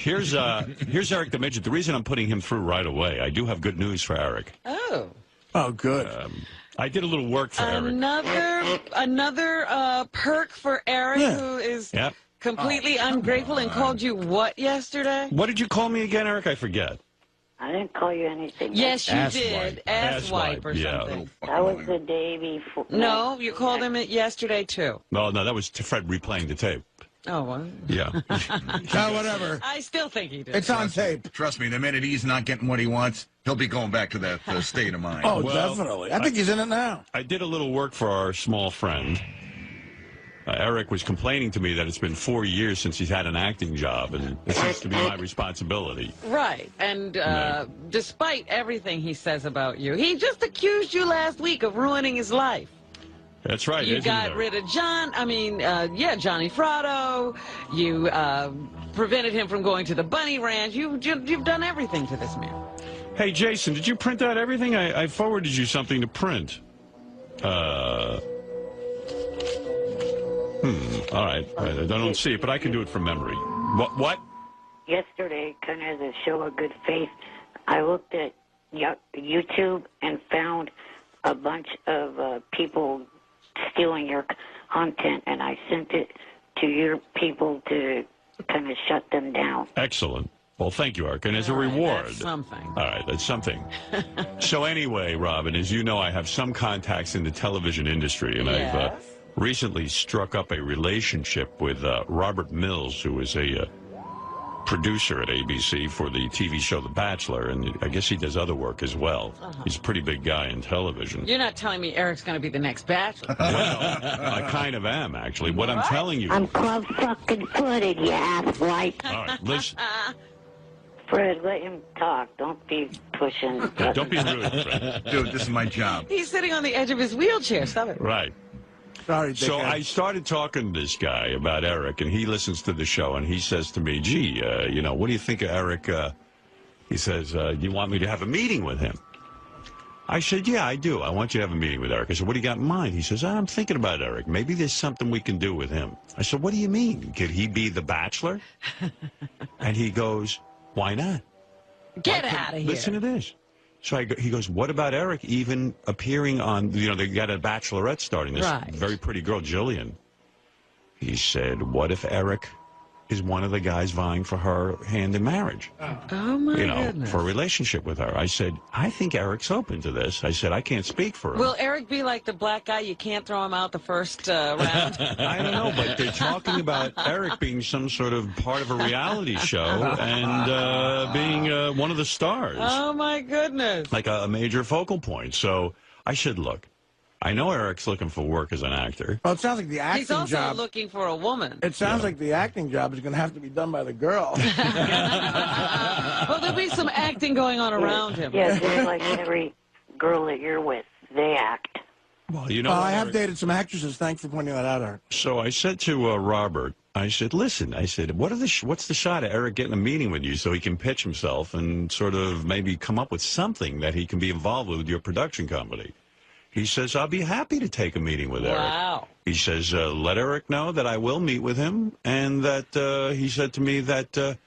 Here's Eric the Midget. The reason I'm putting him through right away, I do have good news for Eric. Oh. Oh, good. I did a little work for Eric. Another perk for Eric, who is completely ungrateful and called you what yesterday? What did you call me again, Eric? I forget. I didn't call you anything. Yes, you did. Asswipe or something. That was the day before. No, you called him it yesterday, too. No, that was Fred replaying the tape. Oh, well. Yeah. Whatever. I still think he did. It's on tape. Trust me, the minute he's not getting what he wants, he'll be going back to that state of mind. Oh, definitely. I think he's in it now. I did a little work for our small friend. Eric was complaining to me that it's been 4 years since he's had an acting job, and it seems to be my responsibility. Right. And despite everything he says about you, he just accused you last week of ruining his life. That's right. You got rid of Johnny Fratto. You prevented him from going to the bunny ranch. You've done everything to this man. Hey, Jason, did you print out everything? I forwarded you something to print. All right. I don't see it, but I can do it from memory. What? Yesterday, kind of as a show of good faith, I looked at YouTube and found a bunch of people stealing your content, and I sent it to your people to kind of shut them down. Excellent. Well, thank you, Eric. And as a reward... That's something. All right, that's something. So anyway, Robin, as you know, I have some contacts in the television industry, and I've recently struck up a relationship with Robert Mills, who is a producer at ABC for the TV show The Bachelor, and I guess he does other work as well. He's a pretty big guy in television. You're not telling me Eric's going to be the next Bachelor. Well, I kind of am, actually. What I'm telling you... I'm club-fucking-footed, you asswipe. All right, listen. Fred, let him talk. Don't be pushing. Don't be rude, Fred. Dude, this is my job. He's sitting on the edge of his wheelchair. Stop it. Right. Sorry, So I started talking to this guy about Eric, and he listens to the show, and he says to me, gee, what do you think of Eric? He says, do you want me to have a meeting with him? I said, yeah, I do. I want you to have a meeting with Eric. I said, what do you got in mind? He says, I'm thinking about Eric. Maybe there's something we can do with him. I said, what do you mean? Could he be the Bachelor? And he goes, why not? Get out of here. Listen to this. So he goes, what about Eric even appearing on, they got a Bachelorette starting, this very pretty girl, Jillian. He said, what if Eric is one of the guys vying for her hand in marriage? Oh, my goodness. For a relationship with her. I said, I think Eric's open to this. I said, I can't speak for him. Will Eric be like the black guy? You can't throw him out the first round? I don't know, but they're talking about Eric being some sort of part of a reality show and being one of the stars. Oh, my goodness. Like a major focal point. So I said, look, I know Eric's looking for work as an actor. Well, it sounds like the acting He's also job... looking for a woman. It sounds like the acting job is going to have to be done by the girl. Well, there'll be some acting going on around him. Yeah, just like every girl that you're with, they act. Well, I have dated some actresses. Thanks for pointing that out, Eric. So I said to Robert, I said, listen, what's the shot of Eric getting a meeting with you so he can pitch himself and sort of maybe come up with something that he can be involved with your production company? He says, I'll be happy to take a meeting with Eric. Wow. He says, let Eric know that I will meet with him, and that he said to me that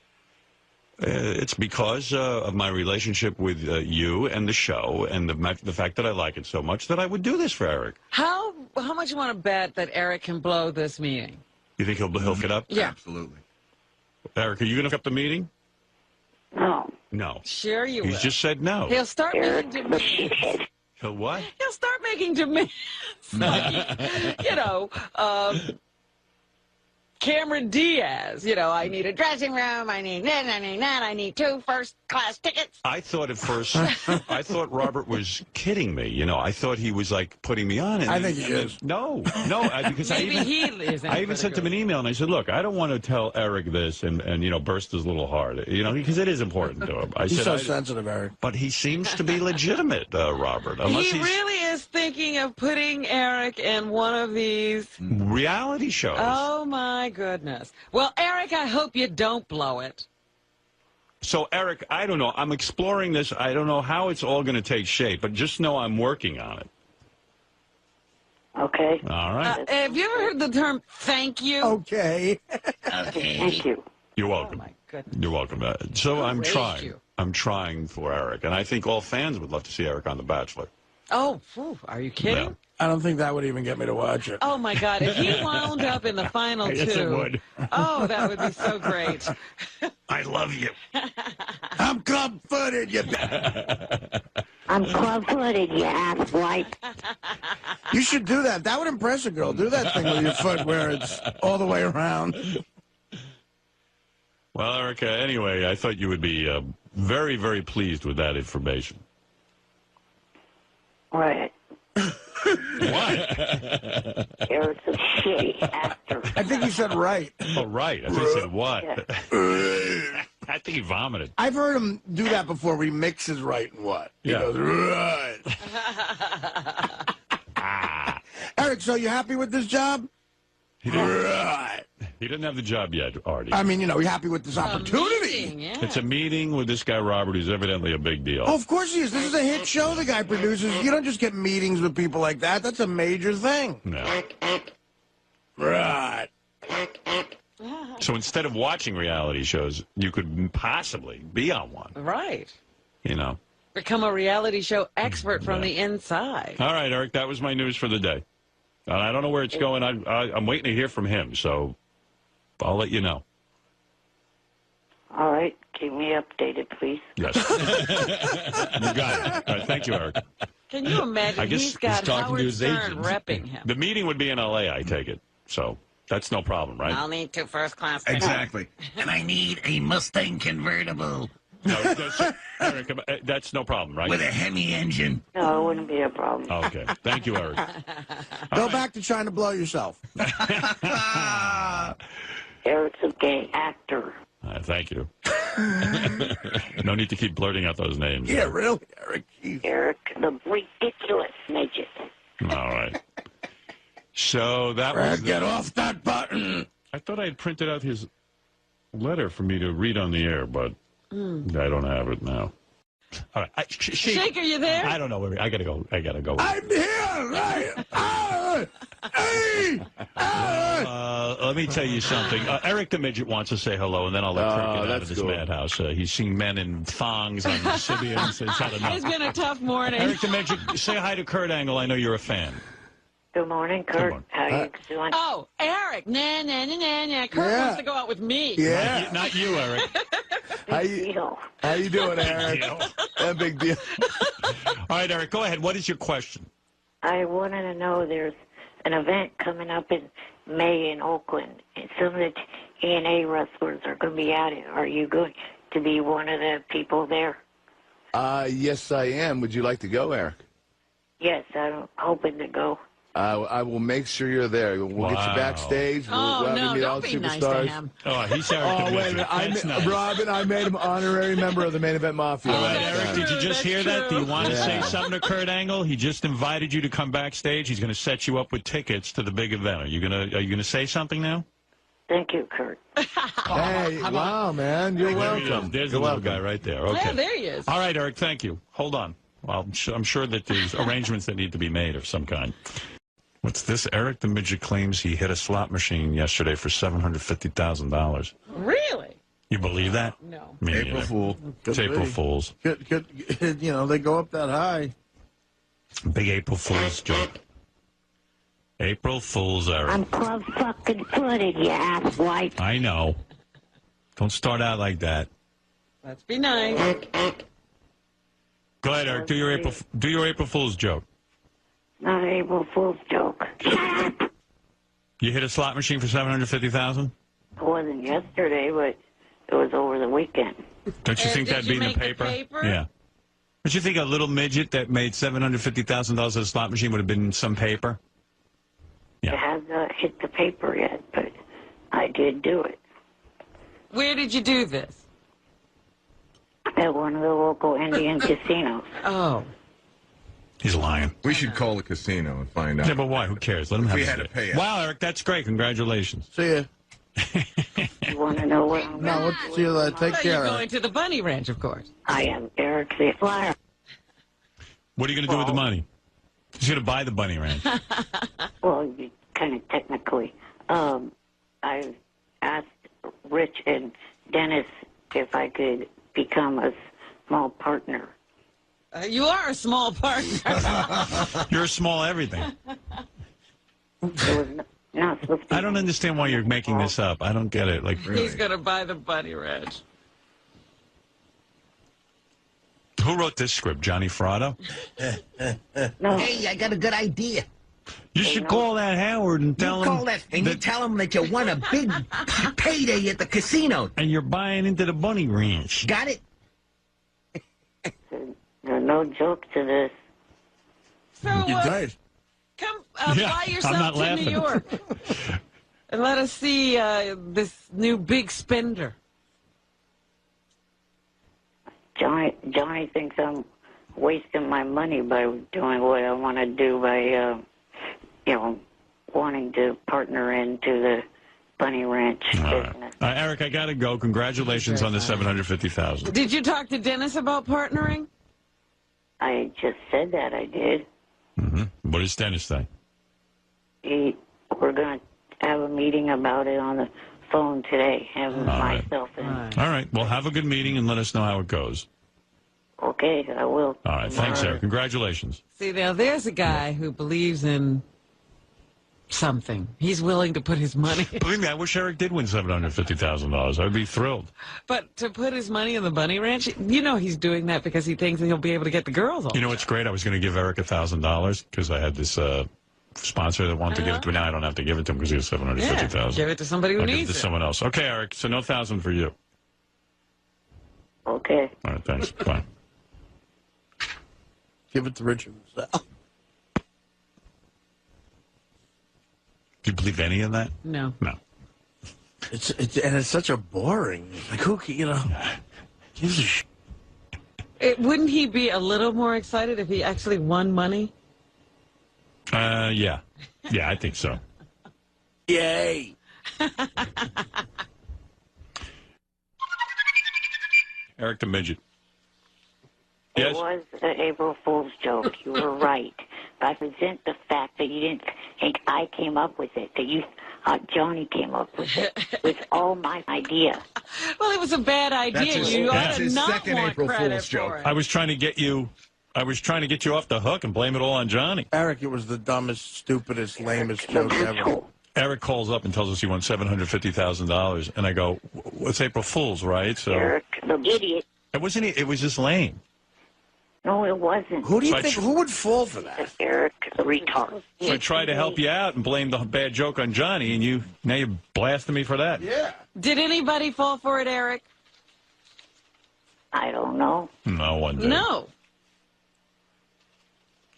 it's because of my relationship with you and the show and the fact that I like it so much that I would do this for Eric. How much you want to bet that Eric can blow this meeting? You think he'll get up? Yeah. Absolutely. Eric, are you going to up the meeting? No. No. Sure you will. He's just said no. He'll start making demands. He'll what? He'll start making demands. Like, Cameron Diaz, I need a dressing room, I need that, I need 2 first-class tickets. I thought at first, Robert was kidding me. I thought he was, like, putting me on. I think he is. No, because Maybe he is. I even sent him an email, and I said, look, I don't want to tell Eric this and burst his little heart, because it is important to him. He's so sensitive, Eric. But he seems to be legitimate, Robert. He really is thinking of putting Eric in one of these reality shows. Oh, my goodness. Well, Eric, I hope you don't blow it. So, Eric, I don't know. I'm exploring this. I don't know how it's all going to take shape, but just know I'm working on it. Okay. All right. Have you ever heard the term thank you? Okay. Thank you. You're Oh, welcome. my goodness. You're welcome. So I'm raised trying. you? I'm trying for Eric, and I think all fans would love to see Eric on The Bachelor. Oh, phew, are you kidding? Yeah. I don't think that would even get me to watch it. Oh, my God. If he wound up in the final Yes, two. it would. Oh, that would be so great. I love you. I'm club-footed, you I'm club-footed, you asswipe. You should do that. That would impress a girl. Do that thing with your foot where it's all the way around. Well, Eric, anyway, I thought you would be very, very pleased with that information. Right. What? Eric's a shitty actor. I think he said right. Oh, right. I think he said what? Yeah. I think he vomited. I've heard him do that before where he mixes right and what. He Yeah. goes, right. Eric, so you happy with this job? He didn't, Right. he didn't have the job yet, Artie. I mean, you you happy with this opportunity? Amazing, yeah. It's a meeting with this guy, Robert, who's evidently a big deal. Oh, of course he is. This is a hit show the guy produces. You don't just get meetings with people like that. That's a major thing. No. Right. So instead of watching reality shows, you could possibly be on one, Right. you know. Become a reality show expert from Yeah. the inside. All right, Eric, that was my news for the day. I don't know where it's going. I'm waiting to hear from him, so I'll let you know. All right, keep me updated, please. Yes. You got it. All right, thank you, Eric. Can you imagine? I guess He's got he's talking to Howard his Stern agent. repping him. The meeting would be in L.A., I take it. So that's no problem, right? I'll need 2 first-class tickets. Exactly. And I need a Mustang convertible No, Eric, that's no problem, right? with a Hemi engine. No, it wouldn't be a problem. Okay. Thank you, Eric. Go back to trying to blow yourself. Eric's a gay actor. Thank you. No need to keep blurting out those names. Yeah, really, Eric. Jeez. Eric, the ridiculous midget. All right. So that was. Get off that button. I thought I had printed out his letter for me to read on the air, but I don't have it now. All right. Shake, are you there? I don't know where. I gotta go. I'm here, right? Hey! Let me tell you something. Eric the Midget wants to say hello, and then I'll let Kirk get out of this madhouse. He's seen men in thongs on Sibians. It's had It's enough. been a tough morning. Eric the Midget, say hi to Kurt Angle. I know you're a fan. Good morning, Kurt. morning. How you doing? Oh, Eric. Nah. Kurt Yeah. wants to go out with me. Yeah. Not you, Eric. Big deal. How you doing, Eric? A big deal. All right, Eric, go ahead. What is your question? I wanted to know there's an event coming up in May in Oakland, and some of the TNA wrestlers are going to be at it. Are you going to be one of the people there? Yes, I am. Would you like to go, Eric? Yes, I'm hoping to go. I will make sure you're there. We'll get Wow. you backstage. We'll Oh, have you no, meet all don't the be nice to superstars. him. Oh, he's Eric the Oh, wait a Midget. minute. That's nice. Robin, I made him honorary member of the Main Event Mafia. All right, that's Eric, did you true, just that's hear that? Do true. you want to say Yeah. something to Kurt Angle? He just invited you to come backstage. He's going to set you up with tickets to the big event. Are you gonna say something now? Thank you, Kurt. Hey, wow, man. You're There he is. welcome. There's You're the little welcome. guy right there. Yeah, Okay. there he is. All right, Eric, thank you. Hold on. Well, I'm sure that there's arrangements that need to be made of some kind. What's this? Eric the Midget claims he hit a slot machine yesterday for $750,000. Really? You believe that? No. Me April neither. Fool. It's April Fool's. They go up that high. Big April Fool's joke. April Fool's, Eric. I'm club fucking footed, you asswipe. I know. Don't start out like that. Let's be nice. Go ahead, Eric. Do your April Fool's joke. Not an April Fool's joke. Shut up! You hit a slot machine for $750,000. It wasn't yesterday, but it was over the weekend. Don't you think did that'd you be in the make the paper? paper? Yeah. Don't you think a little midget that made $750,000 at a slot machine would have been in some paper? It has not hit the paper yet, but I did do it. Where did you do this? At one of the local Indian casinos. Oh. He's lying. We should call the casino and find out. Yeah, but why? Who cares? Let him have we his had to day. pay it. Wow, Eric, that's great. Congratulations. See ya. You want to know what I'm No, see you later. Take Well, care. you're Eric. going to the bunny ranch, of course. I am Eric the Flyer. What are you going to do with the money? He's going to buy the bunny ranch. Well, kind of technically. I asked Rich and Dennis if I could become a small partner. You are a small partner. You're a small everything. It was not supposed to be. I don't understand why you're making this up. I don't get it. Like, really. He's going to buy the bunny ranch. Who wrote this script? Johnny Fratto? No. Hey, I got a good idea. You should call that Howard and tell You him call that, and you tell him that you won a big payday at the casino. and you're buying into the bunny ranch. Got it? There's no joke to this. So, You're right. come Yeah, fly I'm yourself not to laughing. New York and let us see this new big spender. Johnny thinks I'm wasting my money by doing what I want to do by, wanting to partner into the bunny ranch All right. business. Eric, I got to go. Congratulations on the $750,000. Did you talk to Dennis about partnering? I just said that I did. What does Dennis say? We're going to have a meeting about it on the phone today. Have right. myself in. All right. Well, have a good meeting and let us know how it goes. Okay, I will. All right. Thanks, Eric. Congratulations. See, now there's a guy who believes in something. He's willing to put his money. Believe me, I wish Eric did win $750,000. I'd be thrilled. But to put his money in the bunny ranch, he's doing that because he thinks he'll be able to get the girls all. You know what's great? I was going to give Eric $1,000 because I had this sponsor that wanted to give it to me. Now I don't have to give it to him because he has $750,000. Give it to somebody who I'll give needs it to someone else. Okay, Eric. So no 1,000 for you. Okay. All right. Thanks. Bye. Give it to Richard. Do you believe any of that? No. No. It's such a boring. Like who gives a shit? Wouldn't he be a little more excited if he actually won money? Yeah. Yeah, I think so. Yay! Eric the Midget. Yes? It was an April Fool's joke. You were right. But I present the fact that you didn't think I came up with it, that Johnny came up with it. It was all my idea. Well, it was a bad idea. You ought that's to his not second want April credit Fool's for joke. it. I was trying to get you off the hook and blame it all on Johnny. Eric, it was the dumbest, stupidest, lamest joke ever. Eric calls up and tells us he won $750,000, and I go, "It's April Fool's, right?" So Eric, the idiot. it wasn't. It was just lame. No, it wasn't. Who do you But think? Who would fall for that? Eric, the retard. So I tried to help you out and blame the bad joke on Johnny, and now you're blasting me for that. Yeah. Did anybody fall for it, Eric? I don't know. No one did. No.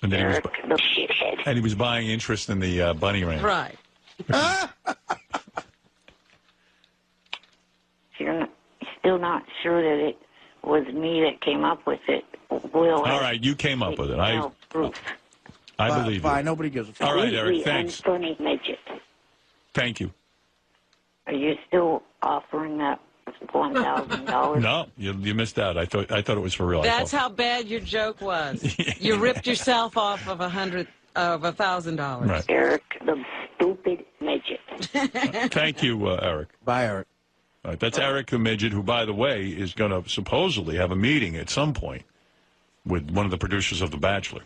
And then Eric, the shithead. he was buying interest in the bunny ranch. Right. You're still not sure that it was me that came up with it. Will. All right, you came up with it. I proof. believe Fine, you. nobody gives a fuck. All right, Eric. Completely Thanks. Unfunny midget. Thank you. Are you still offering that $1,000? No, you missed out. I thought it was for real. That's how bad your joke was. You ripped yourself off of $1,000. Right. Eric, the stupid midget. Thank you, Eric. Bye, Eric. All right, that's Eric the Midget, who, by the way, is going to supposedly have a meeting at some point with one of the producers of The Bachelor.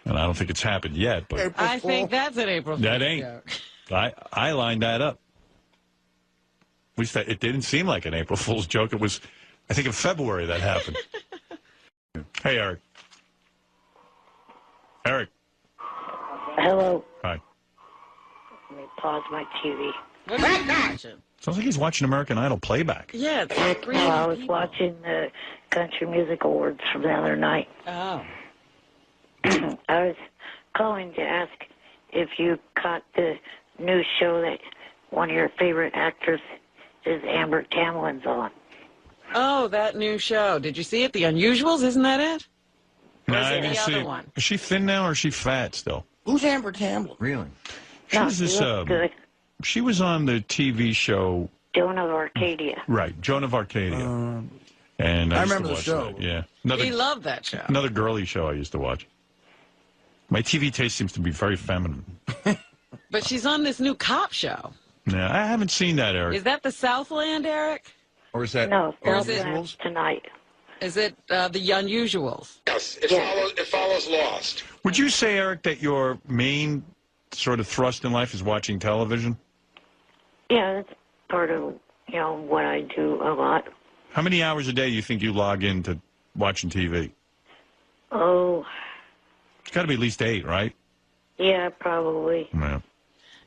And I don't think it's happened yet, but I think that's an April Fool's that ain't. joke. I lined that up. At least it didn't seem like an April Fool's joke. It was, I think, in February that happened. Hey, Eric. Eric. Hello. Hi. Let me pause my TV. What are you watching? Sounds like he's watching American Idol playback. Yeah, it's like Well, I was watching the Country Music Awards from the other night. Oh. I was calling to ask if you caught the new show that one of your favorite actors is Amber Tamlin's on. Oh, that new show. Did you see it? The Unusuals, isn't that it? No, Or is I it didn't the see other it. one? Is she thin now or is she fat still? Who's Amber Tamblyn? Really? She was She this. looks good. She was on the TV show, Joan of Arcadia. right? Joan of Arcadia. And I used to remember the watch show. that, Yeah, He loved that show. another girly show I used to watch. My TV taste seems to be very feminine. But she's on this new cop show. Yeah, I haven't seen that, Eric. Is that the Southland, Eric? Or is that No, Or is Southland's tonight. Is it the Unusuals? Yes, Yeah. it follows Lost. Would you say, Eric, that your main sort of thrust in life is watching television? Yeah, that's part of, what I do a lot. How many hours a day do you think you log into watching TV? Oh, It's got to be at least 8, right? yeah, probably. Yeah.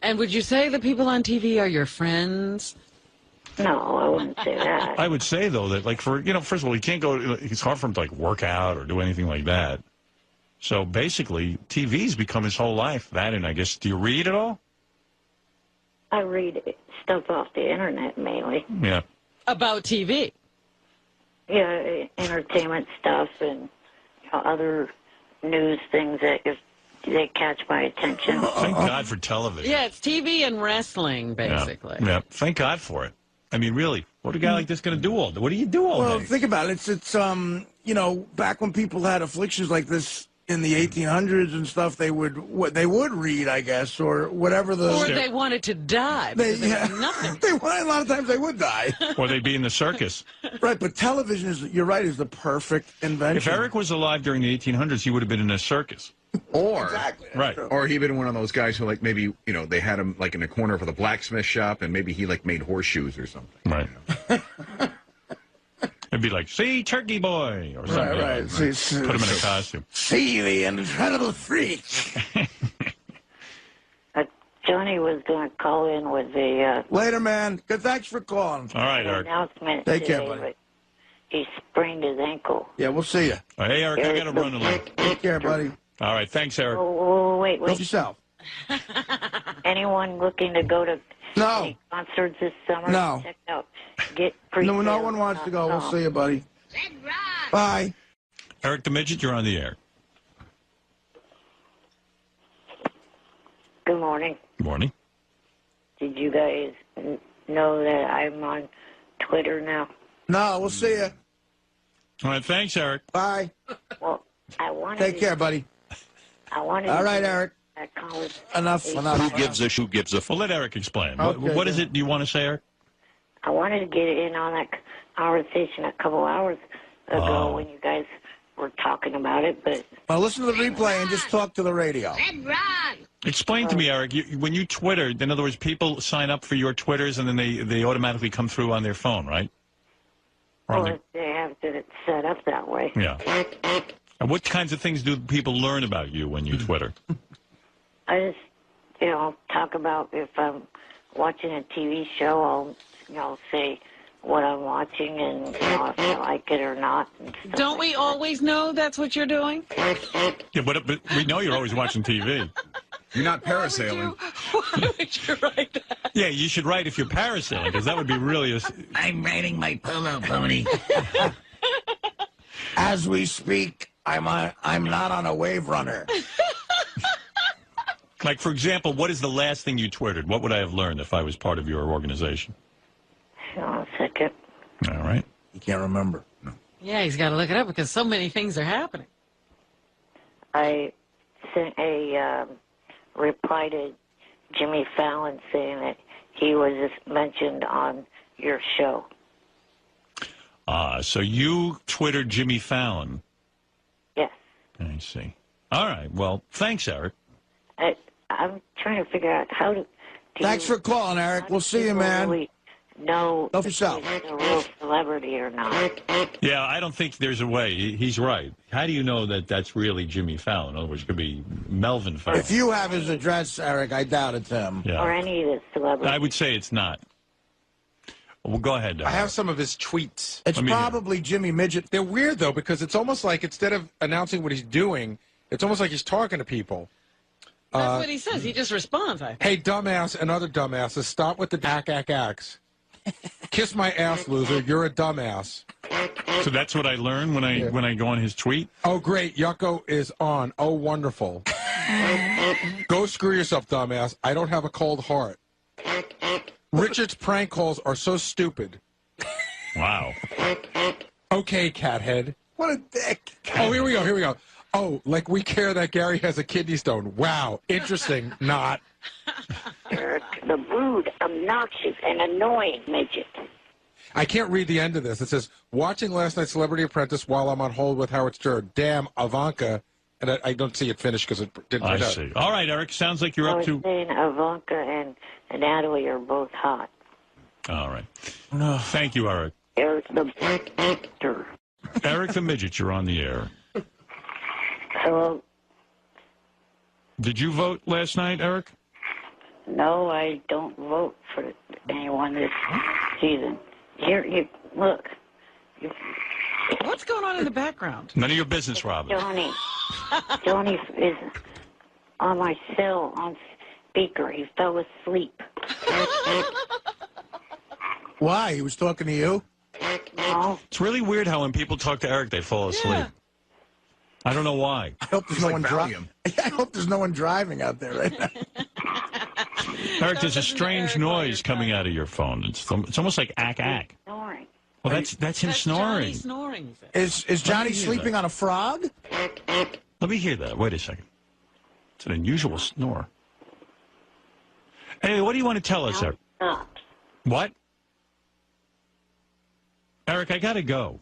And would you say the people on TV are your friends? No, I wouldn't say that. I would say, though, that, like, first of all, he can't go, it's hard for him to, like, work out or do anything like that. So, basically, TV's become his whole life. That, and I guess, do you read at all? I read stuff off the internet mainly. Yeah. About TV? Yeah, entertainment stuff and other news things that if they catch my attention. Thank God for television. Yeah, it's TV and wrestling, Yeah. basically. Yeah. Thank God for it. I mean, really, what a guy like this going to do all day? What do you do all Well, day? think about it. It's back when people had afflictions like this in the 1800s and stuff, they would read, I guess, or whatever the. Or they wanted to die because they had nothing. A lot of times they would die. Or they'd be in the circus. Right, but television you're right, is the perfect invention. If Eric was alive during the 1800s, he would have been in a circus. or Exactly. Right. or he'd been one of those guys who like maybe they had him like in a corner for the blacksmith shop and maybe he like made horseshoes or something. Right. It'd be like, see, Turkey Boy, or something. Right. Put him in a costume. See the incredible freak. Johnny was going to call in with the Later, man. Good. Thanks for calling. All right, Eric. announcement Take care, today, buddy. but he sprained his ankle. Yeah, we'll see you. Hey, Eric, I got to run a little. Take care, buddy. All right, thanks, Eric. Oh, wait. Help yourself. Anyone looking to go to No. any concerts this summer? No. Check out. Get pre No one wants to go. We'll see you, buddy. Bye. Eric the Midget, you're on the air. Good morning. Good morning. Did you guys know that I'm on Twitter now? No, we'll see you. All right, thanks, Eric. Bye. Well, I wanted Take care, buddy. I wanted All right, Eric. at college. Enough. Who gives a... Well, let Eric explain. Okay, what is it you want to say, Eric? I wanted to get in on that conversation a couple hours ago when you guys were talking about it, but Well, listen to the replay and just talk to the radio. Explain to me, Eric, when you Twitter, in other words, people sign up for your Twitters and then they automatically come through on their phone, right? Or on well, they have it set up that way. yeah. And what kinds of things do people learn about you when you Twitter? I just, talk about if I'm watching a TV show, I'll, say what I'm watching and, if I like it or not. And stuff Don't we always know that's what you're doing? Yeah, but we know you're always watching TV. You're not parasailing. Why would you write that? Yeah, you should write if you're parasailing, because that would be really I'm riding my polo pony. As we speak, I'm not on a wave runner. Like, for example, what is the last thing you Twittered? What would I have learned if I was part of your organization? Hold on a second. All right. You can't remember. Yeah, he's got to look it up because so many things are happening. I sent a reply to Jimmy Fallon saying that he was just mentioned on your show. So you Twittered Jimmy Fallon. Yes. I see. All right. Well, thanks, Eric. I'm trying to figure out how to... Thanks for calling, Eric. We'll see you, man. Really know Help yourself. if he's a real celebrity or not. Yeah, I don't think there's a way. He's right. How do you know that that's really Jimmy Fallon? In other words, it could be Melvin Fallon. If you have his address, Eric, I doubt it's him. Yeah. Or any of the celebrities. I would say it's not. Well, go ahead. I have some of his tweets. It's Let me hear. probably Jimmy Midget. They're weird, though, because it's almost like instead of announcing what he's doing, it's almost like he's talking to people. That's what he says. He just responds. Hey, dumbass and other dumbasses, stop with the ack. Kiss my ass, loser. You're a dumbass. So that's what I learned when I go on his tweet. Oh, great. Yucko is on. Oh, wonderful. Go screw yourself, dumbass. I don't have a cold heart. Richard's prank calls are so stupid. Wow. Okay, cathead. What a dick. Oh, here we go. Oh, like we care that Gary has a kidney stone. Wow. Interesting. Not. Eric, the rude, obnoxious, and annoying midget. I can't read the end of this. It says, watching last night's Celebrity Apprentice while I'm on hold with Howard Stern. Damn, Ivanka. And I don't see it finished because it didn't I print out. see. All right, Eric. Sounds like you're I up was to. saying Ivanka and Natalie are both hot. All right. Thank you, Eric. Eric, the black actor. Eric the Midget, you're on the air. Hello. Did you vote last night, Eric? No, I don't vote for anyone this season. Here, you look. What's going on in the background? None of your business, Robin. Johnny is on my cell on speaker. He fell asleep. Why? He was talking to you? No. It's really weird how when people talk to Eric, they fall asleep. Yeah. I don't know why. I hope there's no one driving. I hope there's no one driving out there right now. Eric, there's a strange noise coming out of your phone. It's almost like ack. Snoring. Well, that's him That's snoring. Johnny snoring. Is Johnny hear sleeping that. on a frog? Let me hear that. Wait a second. It's an unusual snore. Anyway, what do you want to tell us, Eric? Stop. What? Eric, I got to go.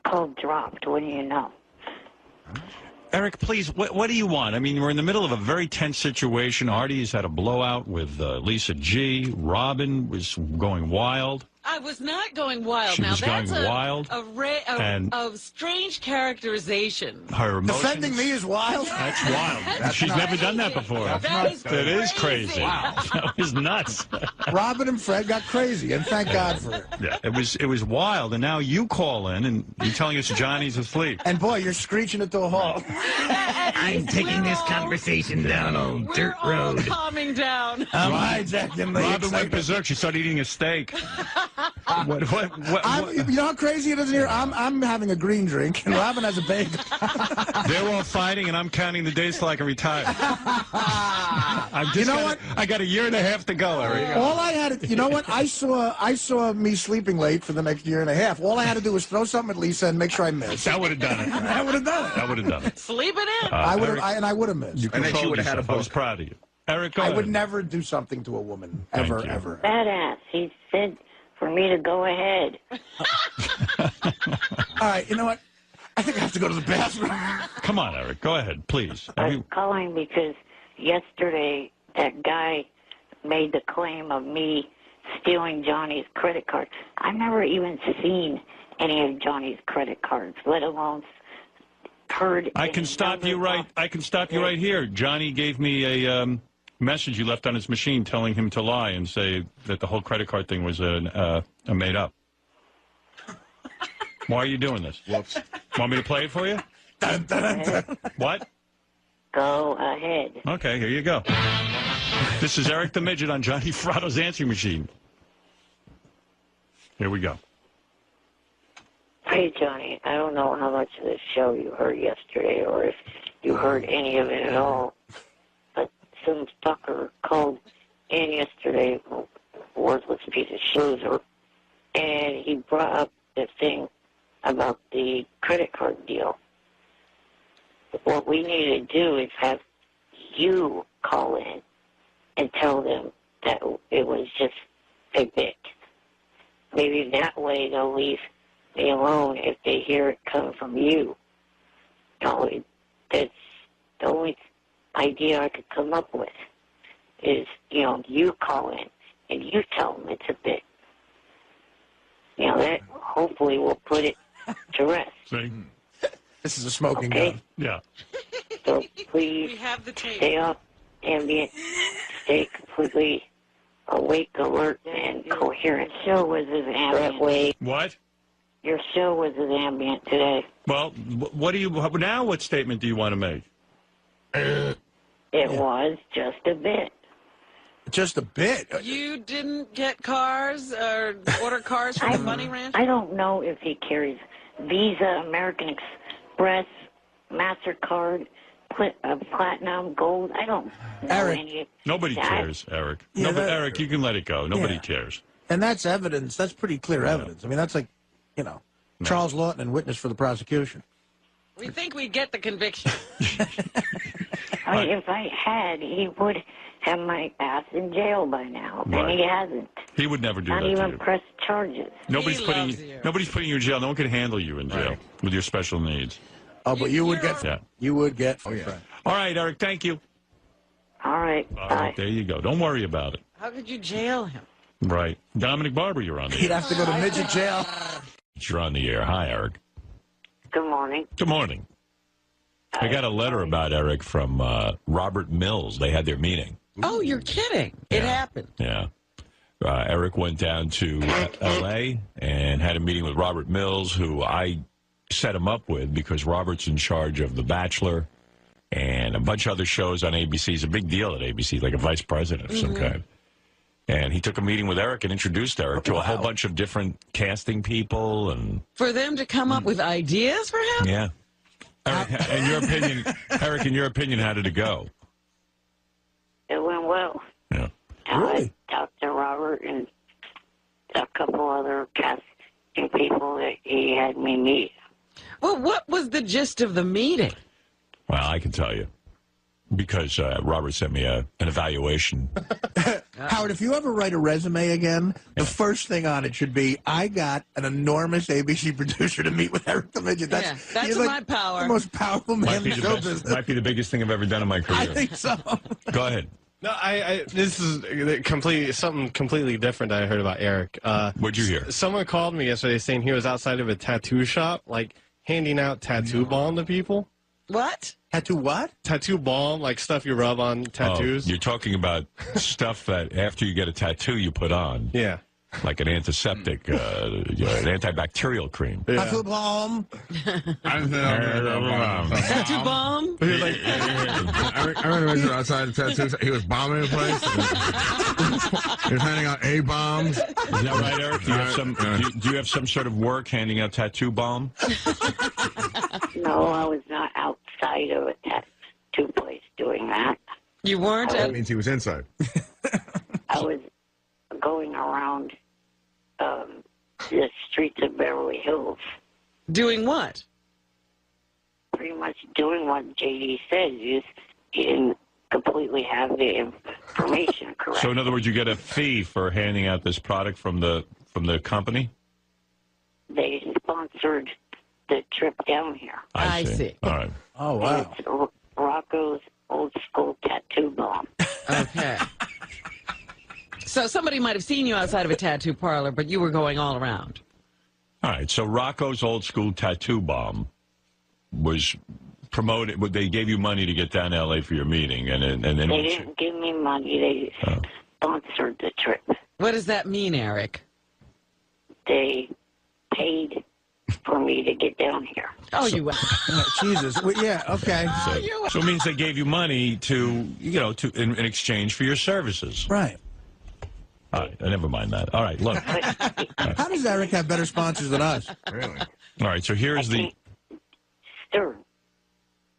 Call dropped. What do you know? Eric, please, what do you want? I mean, we're in the middle of a very tense situation. Artie's had a blowout with Lisa G. Robin was going wild. I was not going wild. She now was that's going wild, and a strange characterization. Her emotions. Defending me is wild. That's wild. She's never done that before. That is crazy. Wow. That was nuts. Robin and Fred got crazy, and thank God for it. Yeah, it was wild, and now you call in and you're telling us Johnny's asleep. And boy, you're screeching it to a halt. I'm taking this conversation down on dirt road. Calming down. I'm hijacking the Robin went berserk. She started eating a steak. What? You know how crazy it is in here? I'm having a green drink, and Robin has a bagel. They're all fighting, and I'm counting the days till I can retire. I got a year and a half to go, Eric. All I had to, you know what? I saw me sleeping late for the next year and a half. All I had to do was throw something at Lisa and make sure I missed. That would have done it. I would have done it. That would have done it. Sleeping in. I would have, I would have missed. You And then she controlled would have had a yourself. I was book. proud of you. Eric, go I ahead. would never do something to a woman ever, Thank you. ever. Badass. He said for me to go ahead. All right, you know what? I think I have to go to the bathroom. Come on, Eric. Go ahead, please. I'm calling because yesterday that guy made the claim of me stealing Johnny's credit card. I've never even seen any of Johnny's credit cards, let alone heard. I can stop you right. I can stop you right here. Johnny gave me a message you left on his machine, telling him to lie and say that the whole credit card thing was a made up. Why are you doing this? Whoops. Want me to play it for you? Dun, dun, dun, dun. What? Go ahead. Okay, here you go. This is Eric the Midget on Johnny Fratto's answering machine. Here we go. Hey, Johnny, I don't know how much of this show you heard yesterday or if you heard any of it at all, but some fucker called in yesterday, worthless piece of shoes, and he brought up the thing about the credit card deal. What we need to do is have you call in and tell them that it was just a bit. Maybe that way they'll leave me alone if they hear it coming from you. That's the only idea I could come up with is, you call in and you tell them it's a bit. That hopefully will put it to rest. See? This is a smoking Okay. gun. Yeah. So please We have the tape. stay up, ambient, stay completely awake, alert, and coherent. Show was as ambient way. What? Your show was as ambient today. Well, what do you now? What statement do you want to make? It was just a bit. Just a bit. You didn't get cars or order cars from the Money Ranch? I don't know if he carries Visa, American Express, MasterCard, Platinum, Gold. I don't know Eric. any of Nobody that. cares, Eric. Yeah, No, but that- Eric, you can let it go. Nobody Yeah. cares. And that's evidence. That's pretty clear evidence. I mean, that's like, Charles Lawton and witness for the prosecution. We think we'd get the conviction. I mean, if I had, he would had my ass in jail by now, and Right. he hasn't. He would never do Not that to even you. pressed charges. Nobody's He putting loves you. nobody's putting you in jail. No one can handle you in jail with your special needs. Oh, but you would get. Yeah. You would get. Oh, yeah. All right, Eric. Thank you. All right, All bye. right, there you go. Don't worry about it. How could you jail him? Right, Dominic Barber, you're on the He'd air. have to go to midget jail. You're on the air. Hi, Eric. Good morning. Good morning. I got a letter about Eric from Robert Mills. They had their meeting. Oh, you're kidding. It happened. Yeah. Eric went down to L.A. and had a meeting with Robert Mills, who I set him up with because Robert's in charge of The Bachelor and a bunch of other shows on ABC. He's a big deal at ABC, like a vice president of some kind. And he took a meeting with Eric and introduced Eric to a whole bunch of different casting people. And For them to come up with ideas for him? yeah. Eric, in your opinion, Eric, in your opinion, how did it go? It went well. Yeah. Really? I talked to Robert and a couple other casting people that he had me meet. Well, what was the gist of the meeting? Well, I can tell you. Because Robert sent me an evaluation. Howard, if you ever write a resume again, the first thing on it should be, I got an enormous ABC producer to meet with Eric the Midget. That's he's my power. The most powerful man in Might show business. be the biggest thing I've ever done in my career. I think so. Go ahead. No, this is something completely different I heard about Eric. What'd you hear? Someone called me yesterday saying he was outside of a tattoo shop, like handing out tattoo balm to people. What? Tattoo what? Tattoo balm, like stuff you rub on tattoos. Oh, you're talking about stuff that after you get a tattoo you put on, Yeah. like an antiseptic, an antibacterial cream. Tattoo balm. Tattoo bomb? I remember outside the tattoo. He was bombing the place. He was handing out A-bombs. Is that right, Eric? Do you have some sort of work handing out tattoo balm? No, I was not outside of a tattoo place doing that. You weren't That at... means he was inside. I was going around the streets of Beverly Hills, Doing what? pretty much doing what JD said. He didn't completely have the information correct. So in other words, you get a fee for handing out this product from the company? They sponsored the trip down here. I see. All right. Oh, And wow. it's Rocco's Old School Tattoo Bomb. Okay. So somebody might have seen you outside of a tattoo parlor, but you were going all around. All right. So Rocco's Old School Tattoo Bomb was promoted. They gave you money to get down to L.A. for your meeting, and then They didn't give me money. They sponsored the trip. What does that mean, Eric? They paid for me to get down here. Oh, you... Jesus. Well, yeah, okay. so it means they gave you money to in exchange for your services. Right. All right, never mind that. All right, look. How does Eric have better sponsors than us? Really? All right, so here's the Sir,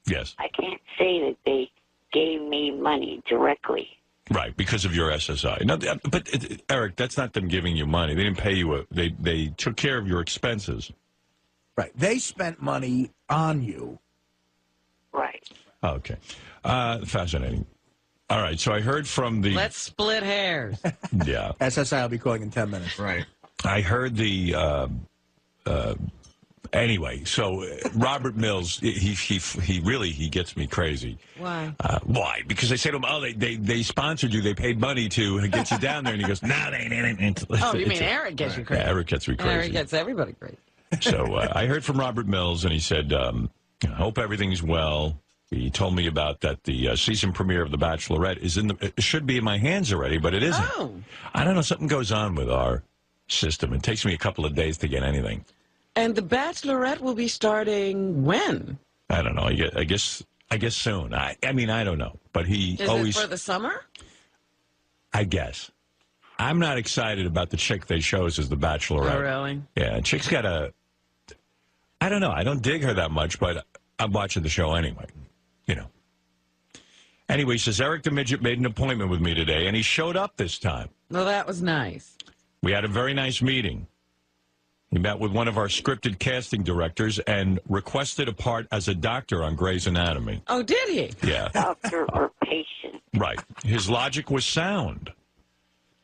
yes, I can't say that they gave me money directly. right, because of your SSI. No, but Eric, that's not them giving you money. They didn't pay you. They took care of your expenses. Right. They spent money on you. Right. Okay, fascinating. All right, so I heard from the Let's split hairs. yeah. SSI will be calling in 10 minutes. Right. I heard the anyway. So Robert Mills, he really gets me crazy. Why? Why? Because they say to him, "Oh, they sponsored you. They paid money to get you down there." And he goes, "No, they didn't." Oh, you mean Eric gets you crazy? Yeah, Eric gets me crazy. Eric gets everybody crazy. So I heard from Robert Mills, and he said, "I hope everything's well." He told me about that the season premiere of The Bachelorette is it should be in my hands already, but it isn't. Oh. I don't know. Something goes on with our system. It takes me a couple of days to get anything. And The Bachelorette will be starting when? I don't know. I guess soon. I mean, I don't know. But he Is always. it for the summer? I guess. I'm not excited about the chick they chose as The Bachelorette. Oh, really? Yeah, chick's got a. I don't know. I don't dig her that much, but I'm watching the show anyway. You know. Anyway, he says Eric the Midget made an appointment with me today, and he showed up this time. Well, that was nice. We had a very nice meeting. He met with one of our scripted casting directors and requested a part as a doctor on Grey's Anatomy. Oh, did he? Yeah. Doctor or patient. Right. His logic was sound.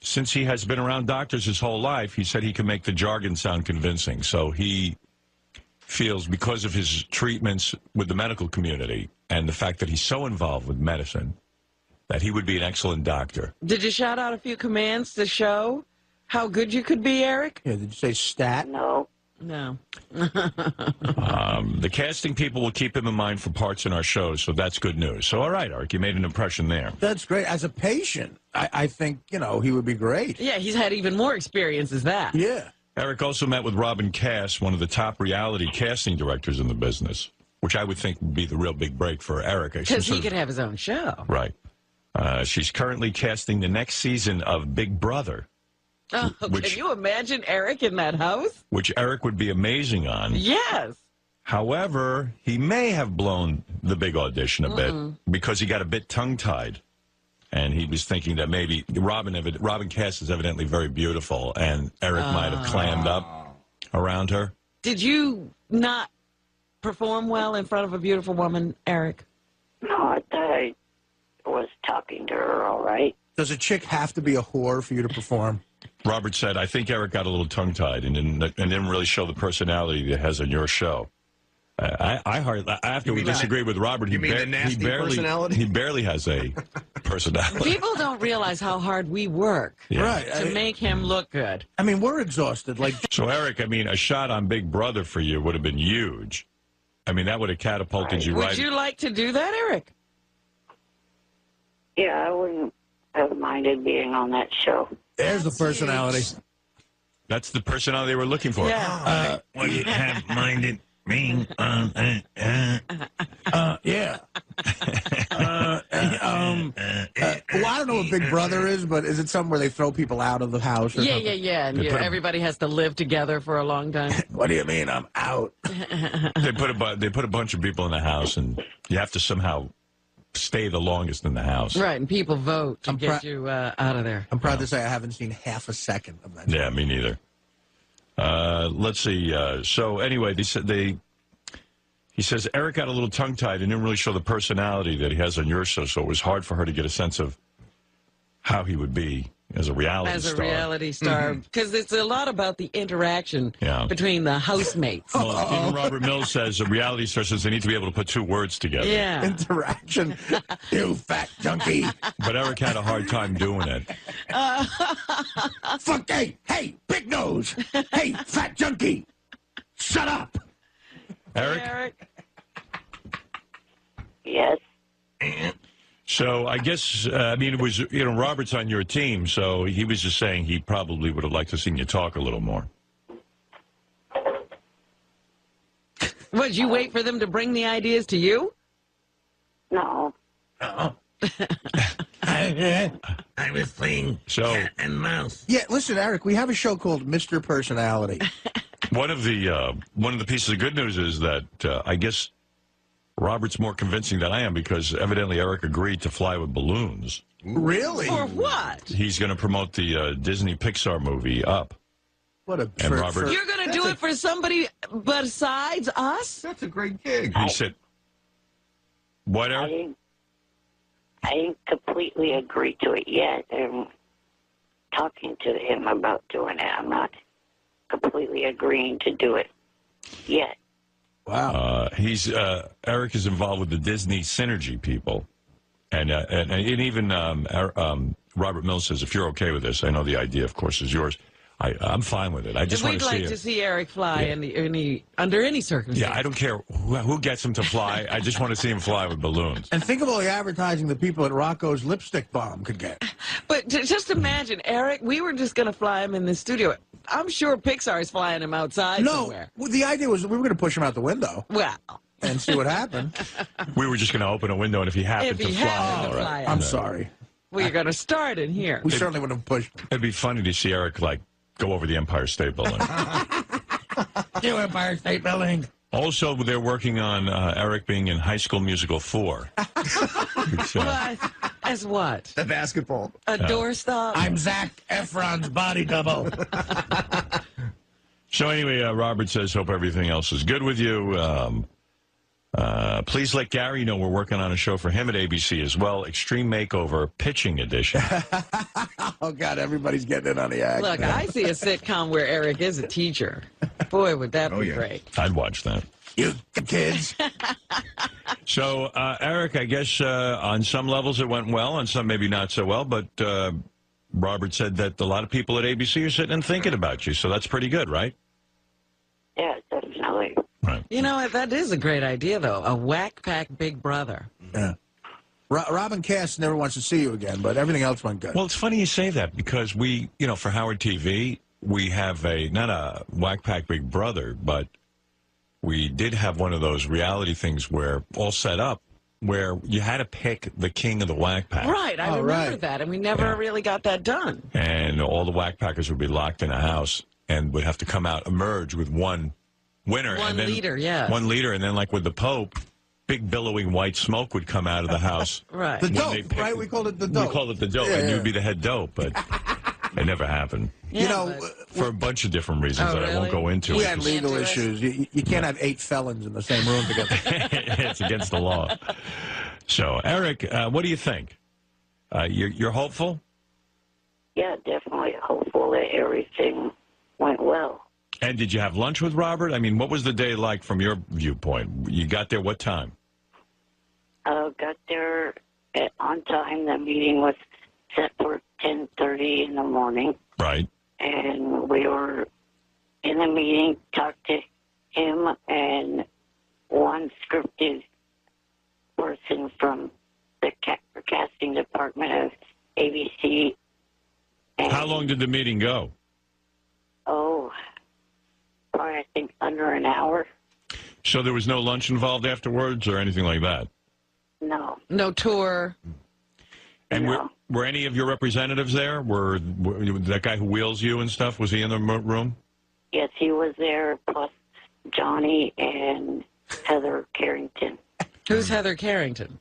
Since he has been around doctors his whole life, he said he can make the jargon sound convincing. So he feels because of his treatments with the medical community and the fact that he's so involved with medicine that he would be an excellent doctor. Did you shout out a few commands to show how good you could be, Eric? Yeah, did you say stat? No. No. The casting people will keep him in mind for parts in our shows, so that's good news. So, all right, Eric, you made an impression there. That's great. As a patient, I think, he would be great. Yeah, he's had even more experience as that. Yeah. Eric also met with Robin Cass, one of the top reality casting directors in the business, which I would think would be the real big break for Eric. Because he could have his own show. Right. She's currently casting the next season of Big Brother. Oh, can you imagine Eric in that house? Which Eric would be amazing on. Yes. However, he may have blown the big audition a bit because he got a bit tongue-tied. And he was thinking that maybe Robin Cass is evidently very beautiful, and Eric might have clammed up around her. Did you not perform well in front of a beautiful woman, Eric? No, I thought I was talking to her all right. Does a chick have to be a whore for you to perform? Robert said, I think Eric got a little tongue-tied and didn't really show the personality that he has on your show. After we disagree with Robert, You mean the nasty personality? He barely has a personality. People don't realize how hard we work Right. to make him look good. I mean, we're exhausted. Like, So, Eric, a shot on Big Brother for you would have been huge. I mean, that would have catapulted you right. Would you like to do that, Eric? Yeah, I wouldn't have minded being on that show. there's the personality. That's the personality they were looking for. Yeah. Wouldn't have minded being on Yeah. Well, I don't know what Big Brother is, but is it something where they throw people out of the house or something? Yeah. And everybody has to live together for a long time. What do you mean I'm out? They put a bunch of people in the house, and you have to somehow stay the longest in the house. Right, and people vote to get you out of there. I'm proud to say I haven't seen half a second of that. Yeah, me neither. Let's see. So anyway, he says Eric got a little tongue-tied and didn't really show the personality that he has on your show, so it was hard for her to get a sense of how he would be as a reality star. As a reality star, because it's a lot about the interaction between the housemates. Well, even Robert Mills says a reality star says they need to be able to put two words together. Yeah. Interaction. You fat junkie. But Eric had a hard time doing it. Fuck, hey, big nose. Hey, fat junkie. Shut up. Eric? Yes. So I guess, it was, Robert's on your team, so he was just saying he probably would have liked to see you talk a little more. Would you wait for them to bring the ideas to you? No. I was playing cat and mouse. Yeah, listen, Eric, we have a show called Mr. Personality. One of the pieces of good news is that I guess Robert's more convincing than I am because evidently Eric agreed to fly with balloons. Really? For what? He's going to promote the Disney Pixar movie Up. What a And Robert, You're going to do it for somebody besides us? That's a great gig. he said, "What, Eric?" I didn't completely agree to it yet. I'm talking to him about doing it. I'm not completely agreeing to do it yet. Wow. Eric is involved with the Disney Synergy people, and even Robert Mills says, if you're okay with this, I know the idea, of course, is yours. I'm fine with it. I just want We'd to see like to see Eric fly under any circumstances. Yeah, I don't care who gets him to fly. I just want to see him fly with balloons. And think of all the advertising the people at Rocco's Lipstick Bomb could get. But just imagine, Eric, we were just going to fly him in the studio. I'm sure Pixar is flying him outside somewhere. Well, the idea was we were going to push him out the window. Well. And see what happened. We were just going to open a window, and if he happened to fly. I'm sorry. We're going to start in here. We certainly wouldn't have pushed him. It'd be funny to see Eric, go over the Empire State Building. You Empire State Building. Also, they're working on Eric being in High School Musical 4. As what? The basketball. A doorstop? I'm Zac Efron's body double. So anyway, Robert says, hope everything else is good with you. Please let Gary know we're working on a show for him at ABC as well. Extreme Makeover Pitching Edition. Oh, God, everybody's getting in on the act. Look, I see a sitcom where Eric is a teacher. Boy, would that be great. I'd watch that. You kids. So, Eric, I guess on some levels it went well, on some maybe not so well, but Robert said that a lot of people at ABC are sitting and thinking about you, so that's pretty good, right? Yeah, definitely. Right. You know what? That is a great idea, though. A Wack Pack Big Brother. Yeah. Robin Cass never wants to see you again, but everything else went good. Well, it's funny you say that because we, for Howard TV, we have not a Wack Pack Big Brother, but we did have one of those reality things where all set up where you had to pick the king of the Wack Pack. Right, I remember that, and we never really got that done. And all the Wack Packers would be locked in a house and would have to come out, emerge with one winner. One leader, yeah. One leader, and then like with the Pope, big billowing white smoke would come out of the house. Right. The dope, right? We called it the dope. We called it the dope, and you'd be the head dope, but it never happened. Yeah, for a bunch of different reasons that I won't go into. We had legal issues. You can't have 8 felons in the same room together. It's against the law. So, Eric, what do you think? You're hopeful? Yeah, definitely hopeful that everything went well. And did you have lunch with Robert? I mean, what was the day like from your viewpoint? You got there what time? Got there on time. The meeting was set for 10:30 in the morning. Right. And we were in the meeting, talked to him and one scripted person from the casting department of ABC. And, how long did the meeting go? Oh, probably I think under an hour. So there was no lunch involved afterwards or anything like that? No. No tour. And no. were any of your representatives there? Were that guy who wheels you and stuff, was he in the room? Yes, he was there, plus Johnny and Heather Carrington. Who's Heather Carrington?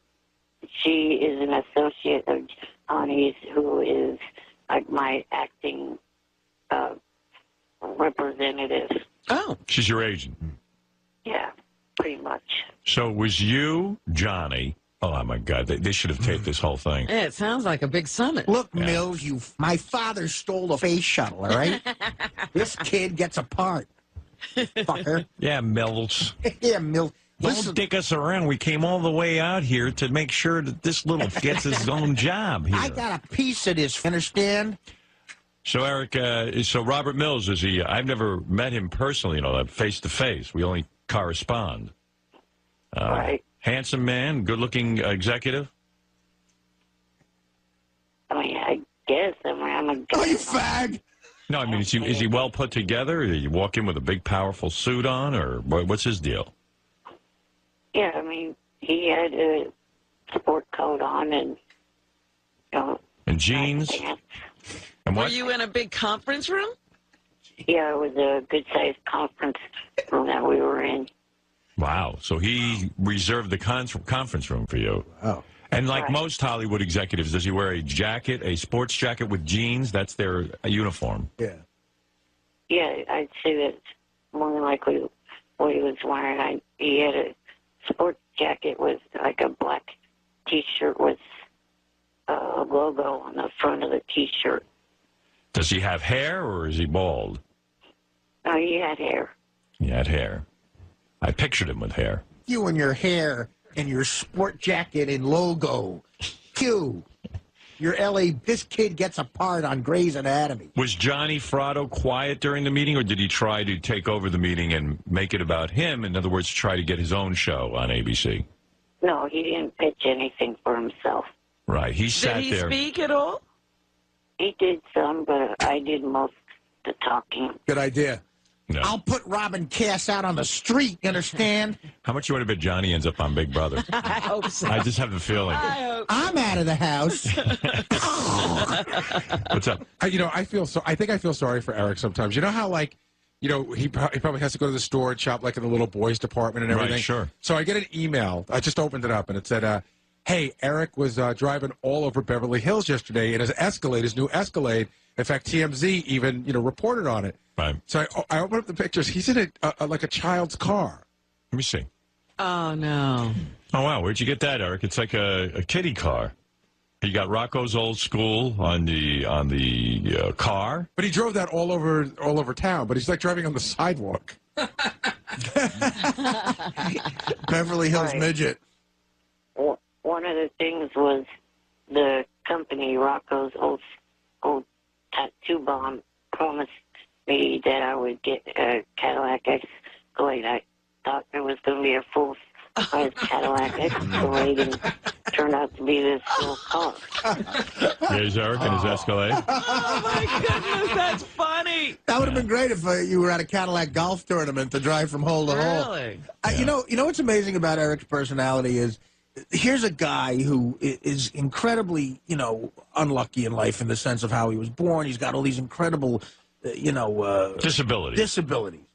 She is an associate of Johnny's, who is like my acting representative. Oh. She's your agent? Yeah, pretty much. So it was you, Johnny. Oh, my God. They should have taped this whole thing. Yeah, it sounds like a big summit. Look, Mills, my father stole the space shuttle, all right? This kid gets a part. Fucker. Yeah, Mills. Yeah, Mills. Don't dick us around. We came all the way out here to make sure that this little gets his own job here. I got a piece of this, understand? So, Eric, so Robert Mills, is he? I've never met him personally, face to face. We only correspond. Right. Handsome man, good-looking executive. I mean, I guess. I'm a guy. Oh, you fag! No, I mean, is he well put together? Or you walk in with a big, powerful suit on, or what's his deal? Yeah, I mean, he had a sport coat on and, and jeans. pants. And what? Were you in a big conference room? Yeah, it was a good-sized conference room that we were in. Wow. So he reserved the conference room for you. Oh. And like most Hollywood executives, does he wear a jacket, a sports jacket with jeans? That's their uniform. Yeah. Yeah, I'd say that's more than likely what he was wearing. He had a sports jacket with like a black T-shirt with a logo on the front of the T-shirt. Does he have hair or is he bald? Oh, he had hair. He had hair. I pictured him with hair. You and your hair and your sport jacket and logo. Q. Your L.A. This kid gets a part on Grey's Anatomy. Was Johnny Fratto quiet during the meeting, or did he try to take over the meeting and make it about him? In other words, try to get his own show on ABC? No, he didn't pitch anything for himself. Right. He sat Did he there. speak at all? He did some, but I did most of the talking. Good idea. No. I'll put Robin Cass out on the street, you understand? How much you want to bet Johnny ends up on Big Brother? I hope so. I just have the feeling. I'm out of the house. What's up? I think I feel sorry for Eric sometimes. You know how, he probably has to go to the store and shop, like, in the little boys department and everything? Right, sure. So I get an email. I just opened it up, and it said, hey, Eric was driving all over Beverly Hills yesterday in his Escalade, his new Escalade. In fact, TMZ even, reported on it. Right. So I opened up the pictures. He's in like a child's car. Let me see. Oh, no. Oh, wow. Where'd you get that, Eric? It's like a kiddie car. You got Rocco's Old School on the car. But he drove that all over town. But he's like driving on the sidewalk. Beverly Hills Right. Midget. One of the things was the company Rocco's old tattoo bomb promised me that I would get a Cadillac Escalade. I thought there was going to be a full-size Cadillac Escalade, and turned out to be this little car. There's Eric and his Escalade. Oh, my goodness, that's funny. That would have been great if you were at a Cadillac golf tournament to drive from hole to hole. Really? You know what's amazing about Eric's personality is, here's a guy who is incredibly, unlucky in life in the sense of how he was born. He's got all these incredible, disabilities.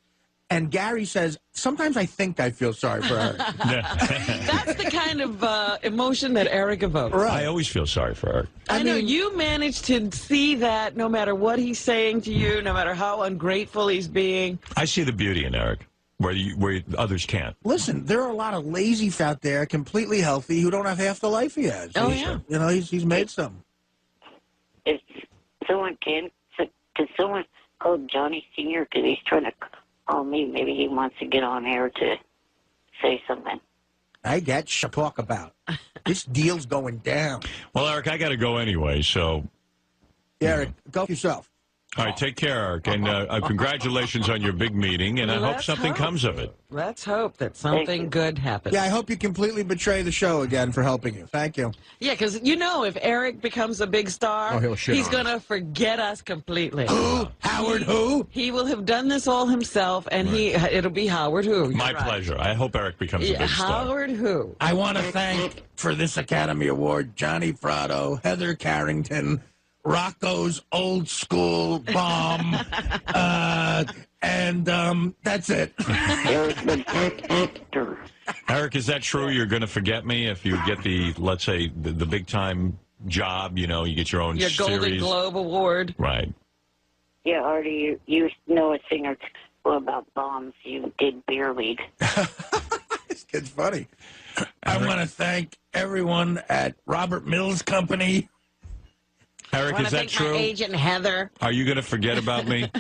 And Gary says, sometimes I think I feel sorry for Eric. That's the kind of emotion that Eric evokes. I always feel sorry for Eric. I know you managed to see that no matter what he's saying to you, no matter how ungrateful he's being. I see the beauty in Eric, where others can't. Listen, there are a lot of lazy f- out there, completely healthy, who don't have half the life he has. Oh, yeah. He's made some. If someone could someone call Johnny Sr. because he's trying to call me. Maybe he wants to get on air to say something. I got to talk about. This deal's going down. Well, Eric, I got to go anyway, so... Eric, go yourself. All right, take care, Eric, and congratulations on your big meeting, and I hope Let's something hope. comes of it. Let's hope that something good happens. Yeah, I hope you completely betray the show again for helping you. Thank you. Yeah, because if Eric becomes a big star, he'll shit he's on going to forget us completely. Who? Howard who? He will have done this all himself, and it'll be Howard who. You're My right. pleasure. I hope Eric becomes a big star. Howard who. I want to thank, for this Academy Award, Johnny Fratto, Heather Carrington, Rocco's Old School Bomb, and that's it. Eric, is that true? You're going to forget me if you get let's say, the big-time job, you get your own Your series? Golden Globe Award. Right. Yeah, Artie, you know a thing or two about bombs. You did beer league. This kid's funny. I want to thank everyone at Robert Mills Company. Eric, is that true? My agent Heather. Are you going to forget about me?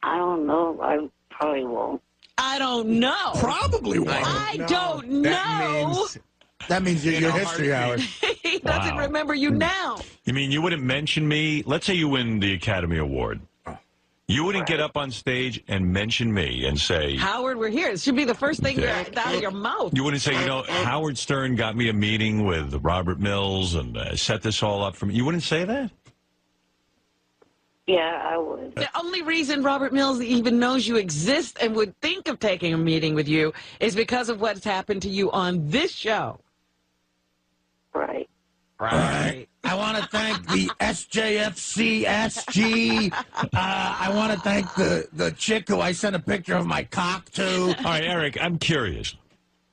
I don't know. I probably won't. I don't know. Probably won't. I don't know. That means your history, Howard. He doesn't Wow. remember you now. You mean you wouldn't mention me? Let's say you win the Academy Award. You wouldn't get up on stage and mention me and say... Howard, we're here. It should be the first thing out of your mouth. You wouldn't say, Howard Stern got me a meeting with Robert Mills and set this all up for me. You wouldn't say that? Yeah, I would. The only reason Robert Mills even knows you exist and would think of taking a meeting with you is because of what's happened to you on this show. Right. Right. I want to thank the SJFCSG. I want to thank the chick who I sent a picture of my cock to. All right, Eric, I'm curious.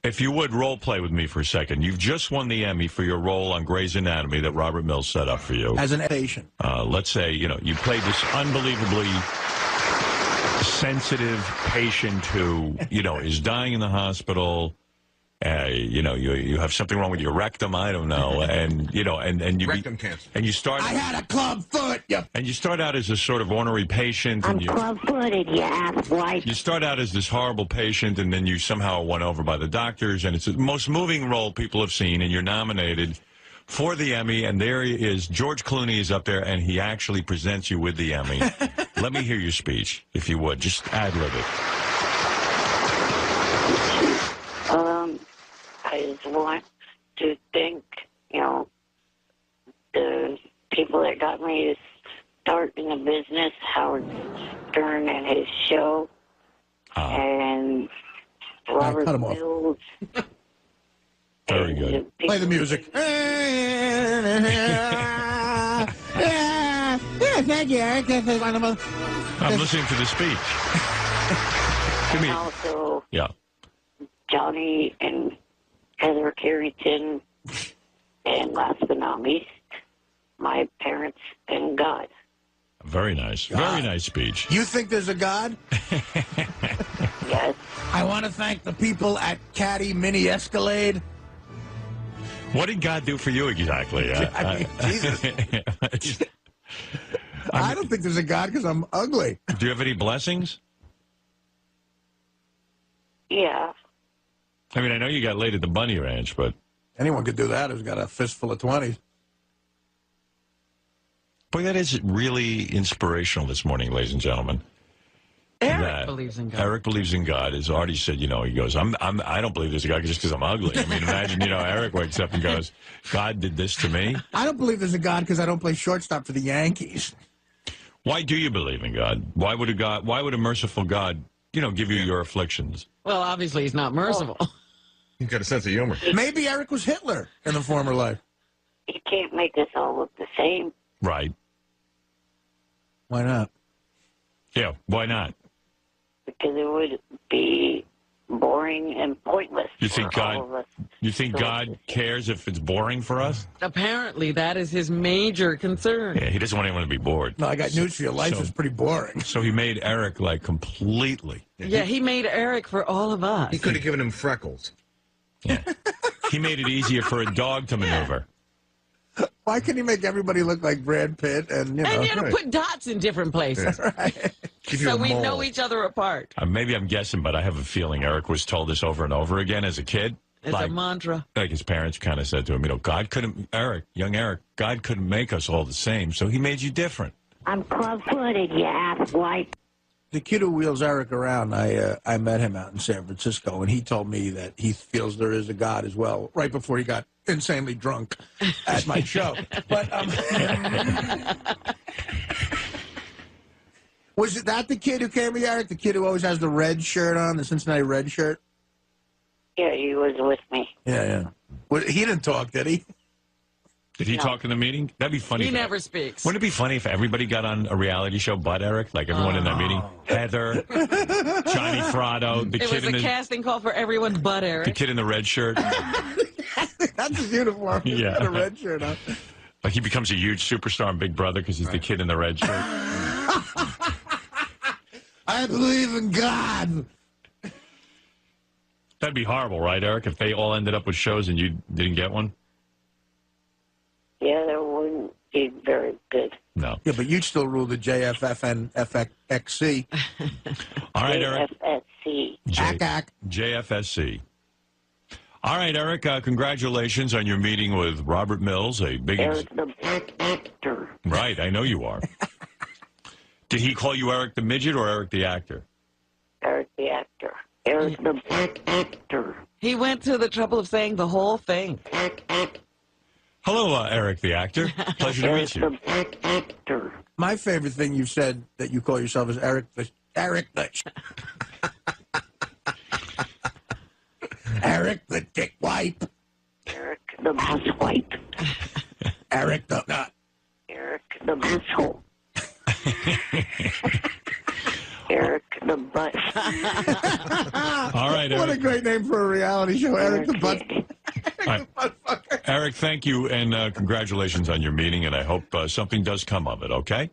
If you would role play with me for a second. You've just won the Emmy for your role on Grey's Anatomy that Robert Mills set up for you. As an patient. Let's say, you played this unbelievably sensitive patient who, is dying in the hospital. You have something wrong with your rectum, I don't know, and you Rectum cancer. And you start. I had a club foot. And you start out as this sort of ornery patient. I'm And club-footed, you asswipe. you start out as this horrible patient, and then you somehow are won over by the doctors, and it's the most moving role people have seen, and you're nominated for the Emmy, and there he is. George Clooney is up there, and he actually presents you with the Emmy. Let me hear your speech, if you would. Just ad-lib it. I just want to thank, the people that got me to start in the business, Howard Stern and his show, and Robert cut him off. Mills. Very good. Play the music. Thank you, Eric. I'm listening to the speech. Give me. And also Yeah. Johnny and Heather Carrington, and last but not least, my parents and God. Very nice. Very nice speech. You think there's a God? Yes. I want to thank the people at Caddy Mini Escalade. What did God do for you exactly? I mean, Jesus. I don't think there's a God because I'm ugly. Do you have any blessings? Yeah. I mean, I know you got laid at the Bunny Ranch, but... Anyone could do that who's got a fistful of 20s. Boy, that is really inspirational this morning, ladies and gentlemen. Eric believes in God. Eric believes in God. As Artie said, he goes, I don't believe there's a God just because I'm ugly. I mean, imagine, Eric wakes up and goes, God did this to me. I don't believe there's a God because I don't play shortstop for the Yankees. Why do you believe in God? Why would a merciful God, give you your afflictions? Well, obviously he's not merciful. He's got a sense of humor. Maybe Eric was Hitler in the former life. You can't make us all look the same. Right. Why not? Yeah, why not? Because it would be boring and pointless. You think for all of us. God cares if it's boring for us? Apparently, that is his major concern. Yeah, he doesn't want anyone to be bored. No, I got news for you. Life is pretty boring. So he made Eric, completely. Yeah, he made Eric for all of us. He could have given him freckles. Yeah. He made it easier for a dog to maneuver. Why couldn't he make everybody look like Brad Pitt? And you had to put dots in different places. Right. So we know each other apart. Maybe I'm guessing, but I have a feeling Eric was told this over and over again as a kid. As a mantra. Like his parents kind of said to him, God couldn't, young Eric, God couldn't make us all the same, so he made you different. I'm club-footed, you half-white. The kid who wheels Eric around, I met him out in San Francisco, and he told me that he feels there is a God as well, right before he got insanely drunk at my show. But was it that the kid who came with Eric, the kid who always has the red shirt on, the Cincinnati red shirt? Yeah, he was with me. Yeah. Well, he didn't talk, did he? Did he talk in the meeting? That'd be funny. He never speaks. Wouldn't it be funny if everybody got on a reality show but Eric? Like everyone in that meeting? Heather, Johnny Fratto, the it kid was in a the casting call for everyone but Eric. the kid in the red shirt. That's his uniform. He's got a red shirt on. Like he becomes a huge superstar in Big Brother because he's the kid in the red shirt. I believe in God. That'd be horrible, right, Eric? If they all ended up with shows and you didn't get one? Yeah, that wouldn't be very good. No. Yeah, but you'd still rule the JFFN FXC. All right, Eric. JFSC. JFSC. All right, Eric, congratulations on your meeting with Robert Mills, a big... Eric the Black Actor. Right, I know you are. Did he call you Eric the Midget or Eric the Actor? Eric the Actor. Eric the Black Actor. He went to the trouble of saying the whole thing. Hello, Eric the Actor. Pleasure to meet you. Eric the Black Actor. My favorite thing you said that you call yourself is Eric the dick wipe. Eric the mouse wipe. Eric the nut. Eric the asshole. Eric the butt. All right, Eric. What a great name for a reality show, Eric the butt. Right. Eric, thank you, and congratulations on your meeting, and I hope something does come of it, okay?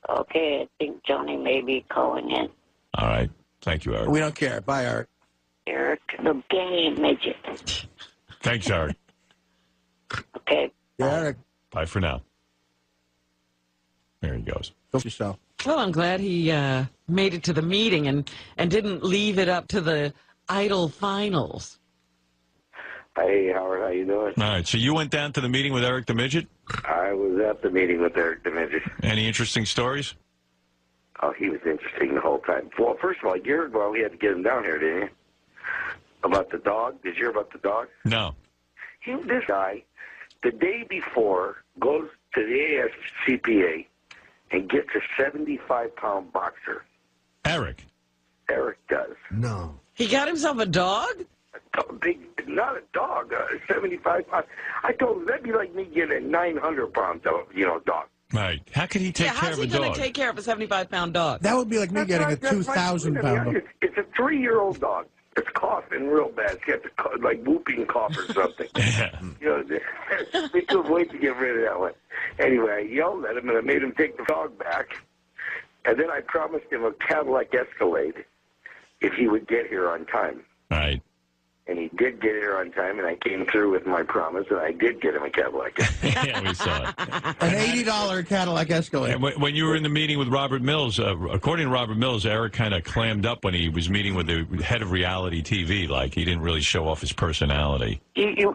Okay, I think Johnny may be calling in. All right. Thank you, Eric. We don't care. Bye, Eric. Eric the gay midget. Thanks, Eric. Okay. Yeah, Eric. Bye for now. There he goes. Go for yourself. Well, I'm glad he made it to the meeting and didn't leave it up to the Idol finals. Hey, Howard, how you doing? All right, so you went down to the meeting with Eric the Midget? I was at the meeting with Eric the Midget. Any interesting stories? Oh, he was interesting the whole time. Well, first of all, a year ago, we had to get him down here, didn't you? About the dog. Did you hear about the dog? No. This guy, the day before, goes to the ASCPA and gets a 75-pound boxer. Eric? Eric does. No. He got himself a dog? Not a dog, 75 pounds. I told him that'd be like me getting a 900-pound dog. Right. How could he take care of a How's he going dog? to take care of a 75-pound dog? That would be like me getting a 2,000-pound. It's a 3-year-old dog. It's coughing real bad. It's got like whooping cough or something. Yeah. We couldn't wait to get rid of that one. Anyway, I yelled at him and I made him take the dog back. And then I promised him a Cadillac Escalade. if he would get here on time. Right. And he did get here on time, and I came through with my promise, and I did get him a Cadillac. Yeah, we saw it. An $80 Cadillac Escalade. And when you were in the meeting with Robert Mills, according to Robert Mills, Eric kind of clammed up when he was meeting with the head of reality TV. Like, he didn't really show off his personality. He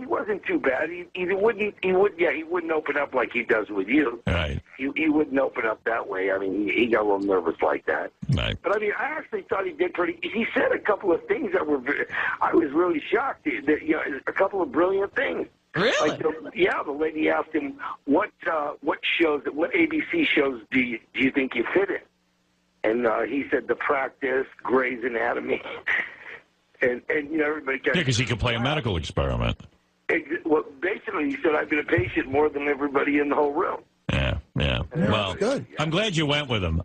wasn't too bad. He wouldn't open up like he does with you. Right. He wouldn't open up that way. I mean, he got a little nervous like that. Right. But I mean, I actually thought he did pretty. He said a couple of things that were. I was really shocked. A couple of brilliant things. Really? Like the lady asked him what ABC shows do you think you fit in, and he said The Practice, Grey's Anatomy, and everybody got. Yeah, because he could play a medical experiment. Well, basically, he said I've been a patient more than everybody in the whole room. Yeah. Well, good. I'm glad you went with him.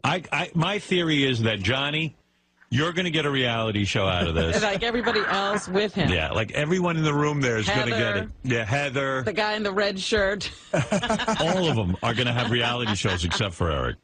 My theory is that Johnny, you're going to get a reality show out of this. Like everybody else with him. Yeah, like everyone in the room there is going to get it. Yeah, Heather. The guy in the red shirt. All of them are going to have reality shows except for Eric.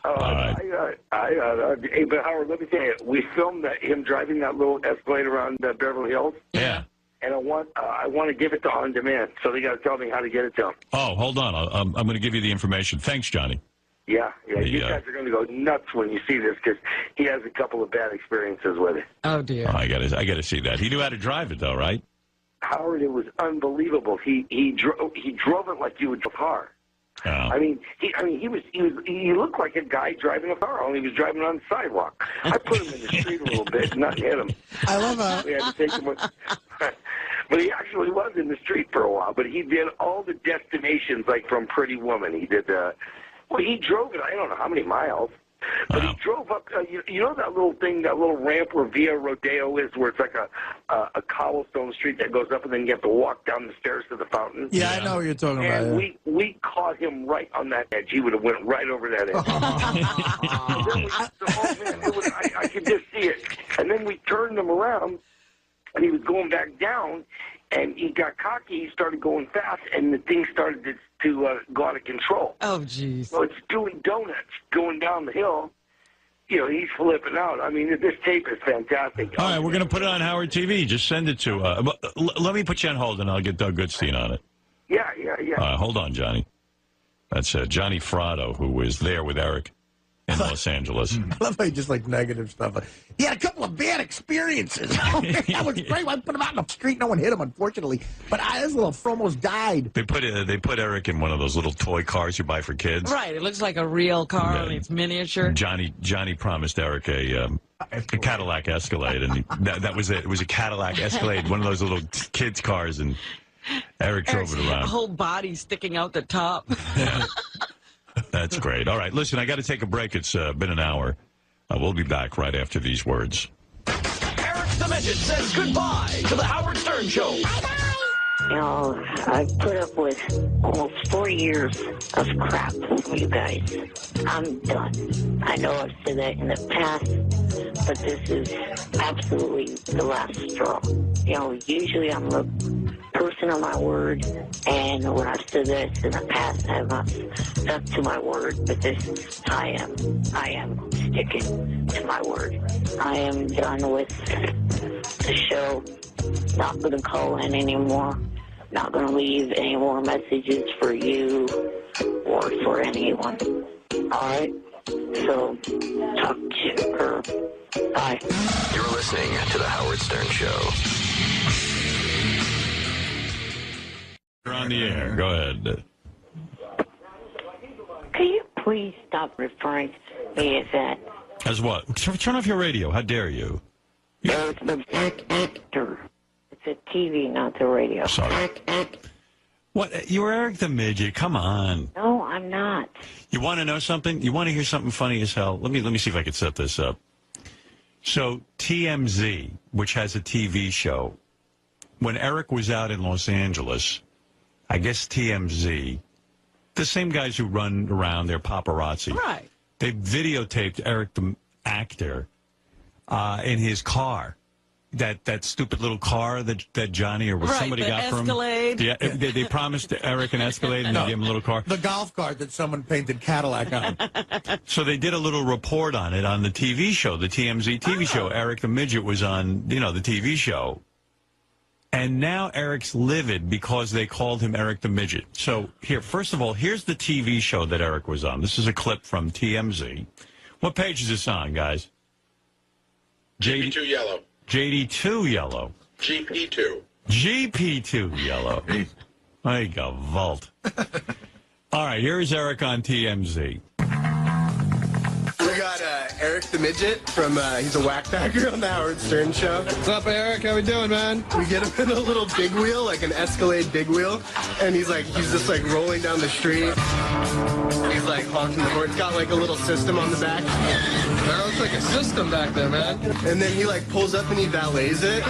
All right. Hey, but Howard, let me tell you, we filmed him driving that little Escalade around Beverly Hills. Yeah. And I want to give it to On Demand, so they got to tell me how to get it to him. Oh, hold on. I'm going to give you the information. Thanks, Johnny. Yeah. You guys are going to go nuts when you see this because he has a couple of bad experiences with it. Oh dear. Oh, I got to see that. He knew how to drive it, though, right? Howard, it was unbelievable. He drove it like you would drive a car. Oh. I mean, he looked like a guy driving a car, only he was driving on the sidewalk. I put him in the street a little bit, not hit him. I love how. We had to take him. But he actually was in the street for a while. But he did all the destinations, like from Pretty Woman. He did. Well, he drove it. I don't know how many miles. But he drove up, you know that little thing, that little ramp where Via Rodeo is, where it's like a cobblestone street that goes up and then you have to walk down the stairs to the fountain? Yeah, I know what you're talking about. And Yeah. we caught him right on that edge. He would have went right over that edge. I could just see it. And then we turned him around, and he was going back down, and he got cocky. He started going fast, and the thing started to go out of control. Oh, jeez. So it's doing donuts going down the hill. You know, he's flipping out. I mean, this tape is fantastic. All right, we're going to put it on Howard TV. Just send it to. Let me put you on hold, and I'll get Doug Goodstein on it. Yeah. Hold on, Johnny. That's Johnny Fratto, who was there with Eric in Los Angeles. I love how you just like negative stuff. He had a couple of bad experiences. That was great. I put him out in the street. No one hit him, unfortunately. But his little almost died. They put Eric in one of those little toy cars you buy for kids. Right. It looks like a real car, only it's miniature. Johnny promised Eric a Cadillac Escalade, and that was it. It was a Cadillac Escalade, one of those little kids' cars, and Eric drove it around. Whole body sticking out the top. Yeah. That's great. All right, listen, I got to take a break. It's been an hour. We'll be back right after these words. Eric the Midget says goodbye to the Howard Stern Show. You know, I've put up with almost 4 years of crap from you guys. I'm done. I know I've said that in the past, but this is absolutely the last straw. You know, usually I'm a person of my word, and when I've said this in the past, I have not stuck to my word, but this, I am sticking to my word. I am done with the show. Not going to call in anymore. Not going to leave any more messages for you or for anyone. All right? So, talk to her. Bye. You're listening to the Howard Stern Show. You're on the air. Go ahead. Can you please stop referring to me as that? As what? Turn off your radio. How dare you? The black actor. It's a TV, not the radio. Sorry. Black actor. What? You were Eric the Midget. Come on. No, I'm not. You want to know something? You want to hear something funny as hell? Let me see if I can set this up. So TMZ, which has a TV show, when Eric was out in Los Angeles, I guess TMZ, the same guys who run around, they're paparazzi. Right. They videotaped Eric the actor in his car. that stupid little car that Johnny or Right, somebody the got for him? Escalade. Yeah, they promised Eric an Escalade and they gave him a little car. The golf cart that someone painted Cadillac on. So they did a little report on it on the TV show, the TMZ TV show. Eric the Midget was on, the TV show. And now Eric's livid because they called him Eric the Midget. So here, first of all, here's the TV show that Eric was on. This is a clip from TMZ. What page is this on, guys? GP2 yellow. JD2 yellow. GP2. GP2 yellow. There you go, Vault. All right, here's Eric on TMZ. We got Eric the Midget from, he's a Wack Packer on the Howard Stern show. What's up, Eric? How we doing, man? We get him in a little big wheel, like an Escalade big wheel, and he's just like rolling down the street. He's like honking the horn. It's got like a little system on the back. That looks like a system back there, man. And then he like pulls up and he valets it.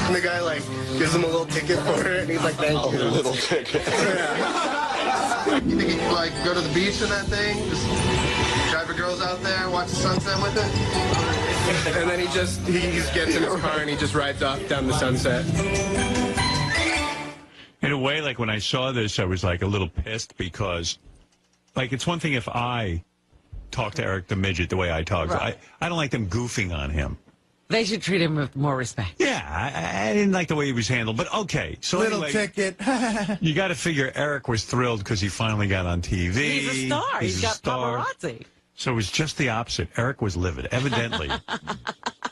And the guy like gives him a little ticket for it, and he's like, thank you. A little ticket. Yeah. You think you could like go to the beach in that thing? Just drive your girls out there and watch the sunset with it? And then he gets in his car and he just rides off down the sunset. In a way, like when I saw this, I was like a little pissed because, like, it's one thing if I talk to Eric the Midget the way I talk. Right. I don't like them goofing on him. They should treat him with more respect. Yeah, I didn't like the way he was handled, but okay. So Little anyway, ticket. you got to figure Eric was thrilled because he finally got on TV. He's a star. He's got star. paparazzi. So it was just the opposite. Eric was livid. Evidently,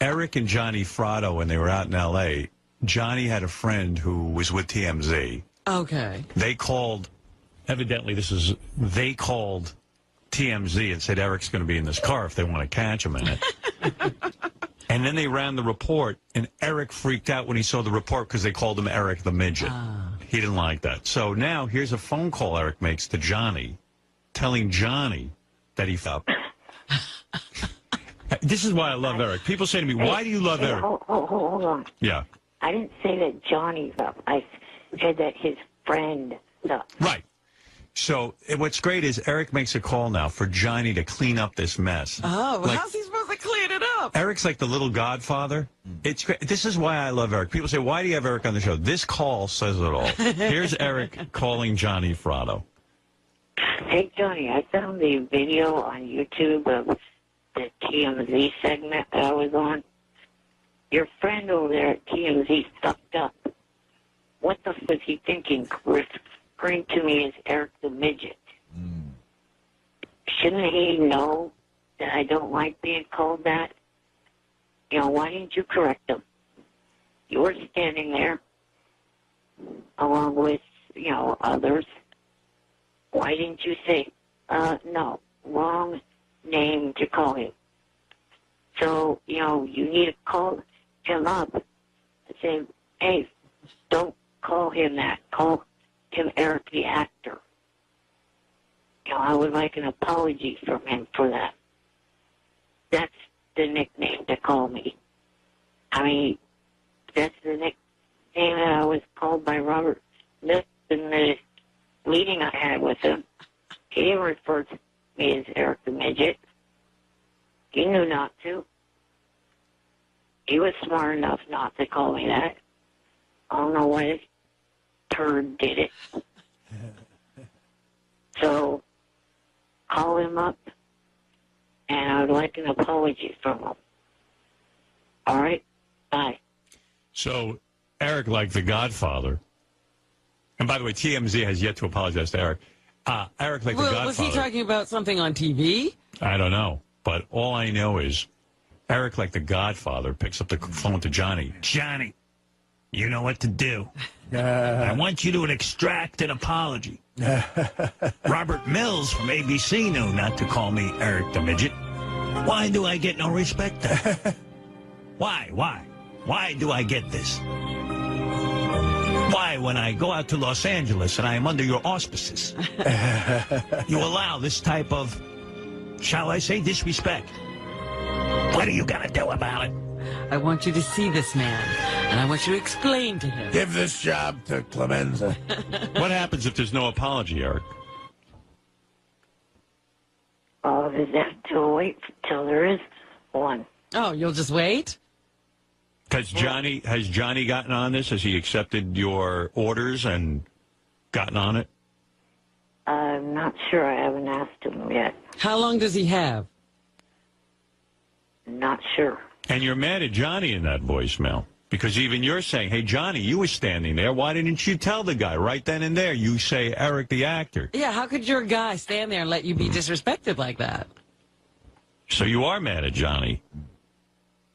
Eric and Johnny Fratto, when they were out in L.A., Johnny had a friend who was with TMZ. Okay. They called, evidently they called TMZ and said Eric's going to be in this car if they want to catch him in it. And then they ran the report, and Eric freaked out when he saw the report because they called him Eric the Midget. He didn't like that. So now here's a phone call Eric makes to Johnny, telling Johnny that he felt. This is why I love Eric. People say to me, why do you love Eric? Hold on. Yeah. I didn't say that Johnny felt. I said that his friend felt. Right. So what's great is Eric makes a call now for Johnny to clean up this mess. Oh, well, Like, how's he supposed to clean it up? Eric's like the little godfather. It's great. This is why I love Eric. People say, why do you have Eric on the show? This call says it all. Here's Eric calling Johnny Fratto. Hey, Johnny, I found the video on YouTube of the TMZ segment that I was on. Your friend over there at TMZ fucked up. What the f*** was he thinking, referring to me as Eric the Midget? Shouldn't he know that I don't like being called that? Why didn't you correct him? You were standing there along with, others. Why didn't you say, no, wrong name to call him? So, you need to call him up and say, hey, don't call him that. Call him Eric the actor. I would like an apology from him for that. That's the nickname to call me. I mean, that's the nickname that I was called by Robert Smith in the meeting I had with him. He didn't refer to me as Eric the Midget. He knew not to. He was smart enough not to call me that. I don't know why this turd did it. So, call him up, and I would like an apology from him. All right? Bye. So Eric, like the Godfather, and by the way, TMZ has yet to apologize to Eric. Eric, like the Godfather. Was he talking about something on TV? I don't know, but all I know is Eric, like the Godfather, picks up the phone to Johnny. Johnny, you know what to do. I want you to extract an apology. Robert Mills from ABC knew not to call me Eric the Midget. Why do I get no respect then? Why? Why do I get this? Why, when I go out to Los Angeles and I am under your auspices, you allow this type of, shall I say, disrespect? What are you going to do about it? I want you to see this man, and I want you to explain to him. Give this job to Clemenza. What happens if there's no apology, Eric? I'll just have to wait till there is one. Oh, you'll just wait? Has Johnny gotten on this? Has he accepted your orders and gotten on it? I'm not sure. I haven't asked him yet. How long does he have? Not sure. And you're mad at Johnny in that voicemail. Because even you're saying, hey, Johnny, you were standing there. Why didn't you tell the guy right then and there? You say Eric the actor. Yeah, how could your guy stand there and let you be disrespected like that? So you are mad at Johnny.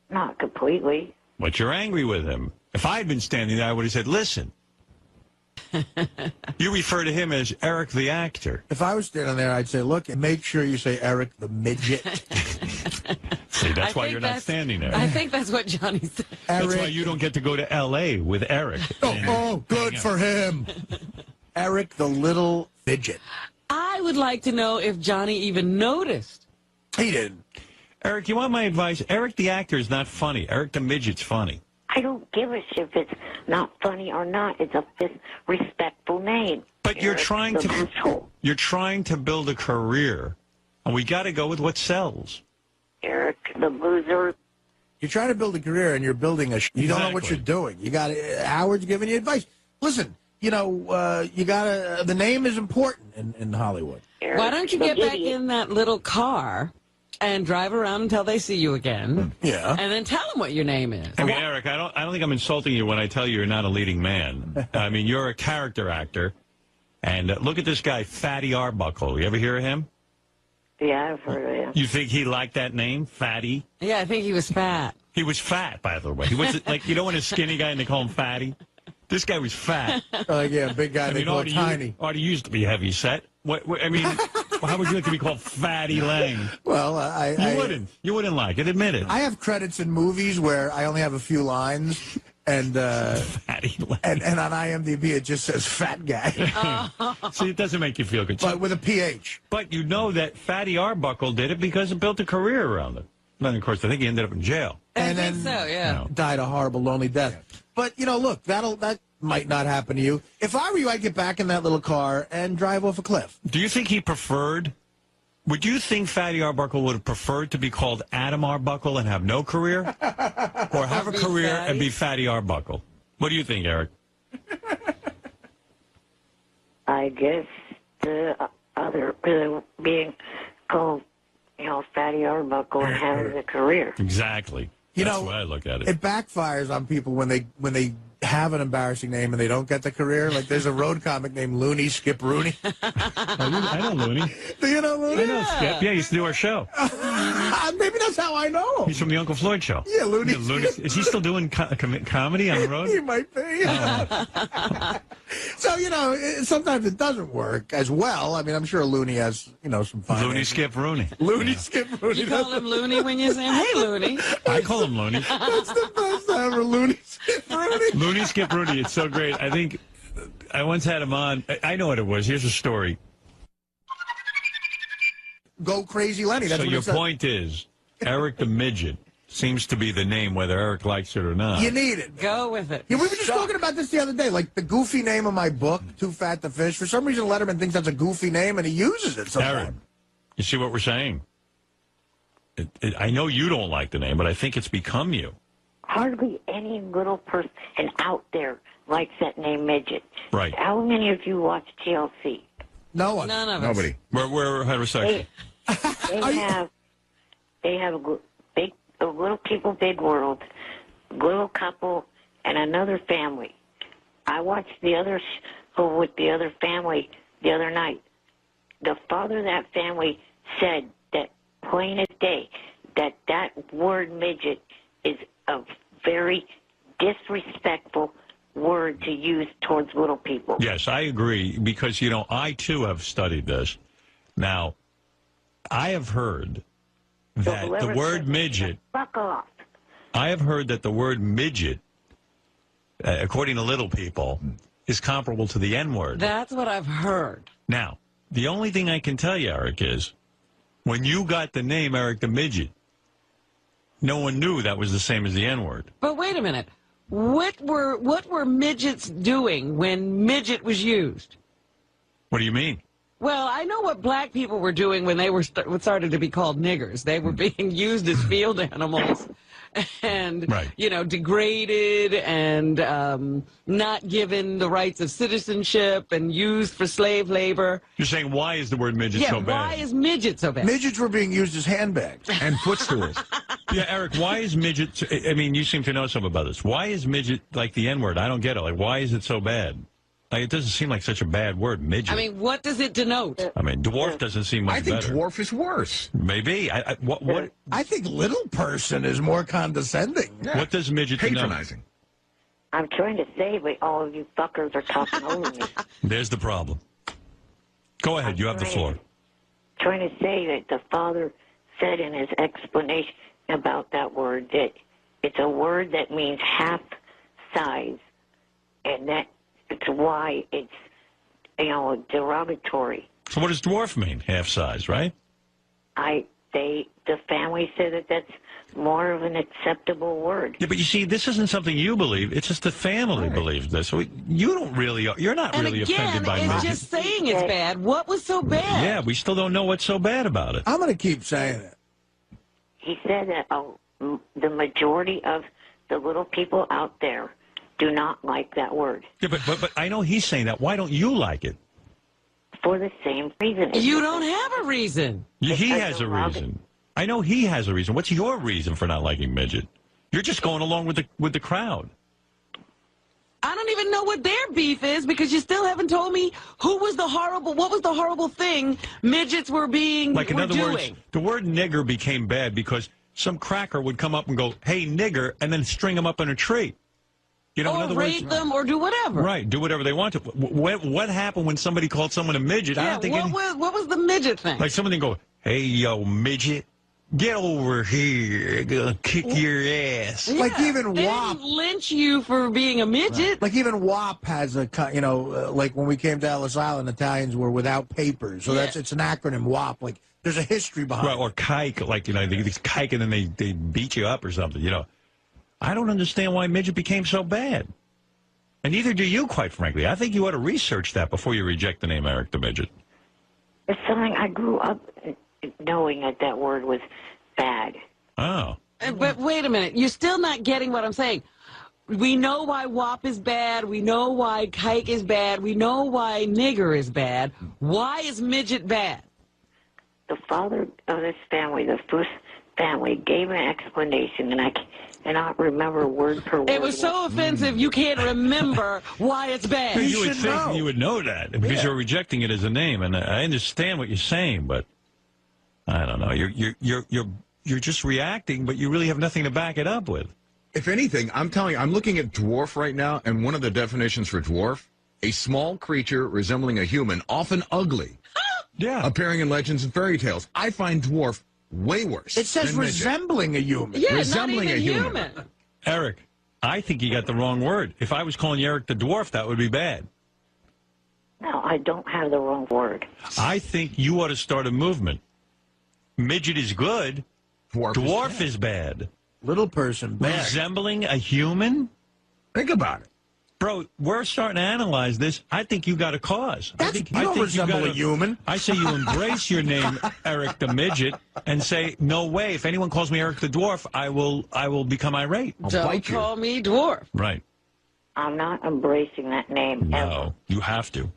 Not completely. But you're angry with him. If I had been standing there, I would have said, listen. You refer to him as Eric the actor. If I was standing there, I'd say, look, make sure you say Eric the midget. See, that's why you're not standing there. I think that's what Johnny said. That's why you don't get to go to L.A. with Eric. Oh, good for him. Eric the little midget. I would like to know if Johnny even noticed. He didn't. Eric, you want my advice? Eric the actor is not funny. Eric the midget's funny. I don't give a shit if it's not funny or not. It's a respectful name. But you're trying to build a career, and we got to go with what sells. Eric the loser. You're trying to build a career, and you're building a. You don't know what you're doing. You got Howard's giving you advice. Listen, you know, you got to. The name is important in Hollywood. Why don't you get back in that little car and drive around until they see you again? Yeah. And then tell them what your name is. I mean, Eric, I don't think I'm insulting you when I tell you you're not a leading man. I mean, you're a character actor. And look at this guy, Fatty Arbuckle. You ever hear of him? Yeah, I've heard of him. You think he liked that name, Fatty? Yeah, I think he was fat. He was fat, by the way. He was like, you know when a skinny guy and they call him Fatty? This guy was fat. Yeah, big guy. They call tiny. Artie used to be heavy set. What I mean, how would you like to be called Fatty Lang? Well, You wouldn't like it. Admit it. I have credits in movies where I only have a few lines, and Fatty Lang. And on IMDb it just says fat guy. See, it doesn't make you feel good. But with a PH. But you know that Fatty Arbuckle did it because it built a career around it. And of course, I think he ended up in jail. I think so, yeah. Died a horrible, lonely death. But, you know, look, that might not happen to you. If I were you, I'd get back in that little car and drive off a cliff. Do you think he preferred... Would you think Fatty Arbuckle would have preferred to be called Adam Arbuckle and have no career? Or have a career and be Fatty Arbuckle? What do you think, Eric? I guess the other being called, you know, Fatty Arbuckle and having a career. Exactly. That's the way I look at it. It backfires on people when they have an embarrassing name and they don't get the career. Like there's a road comic named Looney Skip Rooney. I know Looney. Do you know Looney? I know Skip. Yeah, he used to do our show. Maybe that's how I know him. He's from the Uncle Floyd show. Yeah, Looney. Is he still doing comedy on the road? He might be. So, you know, sometimes it doesn't work as well. I mean, I'm sure Looney has, you know, some fun. Looney Skip Rooney. Looney Skip Rooney. You call him Looney when you say, hey, Looney. I call him Looney. That's the best ever, Looney Skip Rooney. Looney Skip Rooney. It's so great. I think I once had him on. I know what it was. Here's a story. Go Crazy Lenny. That's so what your it said. point is, Eric the Midget seems to be the name, whether Eric likes it or not. You need it. Go with it. Yeah, we were just talking about this the other day. Like the goofy name of my book, Too Fat to Fish. For some reason, Letterman thinks that's a goofy name, and he uses it sometimes. Eric, you see what we're saying? I know you don't like the name, but I think it's become you. Hardly any little person out there likes that name Midget. Right. How many of you watch TLC? No one. None of us. Nobody. We're heterosexual. They have a little people, big world, little couple, and another family. I watched the other show with the other family the other night. The father of that family said that plain as day that word midget is a very disrespectful word to use towards little people. Yes, I agree, because, you know, I, too, have studied this. Now, I have heard that the word midget... Fuck off. I have heard that the word midget, according to little people, is comparable to the N-word. That's what I've heard. Now, the only thing I can tell you, Eric, is when you got the name Eric the Midget, no one knew that was the same as the N-word. But wait a minute. What were midgets doing when midget was used? What do you mean? Well, I know what black people were doing when they were started to be called niggers. They were being used as field animals and, degraded and not given the rights of citizenship and used for slave labor. You're saying, why is the word midget so bad? Why is midget so bad? Midgets were being used as handbags. And footstools. Yeah, Eric, why is midget... I mean, you seem to know something about this. Why is midget like the N-word? I don't get it. Like, why is it so bad? Like, it doesn't seem like such a bad word, midget. I mean, what does it denote? I mean, dwarf doesn't seem much better. I think dwarf is worse. Maybe. What? I think little person is more condescending. Yeah. What does midget denote? Patronizing. I'm trying to say, but all of you fuckers are talking over me. There's the problem. Go ahead. You have the floor. Trying to say that the father said in his explanation about that word that it's a word that means half size, and that it's why it's, derogatory. So what does dwarf mean? Half size, right? The family said that that's more of an acceptable word. Yeah, but you see, this isn't something you believe. It's just the family believes this. So you're not really offended by it's midget. just saying it's bad. What was so bad? Yeah, we still don't know what's so bad about it. I'm going to keep saying it. He said that the majority of the little people out there do not like that word. Yeah, but I know he's saying that. Why don't you like it? For the same reason. You don't have a reason. He has a reason. I know he has a reason. What's your reason for not liking midget? You're just going along with the crowd. I don't even know what their beef is because you still haven't told me what was the horrible thing midgets were doing. Like, in other words, the word nigger became bad because some cracker would come up and go, "Hey, nigger," and then string them up in a tree. In other rape words, them or do whatever. Right, do whatever they want to. What happened when somebody called someone a midget? Yeah, I don't think what was the midget thing? Like somebody go, "Hey, yo, midget, get over here, gonna kick your ass." Yeah, like even they WAP didn't lynch you for being a midget. Right. Like even WAP has a like when we came to Ellis Island, Italians were without papers, so it's an acronym WAP. Like there's a history behind it. Or kike, like they kike and then they beat you up or something. I don't understand why midget became so bad. And neither do you, quite frankly. I think you ought to research that before you reject the name Eric the Midget. It's something I grew up knowing that word was bad. Oh. But wait a minute. You're still not getting what I'm saying. We know why WAP is bad. We know why kike is bad. We know why nigger is bad. Why is midget bad? The father of this family, the first family, gave an explanation, and I cannot remember word per word. It was so offensive you can't remember why it's bad. You would think you would know that because you're rejecting it as a name, and I understand what you're saying, but I don't know. You're just reacting, but you really have nothing to back it up with. If anything, I'm telling you, I'm looking at dwarf right now, and one of the definitions for dwarf, a small creature resembling a human, often ugly, appearing in legends and fairy tales. I find dwarf way worse. It says resembling a human. Yeah, resembling not even a human. Eric, I think you got the wrong word. If I was calling you Eric the Dwarf, that would be bad. No, I don't have the wrong word. I think you ought to start a movement. Midget is good. Dwarf is bad. Little person bad. Resembling a human? Think about it. Bro, we're starting to analyze this. I think you got a cause. You don't resemble a human. I say you embrace your name, Eric the Midget, and say, no way. If anyone calls me Eric the Dwarf, I will become irate. Don't call me dwarf. Right. I'm not embracing that name ever. No, you have to.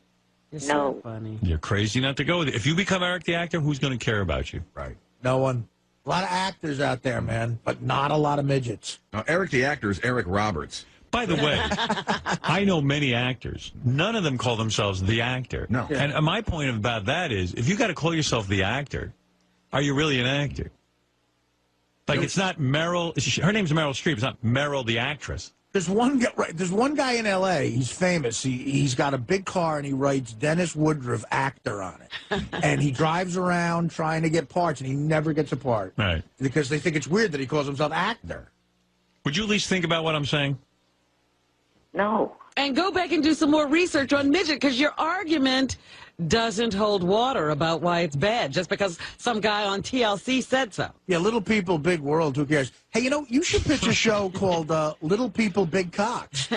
You're so funny. You're crazy not to go with it. If you become Eric the actor, who's going to care about you? Right. No one. A lot of actors out there, man, but not a lot of midgets. Now, Eric the actor is Eric Roberts. By the way, I know many actors. None of them call themselves the actor. No. And my point about that is, if you got to call yourself the actor, are you really an actor? Like, it's not Meryl. Her name's Meryl Streep. It's not Meryl the actress. There's one guy in L.A. He's famous. He's got a big car and he writes Dennis Woodruff actor on it. And he drives around trying to get parts and he never gets a part. Right. Because they think it's weird that he calls himself actor. Would you at least think about what I'm saying? No. And go back and do some more research on midget because your argument doesn't hold water about why it's bad just because some guy on TLC said so. Yeah, Little People, Big World, who cares? Hey, you should pitch a show called Little People, Big Cocks.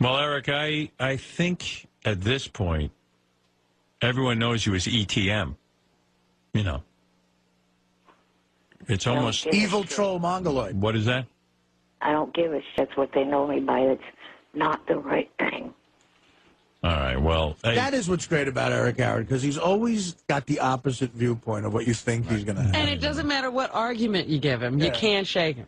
Well, Eric, I think at this point, everyone knows you as ETM. You know. It's almost... Evil troll mongoloid. What is that? I don't give a shit. That's what they know me by. It's not the right thing. All right, well... That is what's great about Eric Howard, because he's always got the opposite viewpoint of what you think he's going to have. And it doesn't matter what argument you give him. You can't shake him.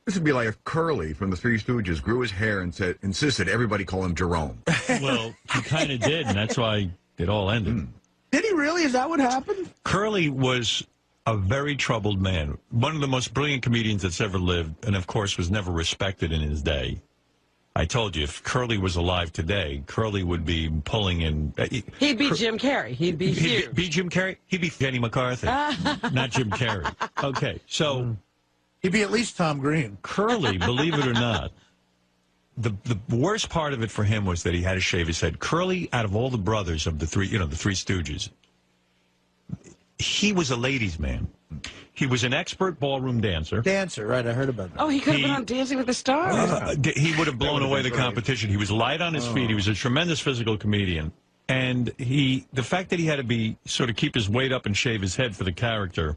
This would be like if Curly from the Three Stooges grew his hair and insisted everybody call him Jerome. Well, he kind of did, and that's why it all ended. Did he really? Is that what happened? Curly was a very troubled man. One of the most brilliant comedians that's ever lived, and of course was never respected in his day. I told you, if Curly was alive today, Curly would be pulling in... He'd be Jim Carrey. He'd be huge. He'd be Jim Carrey? He'd be Jenny McCarthy, not Jim Carrey. Okay, so... He'd be at least Tom Green. Curly, believe it or not, the worst part of it for him was that he had to shave his head. Curly, out of all the brothers of the Three Stooges, he was a ladies' man. He was an expert ballroom dancer. Dancer, right, I heard about that. Oh, he could have been on Dancing with the Stars. He would have blown away the competition. He was light on his feet. He was a tremendous physical comedian. And the fact that he had to be sort of keep his weight up and shave his head for the character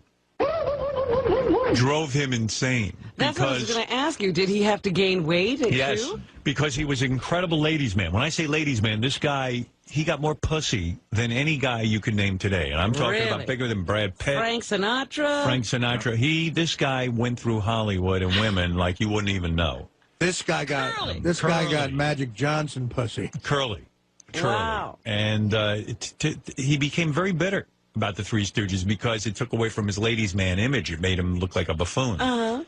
drove him insane. That's what I was going to ask you. Did he have to gain weight? Yes, because he was an incredible ladies' man. When I say ladies' man, this guy, he got more pussy than any guy you could name today. And I'm talking about bigger than Brad Pitt. Frank Sinatra. This guy went through Hollywood and women like you wouldn't even know. This guy got Magic Johnson pussy. Curly. Wow. And he became very bitter about the Three Stooges because it took away from his ladies' man image. It made him look like a buffoon.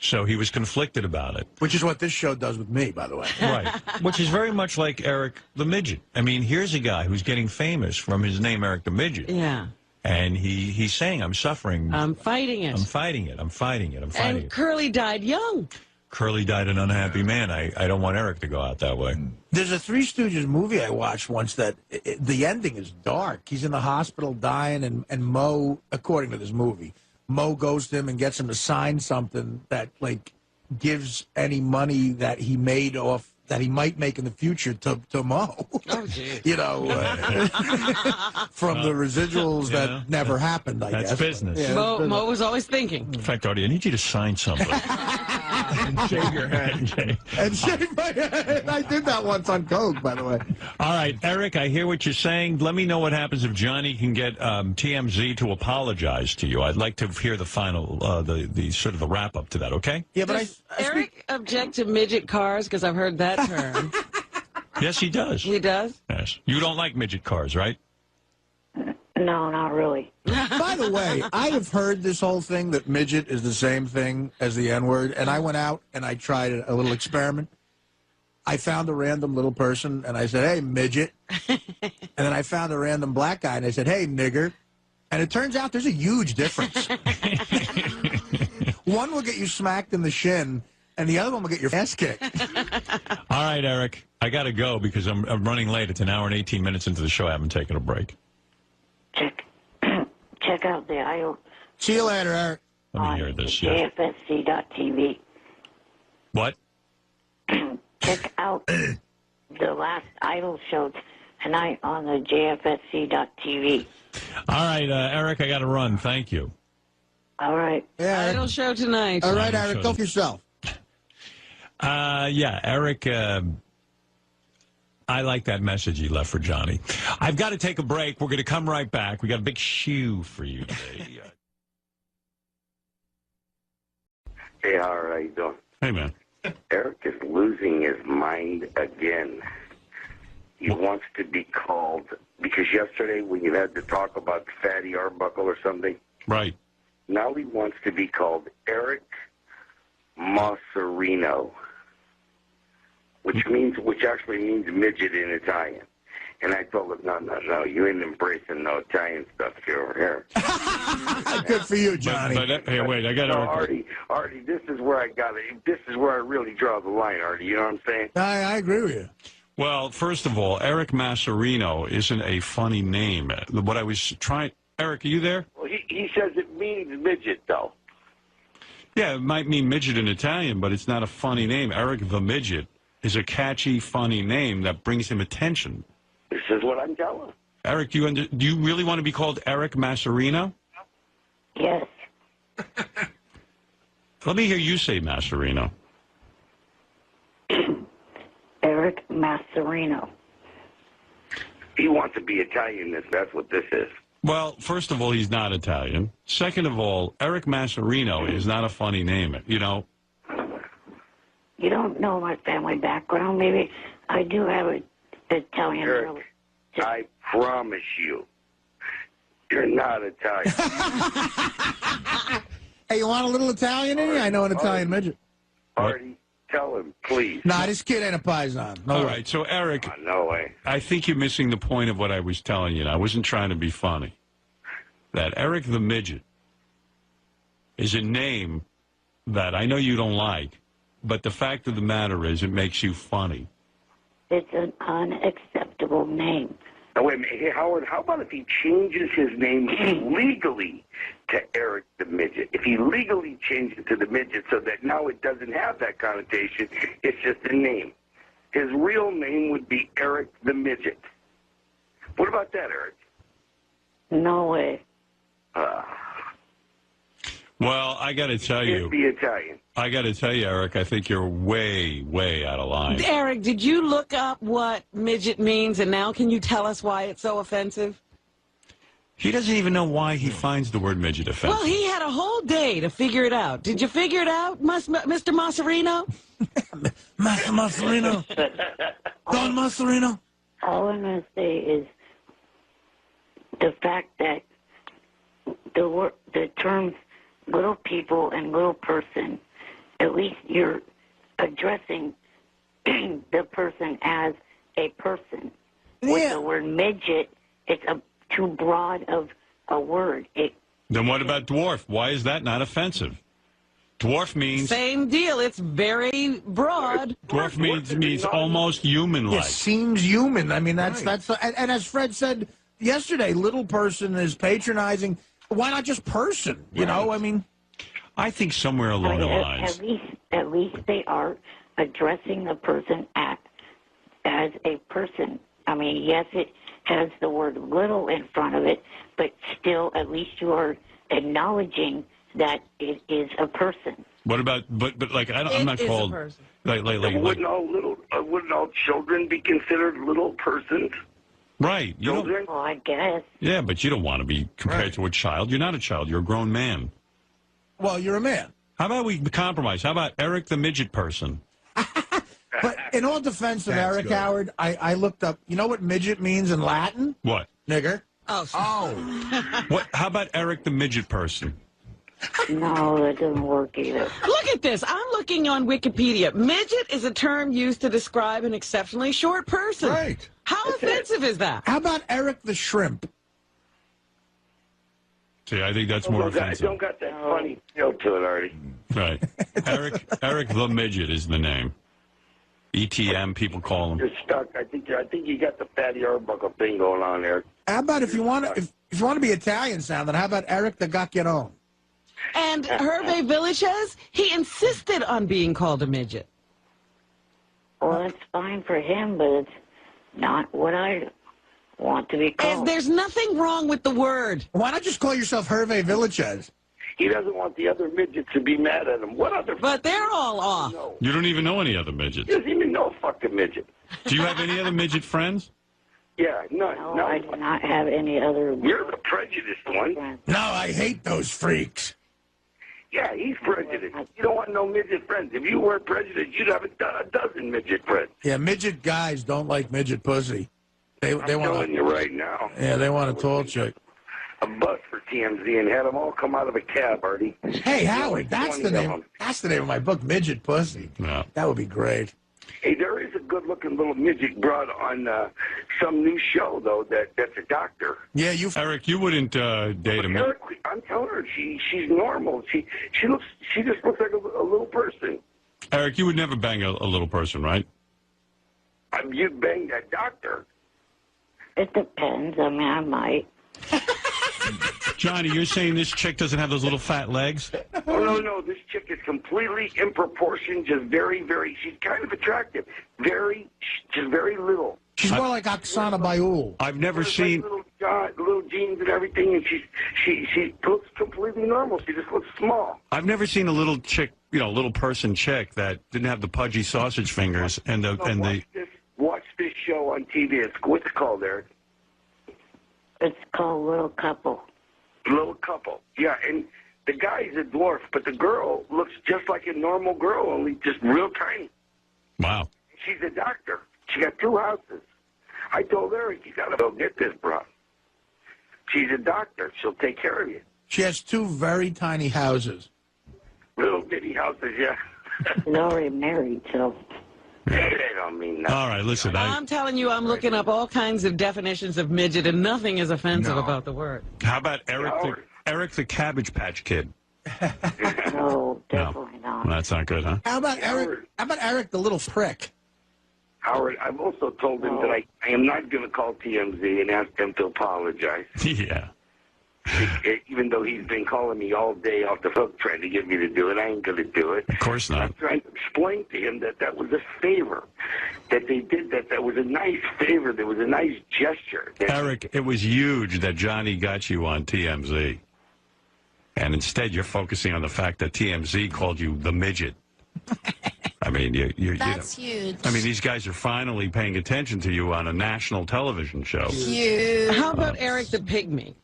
So he was conflicted about it. Which is what this show does with me, by the way. Right. Which is very much like Eric the Midget. I mean, here's a guy who's getting famous from his name, Eric the Midget. Yeah. And he's saying, I'm suffering. I'm fighting it. I'm fighting it. I'm fighting it. I'm fighting it. And Curly died young. Curly died an unhappy man. I don't want Eric to go out that way. There's a Three Stooges movie I watched once that the ending is dark. He's in the hospital dying, and Mo, according to this movie, Mo goes to him and gets him to sign something that, like, gives any money that he made off that he might make in the future to Mo. Oh, geez. You know, from the residuals that never happened, I guess. That's business. Yeah, Mo was always thinking. In fact, Artie, I need you to sign something. And shave your head. And shave my head. I did that once on Coke, by the way. All right, Eric, I hear what you're saying. Let me know what happens if Johnny can get TMZ to apologize to you. I'd like to hear the final, the sort of the wrap-up to that, okay? Yeah, but Does Eric object to midget cars? Because I've heard that term. Yes, he does. He does? Yes. You don't like midget cars, right? No, not really. By the way, I have heard this whole thing that midget is the same thing as the N-word, and I went out and I tried a little experiment. I found a random little person, and I said, hey, midget. And then I found a random black guy, and I said, hey, nigger. And it turns out there's a huge difference. One will get you smacked in the shin, and the other one will get your ass kicked. All right, Eric, I got to go because I'm running late. It's an hour and 18 minutes into the show. I haven't taken a break. Check out the idol. See you later, Eric. Let me hear this. Yes. JFSC.tv. What? Check out the last Idol show tonight on the JFSC.tv. All right, Eric, I got to run. Thank you. All right. Yeah, Idol show tonight. All right, Eric, go for yourself. Yeah, Eric, I like that message you left for Johnny. I've got to take a break. We're going to come right back. We got a big shoe for you today. Hey, how are you doing? Hey, man. Eric is losing his mind again. He wants to be called, because yesterday when you had to talk about Fatty Arbuckle or something. Right. Now he wants to be called Eric Masserino, which actually means midget in Italian. And I told him, no, you ain't embracing no Italian stuff here over here. Good for you, Johnny. Hey, wait, I got to... Artie, this is where I got it. This is where I really draw the line, Artie. You know what I'm saying? I agree with you. Well, first of all, Eric Masserino isn't a funny name. What I was trying... Eric, are you there? Well, he says it means midget, though. Yeah, it might mean midget in Italian, but it's not a funny name. Eric the Midget is a catchy, funny name that brings him attention. This is what I'm telling. Eric, do you really want to be called Eric Masserino? Yes. Let me hear you say Masserino. Eric Masserino. He wants to be Italian. That's what this is. Well, first of all, he's not Italian. Second of all, Eric Masserino is not a funny name. You know. You don't know my family background. Maybe I do have an Italian. Eric, I promise you, you're not Italian. Hey, you want a little Italian in you? I know an Italian midget. Artie, tell him, please. Nah, this kid ain't a paisan. No All way. right, so Eric, no way. I think you're missing the point of what I was telling you. And I wasn't trying to be funny. That Eric the Midget is a name that I know you don't like, but the fact of the matter is it makes you funny. It's an unacceptable name. Now, wait a minute. Hey, Howard, how about if he changes his name legally to Eric the Midget? If he legally changed it to the Midget so that now it doesn't have that connotation, it's just a name. His real name would be Eric the Midget. What about that, Eric? No way. Well, I got to tell you. Be Italian. I got to tell you, Eric, I think you're way, way out of line. Eric, did you look up what midget means, and now can you tell us why it's so offensive? He doesn't even know why he finds the word midget offensive. Well, he had a whole day to figure it out. Did you figure it out, Mr. Masserino? Master Masserino. Don Masserino. All I'm going to say is the fact that the terms little people and little person, at least you're addressing the person as a person. Yeah. With the word midget, it's too broad of a word. Then what about dwarf? Why is that not offensive? Dwarf means... Same deal. It's very broad. Dwarf means almost human-like. It seems human. I mean, that's and as Fred said yesterday, little person is patronizing. Why not just person? You know, I mean... I think somewhere along the lines... At least they are addressing the person as a person. I mean, yes, it has the word little in front of it, but still, at least you are acknowledging that it is a person. What about, but like, I'm not called... Wouldn't all children be considered little persons? Right. Children? Well, I guess. Yeah, but you don't want to be compared to a child. You're not a child. You're a grown man. Well, you're a man. How about we compromise? How about Eric the Midget person? But in all defense of Eric, good. Howard, I looked up, you know what midget means in Latin? What? Nigger. Oh. What? How about Eric the Midget person? No, that doesn't work either. Look at this. I'm looking on Wikipedia. Midget is a term used to describe an exceptionally short person. Right. How offensive is that? How about Eric the Shrimp? See, I think that's more offensive. I don't got that funny feel to it, Artie. Right. Eric the Midget is the name. ETM, people call him. You're stuck. I think you got the Fatty Arbuckle thing going on there. How about if you want to be Italian sounding, how about Eric the Gacchiarone? And Hervé Villachez, he insisted on being called a midget. Well, that's fine for him, but it's not what I want to be called. And there's nothing wrong with the word. Why not just call yourself Hervé Villachez? He doesn't want the other midgets to be mad at him. What other? But they're all off. No. You don't even know any other midgets. He doesn't even know a fucking midget. Do you have any other midget friends? Yeah, no, I do not have any other. You're the prejudiced one. No, I hate those freaks. Yeah, he's prejudiced. You don't want no midget friends. If you weren't prejudiced, you'd have a dozen midget friends. Yeah, midget guys don't like midget pussy. They I'm telling you right now. Yeah, they want a tall chick. A bus for TMZ and had them all come out of a cab, Artie. Hey, Howard, that's the name. That's the name of my book, Midget Pussy. Yeah. That would be great. Hey, there is a good-looking little midget broad on some new show, though, that's a doctor. Yeah, Eric, you wouldn't date him. Eric, I'm telling her she's normal. She just looks like a little person. Eric, you would never bang a little person, right? You'd bang that doctor. It depends. I mean, I might. Johnny, you're saying this chick doesn't have those little fat legs? Oh, no. This chick is completely in proportion, just very, very, she's kind of attractive. Just very little. She's more like Oksana Bayul. I've never seen little jeans and everything, and she looks completely normal. She just looks small. I've never seen a little chick, little person chick that didn't have the pudgy sausage fingers Watch this show on TV. What's it called, Eric? It's called Little Couple. Little Couple. Yeah, and the guy's a dwarf, but the girl looks just like a normal girl, only just real tiny. Wow. She's a doctor. She got 2 houses. I told Eric, you got to go get this, bro. She's a doctor. She'll take care of you. She has 2 very tiny houses. Little bitty houses, yeah. She's already married, so... They don't mean nothing. All right, listen. I'm telling you, I'm looking up all kinds of definitions of midget, and nothing is offensive about the word. How about Eric the Cabbage Patch Kid? No, definitely not. That's not good, huh? How about Eric the little prick? Howard, I've also told him that I am not going to call TMZ and ask them to apologize. Yeah. Even though he's been calling me all day off the hook trying to get me to do it, I ain't going to do it. Of course not. I'm trying to explain to him that was a favor, that they did that was a nice favor, that was a nice gesture. Eric, it was huge that Johnny got you on TMZ. And instead you're focusing on the fact that TMZ called you the midget. I mean, That's huge. I mean, these guys are finally paying attention to you on a national television show. Huge. How about Eric the Pygmy?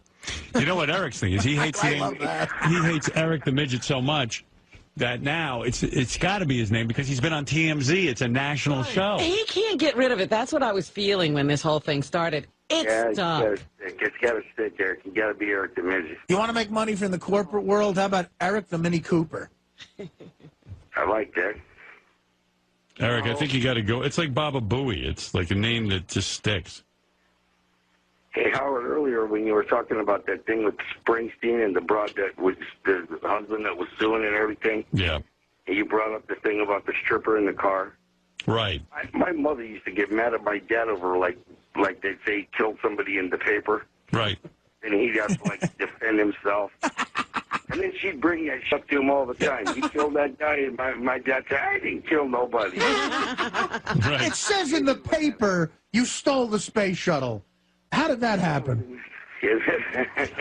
You know what Eric's thing is? He hates he hates Eric the Midget so much that now it's got to be his name because he's been on TMZ. It's a national show. He can't get rid of it. That's what I was feeling when this whole thing started. It's stuck. It's got to stick, Eric. You got to be Eric the Midget. You want to make money from the corporate world? How about Eric the Mini Cooper? I like that. Eric, I think you got to go. It's like Baba Booey. It's like a name that just sticks. Hey, Howard, earlier when you were talking about that thing with Springsteen and the broad that was the husband that was suing and everything. Yeah. And you brought up the thing about the stripper in the car. Right. My mother used to get mad at my dad over, like they'd say he killed somebody in the paper. Right. And he'd have to, defend himself. And then she'd bring that shit to him all the time. He killed that guy, and my dad said, I didn't kill nobody. Right. It says in the paper you stole the space shuttle. How did that happen?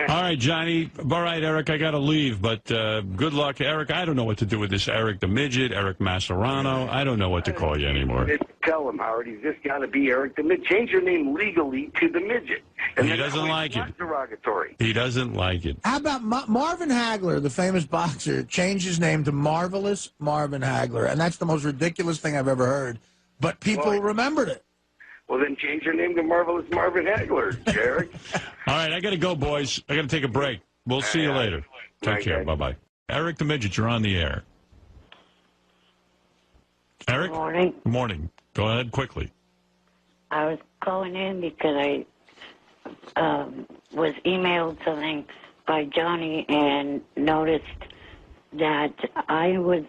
All right, Johnny. All right, Eric, I got to leave, but good luck. Eric, I don't know what to do with this Eric the Midget, Eric Macerano. I don't know what to call you anymore. Tell him, Howard, he's just got to be Eric the Midget. Change your name legally to the Midget. And he doesn't like it. Derogatory. He doesn't like it. How about Marvin Hagler, the famous boxer, changed his name to Marvelous Marvin Hagler, and that's the most ridiculous thing I've ever heard. But people remembered it. Well, then change your name to Marvelous Marvin Hagler, Eric. All right, I got to go, boys. I got to take a break. We'll see you later. Take care. Bye-bye. Eric the Midget, you're on the air. Eric? Good morning. Good morning. Go ahead quickly. I was calling in because I was emailed something by Johnny and noticed that I was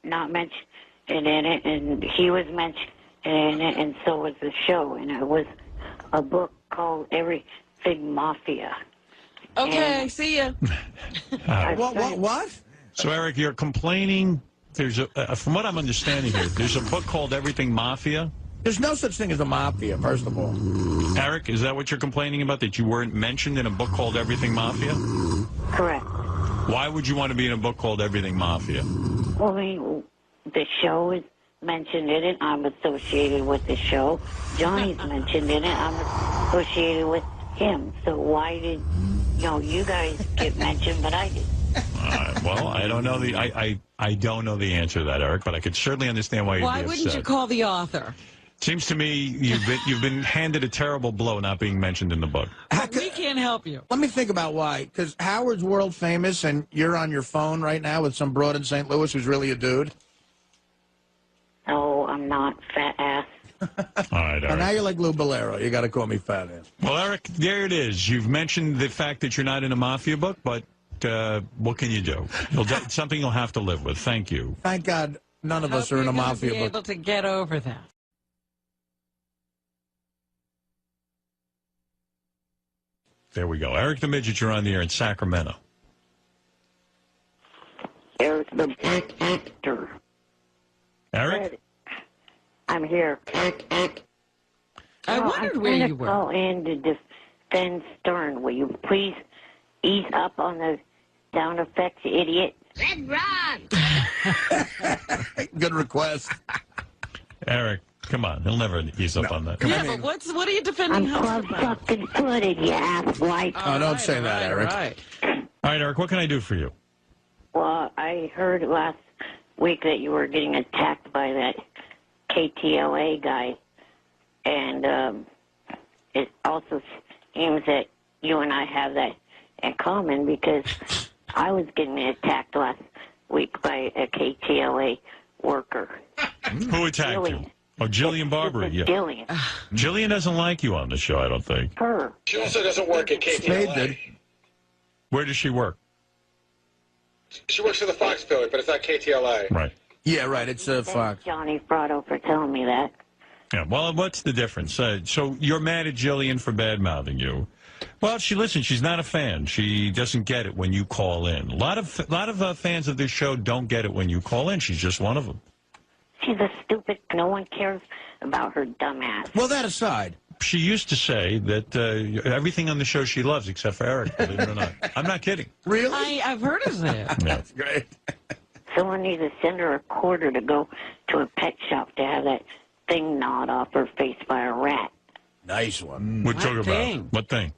not mentioned in it, and he was mentioned in it, and so was the show. And it was a book called Everything Mafia. Okay, see ya. What? So, Eric, you're complaining. There's from what I'm understanding here, there's a book called Everything Mafia. There's no such thing as a mafia, first of all. Eric, is that what you're complaining about, that you weren't mentioned in a book called Everything Mafia? Correct. Why would you want to be in a book called Everything Mafia? Well, I mean, the show is mentioned in it. I'm associated with the show. Johnny's mentioned in it. I'm associated with him. So why did, you guys get mentioned, but I didn't? Well, I don't know I don't know the answer to that, Eric, but I could certainly understand why you'd be upset. Why wouldn't you call the author? Seems to me you've been handed a terrible blow not being mentioned in the book. We can't help you. Let me think about why. Because Howard's world famous, and you're on your phone right now with some broad in St. Louis who's really a dude. No, I'm not, fat ass. All right, Eric. And now you're like Lou Bolero. You got to call me fat ass. Well, Eric, there it is. You've mentioned the fact that you're not in a mafia book, but what can you do? It's something you'll have to live with. Thank you. Thank God none of us are in a mafia book. Be able to get over that. There we go. Eric the Midget, you're on the air in Sacramento. Eric the Black Actor. Eric? I'm here. I wondered where you were. Call in to defend Stern. Will you please ease up on the sound effects, idiot? Red Ron! Good request. Eric, come on. He'll never ease up on that. Yeah, but what are you defending I'm Humphrey about? fucking footed, you asswipe. Oh, don't say that, Eric. Right. All right, Eric, what can I do for you? Well, I heard last week that you were getting attacked by that KTLA guy, and it also seems that you and I have that in common because I was getting attacked last week by a KTLA worker. Who attacked you? Oh, Jillian Barber. Yeah. Jillian. Jillian doesn't like you on the show, I don't think. Her. She also doesn't work at KTLA. Spade did. Where does she work? She works for the Fox affiliate, but it's not KTLA. Right. Yeah, right. It's Fox. Thanks, Johnny Frotto, for telling me that. Yeah. Well, what's the difference? So you're mad at Jillian for bad-mouthing you. Well, she's not a fan. She doesn't get it when you call in. A lot of fans of this show don't get it when you call in. She's just one of them. She's a stupid. No one cares about her dumb ass. Well, that aside. She used to say that everything on the show she loves except for Eric, believe it or not. I'm not kidding. Really? I've heard of that. Yeah. That's great. Someone needs to send her a quarter to go to a pet shop to have that thing gnawed off her face by a rat. Nice one. What talk thing? about? What thing?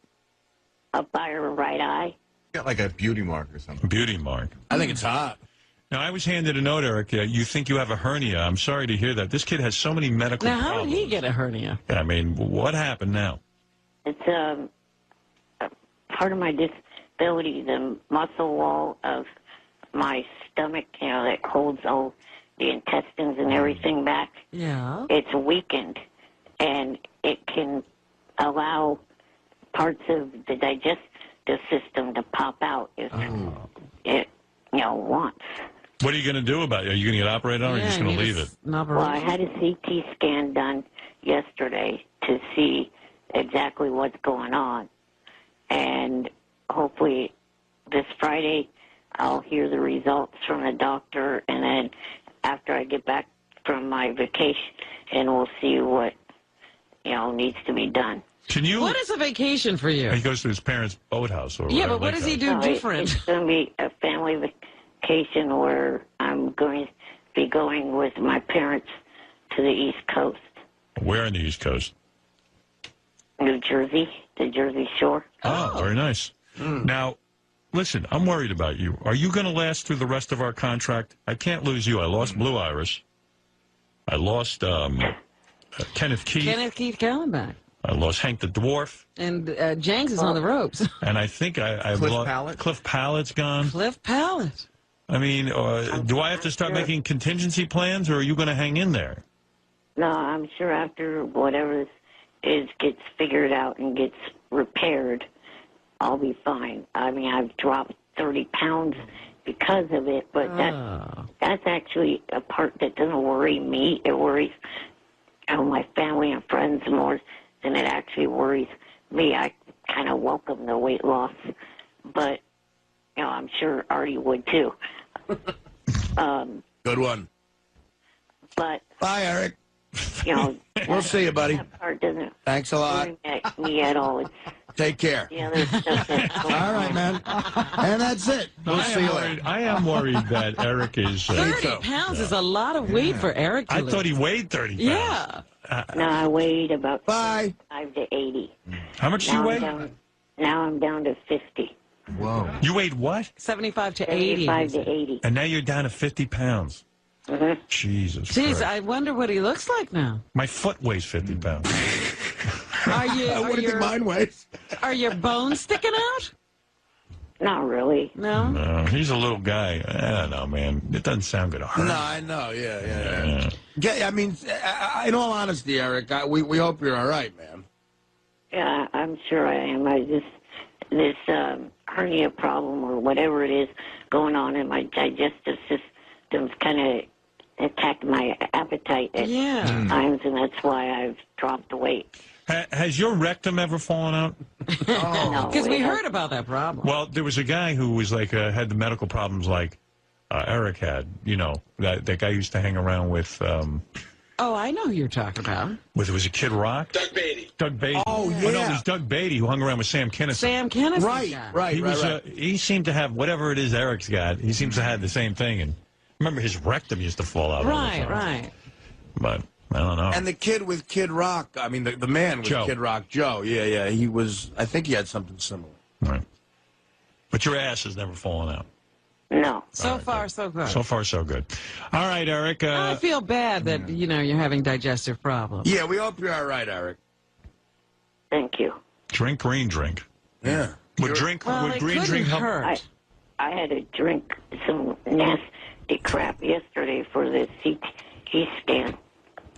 Up by her right eye. Got like a beauty mark or something. Beauty mark. I think it's hot. Now, I was handed a note, Eric. You think you have a hernia. I'm sorry to hear that. This kid has so many medical Now, problems. how did he get a hernia? I mean, what happened now? It's a part of my disability, the muscle wall of my stomach, that holds all the intestines and everything back. Yeah. It's weakened, and it can allow parts of the digestive system to pop out if it, wants. What are you going to do about it? Are you going to get operated on, or are you just going to leave it? Well, I had a CT scan done yesterday to see exactly what's going on. And hopefully this Friday I'll hear the results from the doctor, and then after I get back from my vacation, and we'll see what, needs to be done. What is a vacation for you? He goes to his parents' boathouse. Or Yeah, but what does he do different? It's going to be a family vacation where I'm going to be going with my parents to the East Coast. Where on the East Coast? New Jersey, the Jersey Shore. Oh, very nice. Now, listen, I'm worried about you. Are you going to last through the rest of our contract? I can't lose you. I lost Blue Iris. I lost Kenneth Keith. Kenneth Keith Callenbach. I lost Hank the Dwarf. And Jenks is on the ropes. And I think I've lost... Cliff Pallett's gone. Cliff Pallett. I mean, do I have to start making contingency plans, or are you going to hang in there? No, I'm sure after whatever this is gets figured out and gets repaired, I'll be fine. I mean, I've dropped 30 pounds because of it, but that's actually a part that doesn't worry me. It worries my family and friends more than it actually worries me. I kind of welcome the weight loss, but I'm sure Artie would too. Good one. But bye, Eric. We'll see you, buddy. That part doesn't Thanks a lot. worry me at all. It's Take care. the other stuff that's going All right, man. And that's it. We'll see you later. I am worried that Eric is... 30 pounds is a lot of weight for Eric to I lose. thought he weighed 30 pounds. Yeah. No, I weighed about Bye. 5 to 80. How much do you weigh? Now I'm down to 50. Whoa. You weighed what? 75 to 80. 75 to 80. And now you're down to 50 pounds. Mm-hmm. Jesus Jeez, Christ. I wonder what he looks like now. My foot weighs 50 pounds. What do you think mine weighs? Are your bones sticking out? Not really. No? No, he's a little guy. I don't know, man. It doesn't sound good. No, I know. Yeah. I mean, in all honesty, Eric, we hope you're all right, man. Yeah, I'm sure I am. This hernia problem or whatever it is going on in my digestive system's kind of attacked my appetite at times, and that's why I've dropped the weight. Has your rectum ever fallen out? No, Because we heard about that problem. Well, there was a guy who was like had the medical problems like Eric had. That guy used to hang around with Oh, I know who you're talking about. Was it Kid Rock? Doug Beatty. Doug Beatty. Oh, no, it yeah. was Doug Beatty who hung around with Sam Kinison. Sam Kinison. Right. He seemed to have whatever it is Eric's got. He seems to have the same thing. And remember, his rectum used to fall out. Right. But I don't know. And the kid with Kid Rock, I mean, the man with Joe. Kid Rock, Joe. Yeah. He was, I think he had something similar. Right. But your ass has never fallen out. No. So far, so good. So far, so good. All right, Eric. I feel bad that, you're having digestive problems. Yeah, we hope you're all right, Eric. Thank you. Drink green drink. Yeah. Would green drink help? Hurt. I had to drink some nasty crap yesterday for the CT scan.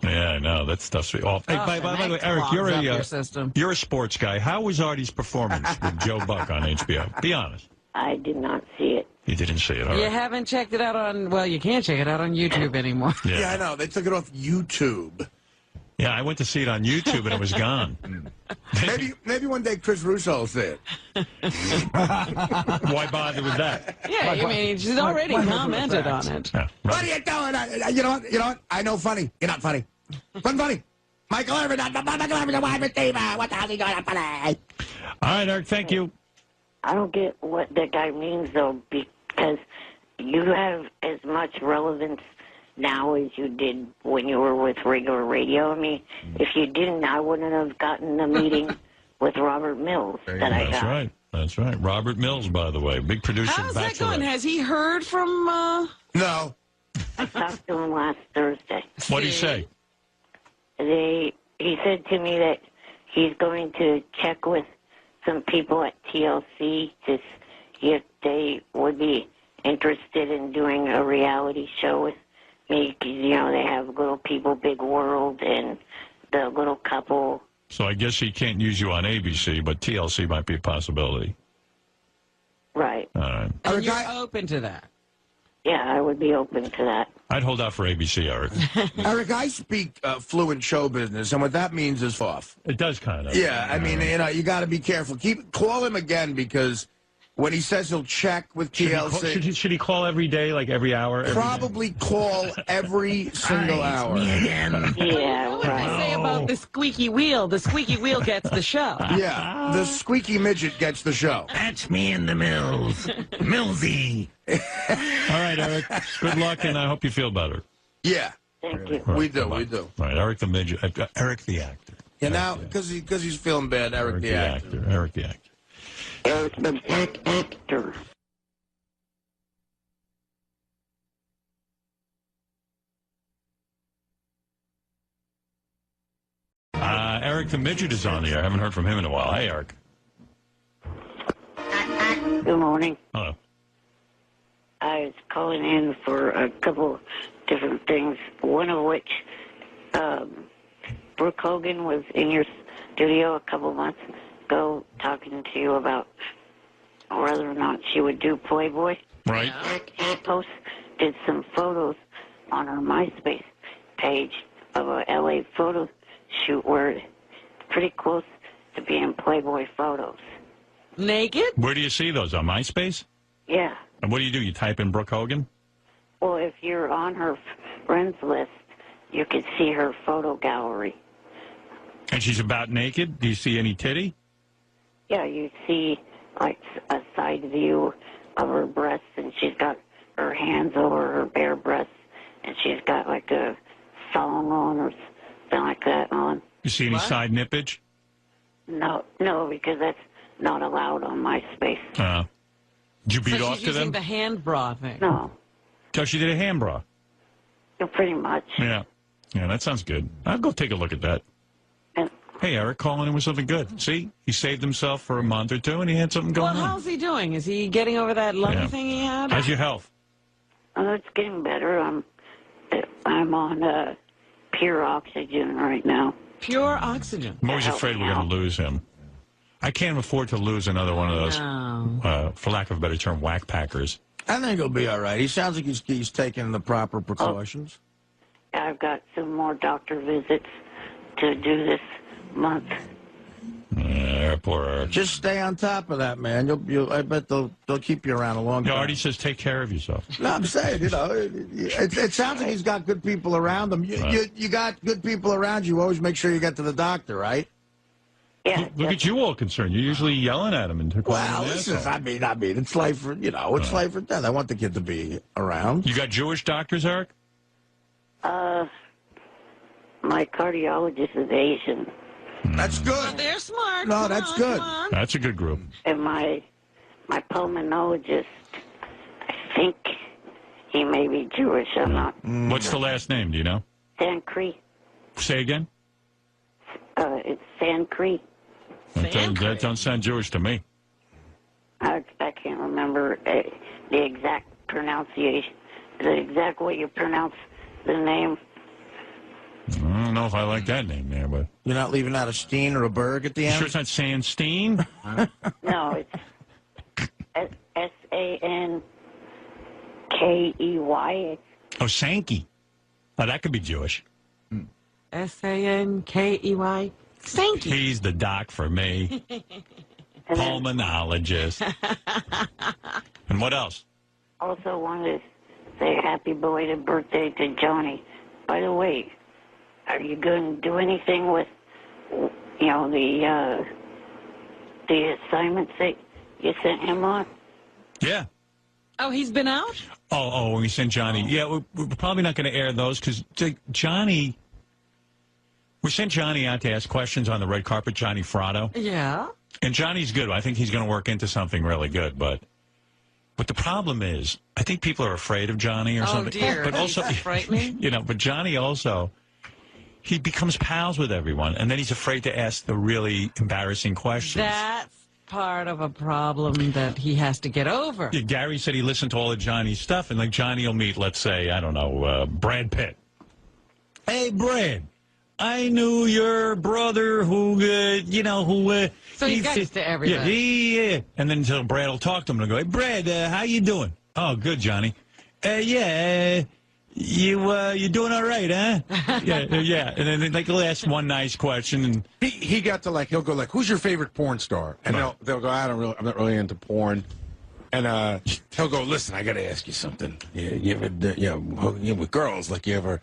Yeah, I know. That stuff's off. Hey, by the way, Eric, you're a sports guy. How was Artie's performance with Joe Buck on HBO? Be honest. I did not see it. You didn't see it, all You right. haven't checked it out on, well, you can't check it out on YouTube anymore. Yeah, I know. They took it off YouTube. Yeah, I went to see it on YouTube and it was gone. Maybe one day Chris Russo will see it. Why bother with that? Yeah, I mean, she's already commented on it. Yeah, What are you doing? You know what? I know funny. You're not funny. Funny. Michael Irvin, Michael Irvin, the wide receiver. What the hell are you doing? Funny. All right, Eric, thank you. I don't get what that guy means, though, because you have as much relevance now as you did when you were with regular radio. I mean, if you didn't, I wouldn't have gotten a meeting with Robert Mills that I got. That's right. Robert Mills, by the way, big producer. How's that Bachelorette. going? Has he heard from... No. I talked to him last Thursday. What did he say? He said to me that he's going to check with some people at TLC to see if they would be interested in doing a reality show with me. 'Cause, they have Little People, Big World, and The Little Couple. So I guess he can't use you on ABC, but TLC might be a possibility. Right. All right. And you're open to that? Yeah, I would be open to that. I'd hold out for ABC, Eric. Eric, I speak fluent show business, and what that means is off. It does kind of. Yeah, I mean, you got to be careful. Call him again, because when he says he'll check with TLC... Should he call every day, like every hour? Probably call every single hour. Yeah, What did I say about the squeaky wheel? The squeaky wheel gets the show. Yeah, the squeaky midget gets the show. That's me in the Mills. Millsy. All right, Eric. Good luck, and I hope you feel better. Yeah. Thank you. We do. All right, Eric the midget. Eric the actor. Yeah, now, because he's feeling bad, Eric the actor. Eric the actor. Eric the actor. Eric the midget is on the air. I haven't heard from him in a while. Hey, Eric. Good morning. Hello. I was calling in for a couple different things, one of which Brooke Hogan was in your studio a couple months ago talking to you about whether or not she would do Playboy. Right. She posted some photos on her MySpace page of a LA photo shoot where it's pretty close to being Playboy photos. Naked? Where do you see those? On MySpace? Yeah. And what do? You type in Brooke Hogan? Well, if you're on her friends list, you can see her photo gallery. And she's about naked? Do you see any titty? Yeah, you see like a side view of her breasts, and she's got her hands over her bare breasts, and she's got like a thong on or something like that on. You see any side nippage? No, because that's not allowed on MySpace. Did you beat so off she's to them? using the hand bra thing. No. So she did a hand bra? Yeah, pretty much. Yeah. Yeah, that sounds good. I'll go take a look at that. Hey, Eric, calling in with something good. See? He saved himself for a month or two, and he had something going Well, on. how's he doing? Is he getting over that lung thing he had? How's your health? It's getting better. I'm on pure oxygen right now. Pure oxygen? I'm always afraid we're going to lose him. I can't afford to lose another one of those, for lack of a better term, Wack Packers. I think he'll be all right. He sounds like he's taking the proper precautions. I've got some more doctor visits to do this month. Poor Eric. Just stay on top of that, man. I bet they'll keep you around a long time. Artie says, take care of yourself. No, I'm saying, it sounds like he's got good people around him. You got good people around you. Always make sure you get to the doctor, right? Yeah. Look at you all concerned. You're usually yelling at him and calling him an listen, asshole. I mean, it's life for it's life or death. I want the kid to be around. You got Jewish doctors, Eric? My cardiologist is Asian. That's good. Oh, they're smart. No, that's good. That's a good group. And my pulmonologist, I think he may be Jewish. I'm not. What's the last name? Do you know? Sankri. Say again? It's Sankri. That don't sound Jewish to me. I can't remember the exact pronunciation, the exact way you pronounce the name. I don't know if I like that name there, but... You're not leaving out a Steen or a Berg at the end? Sure it's not saying Steen? No, it's Sankey. Oh, Sankey. Oh, that could be Jewish. Sankey. Sankey. He's the doc for me. Pulmonologist. And what else? Also wanted to say happy belated birthday to Johnny. By the way, are you going to do anything with, the assignments that you sent him on? Yeah. Oh, he's been out? Oh, we sent Johnny. Yeah, we're probably not going to air those because Johnny... We sent Johnny out to ask questions on the red carpet, Johnny Fratto. Yeah. And Johnny's good. I think he's going to work into something really good. But the problem is, I think people are afraid of Johnny or something. Oh, dear. But also, frightening. But Johnny also, he becomes pals with everyone. And then he's afraid to ask the really embarrassing questions. That's part of a problem that he has to get over. Yeah, Gary said he listened to all of Johnny's stuff. And, Johnny will meet, let's say, I don't know, Brad Pitt. Hey, Brad. I knew your brother who, So he's got used to everybody. Yeah. And then so Brad will talk to him and go, hey, Brad, how you doing? Oh, good, Johnny. You doing all right, huh? yeah. And then he'll ask one nice question. And he got to he'll go who's your favorite porn star? And they'll go, I'm not really into porn. And he'll go, listen, I got to ask you something. You ever, with girls, you ever...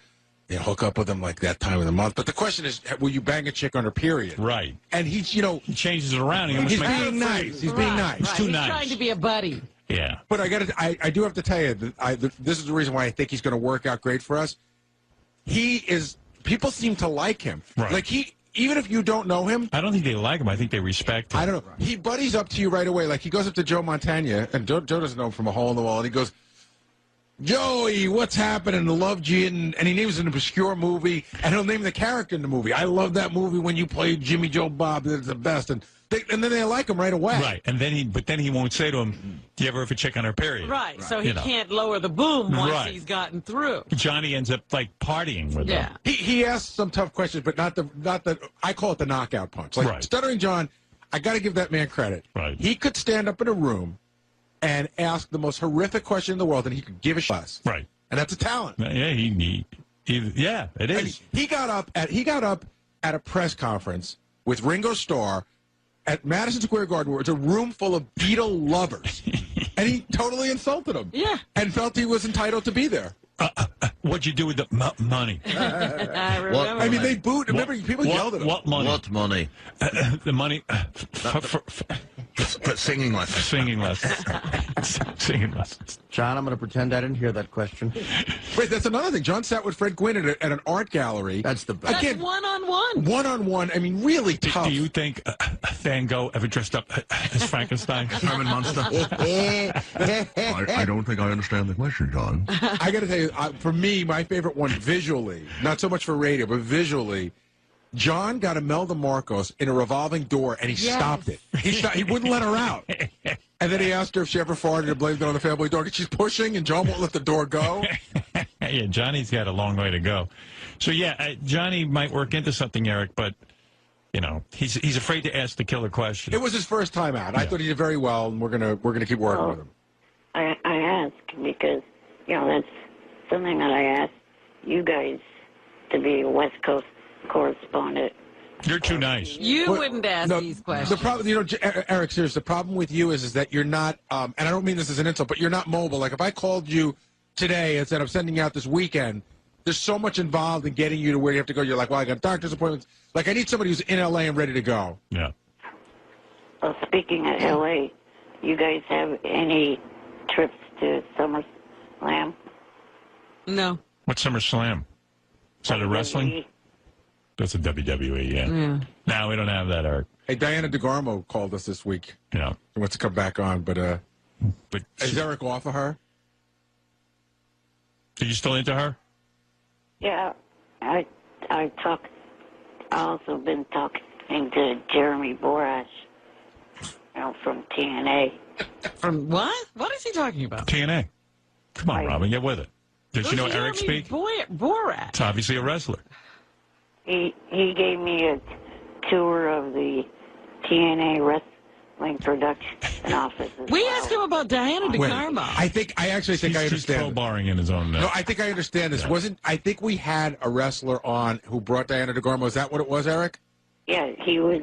hook up with them that time of the month. But the question is, will you bang a chick on her period? Right. And he changes it around. He's being nice. He's being nice. He's too nice. He's trying to be a buddy. Yeah. But I do have to tell you, this is the reason why I think he's going to work out great for us. People seem to like him. Right. Even if you don't know him. I don't think they like him. I think they respect him. I don't know. He buddies up to you right away. He goes up to Joe Montana, and Joe doesn't know him from a hole in the wall, and he goes, Joey, what's happening? Loved you. And he names an obscure movie, and he'll name the character in the movie. I love that movie when you played Jimmy Joe Bob. It's the best. And then they like him right away. Right. And then he won't say to him, do you ever have a chick on her period? Right. So he can't lower the boom once he's gotten through. Johnny ends up partying with them. He asks some tough questions, but not the I call it the knockout punch. Stuttering John, I got to give that man credit. Right. He could stand up in a room and ask the most horrific question in the world, and he could give a shit. Right. And that's a talent. Yeah, it is. He got up at a press conference with Ringo Starr at Madison Square Garden, where it's a room full of Beatle lovers, and he totally insulted them. Yeah. And felt he was entitled to be there. What'd you do with the money? I remember. They booed. Remember, people yelled at him. What money? What money? The money for singing lessons. Singing lessons. Singing lessons. John, I'm going to pretend I didn't hear that question. Wait, that's another thing. John sat with Fred Gwynn at an art gallery. That's the best. That's one-on-one. One-on-one. Really tough. Do you think Van Gogh ever dressed up as Frankenstein? Herman Munster? I don't think I understand the question, John. I got to tell you, for me, my favorite one visually, not so much for radio, but visually, John got Imelda Marcos in a revolving door, and he stopped it. He wouldn't let her out. And then he asked her if she ever farted and blamed it on the family dog. And she's pushing, and John won't let the door go. Yeah, Johnny's got a long way to go. So, Johnny might work into something, Eric, but, he's afraid to ask the killer question. It was his first time out. I thought he did very well, and we're gonna keep working with him. I ask because, that's something that I asked you guys to be a West Coast correspondent You're too nice. You wouldn't ask these questions. The problem, Eric, seriously, the problem with you is that you're not, and I don't mean this as an insult, but you're not mobile. Like, if I called you today and said I'm sending you out this weekend, there's so much involved in getting you to where you have to go. You're like, well, I got doctor's appointments. Like, I need somebody who's in L.A. and ready to go. Yeah. Well, speaking of L.A., you guys have any trips to SummerSlam? No. What's SummerSlam? Is that a wrestling? That's a WWE, yeah. No, we don't have that, Eric. Hey, Diana DeGarmo called us this week. Yeah. She wants to come back on, but is Eric off of her? Are you still into her? Yeah, I also been talking to Jeremy Borash, from TNA. From what? What is he talking about? TNA. Come on, Robin, get with it. Did you know Who's Eric Jeremy speak? Borash. It's obviously a wrestler. He gave me a tour of the TNA wrestling production office. We asked him about Diana DeGarmo. I actually think I understand. He's crowbarring in his own. No, I think I understand this. Yeah. I think we had a wrestler on who brought Diana DeGarmo. Is that what it was, Eric? Yeah, he was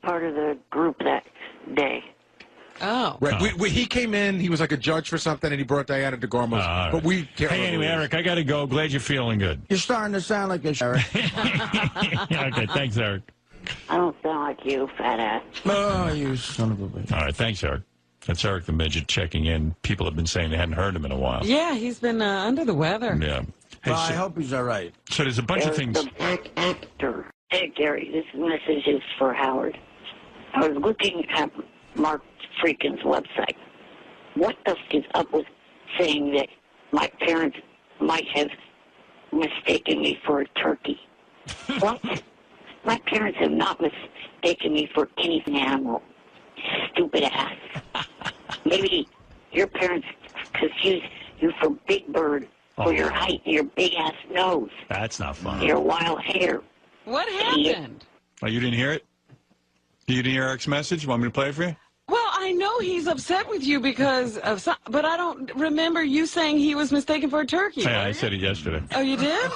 part of the group that day. Oh. Right. He came in, he was like a judge for something, and he brought Diana DeGarmo. Right. But we can't Hey, anyway, Eric, I got to go. Glad you're feeling good. You're starting to sound like a Eric. Okay, thanks, Eric. I don't sound like you, fat ass. Oh, you son of a bitch. All right, thanks, Eric. That's Eric the Midget checking in. People have been saying they hadn't heard him in a while. Yeah, he's been under the weather. Yeah. Hey, Well, I hope he's all right. So there's a bunch of things. The black actor. Hey, Gary, this message is for Howard. I was looking at Mark Freakin's website. What the f is up with saying that my parents might have mistaken me for a turkey? What? My parents have not mistaken me for any animal. Stupid ass. Maybe your parents confused you for Big Bird for your height and your big ass nose. That's not fun. Your wild hair. What happened? Oh, you didn't hear it? You didn't hear Eric's message? You want me to play it for you? Well, I know he's upset with you because of some, but I don't remember you saying he was mistaken for a turkey. Yeah, I said it yesterday. Oh, you did?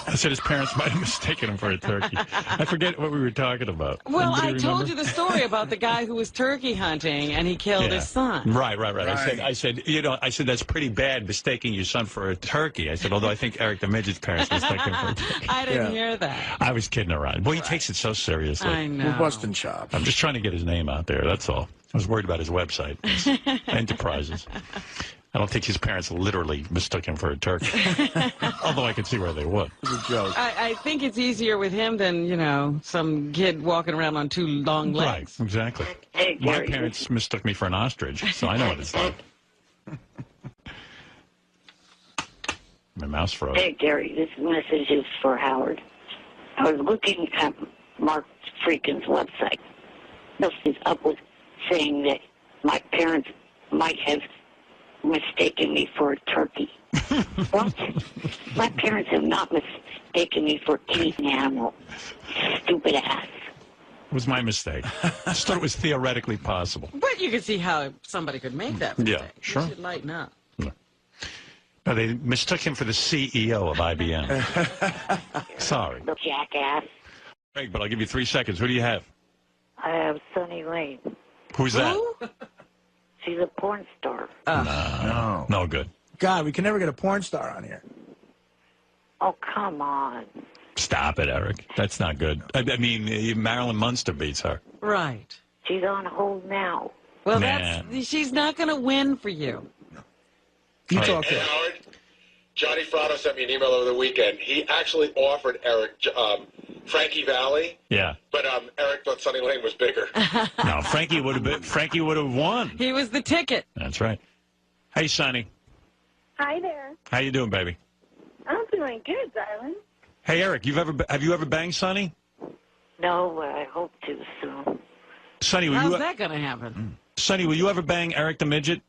I said his parents might have mistaken him for a turkey. I forget what we were talking about. Well, Anybody I told remember? you the story about the guy who was turkey hunting and he killed his son. Right. I said, that's pretty bad, mistaking your son for a turkey. I said, although I think Eric the Midget's parents mistaken him for a turkey. I didn't hear that. I was kidding around. Boy, he takes it so seriously. I know. We're busting chops. I'm just trying to get his name out there, that's all. I was worried about his website. Enterprises. I don't think his parents literally mistook him for a turkey. Although I could see where they would. It was a joke. I think it's easier with him than, some kid walking around on two long legs. Right, exactly. Hey, My Gary, parents mistook me for an ostrich, so I know what it's like. My mouse froze. Hey, Gary, this message is for Howard. I was looking at Mark Freakin's website. What is up with saying that my parents might have mistaken me for a turkey? What? My parents have not mistaken me for any animal. Stupid ass. It was my mistake. I just thought it was theoretically possible. But you can see how somebody could make that mistake. Yeah, sure. You should lighten up. No, they mistook him for the CEO of IBM. Sorry. The jackass. Greg, but I'll give you 3 seconds. Who do you have? I have Sunny Lane. Who's that? She's a porn star. No good. God, we can never get a porn star on here. Oh, come on. Stop it, Eric. That's not good. I mean, Marilyn Munster beats her. Right. She's on hold now. Well, Nah. she's not going to win for you. You talk to Hey, him. Howard, Johnny Frado sent me an email over the weekend. He actually offered Eric Frankie Valli. Yeah. But Eric thought Sunny Lane was bigger. No, Frankie would have won. He was the ticket. That's right. Hey, Sonny. Hi there. How you doing, baby? I'm doing good, darling. Hey, Eric, have you ever banged Sonny? No, but I hope to soon. Sonny, How's that going to happen? Sonny, will you ever bang Eric the Midget?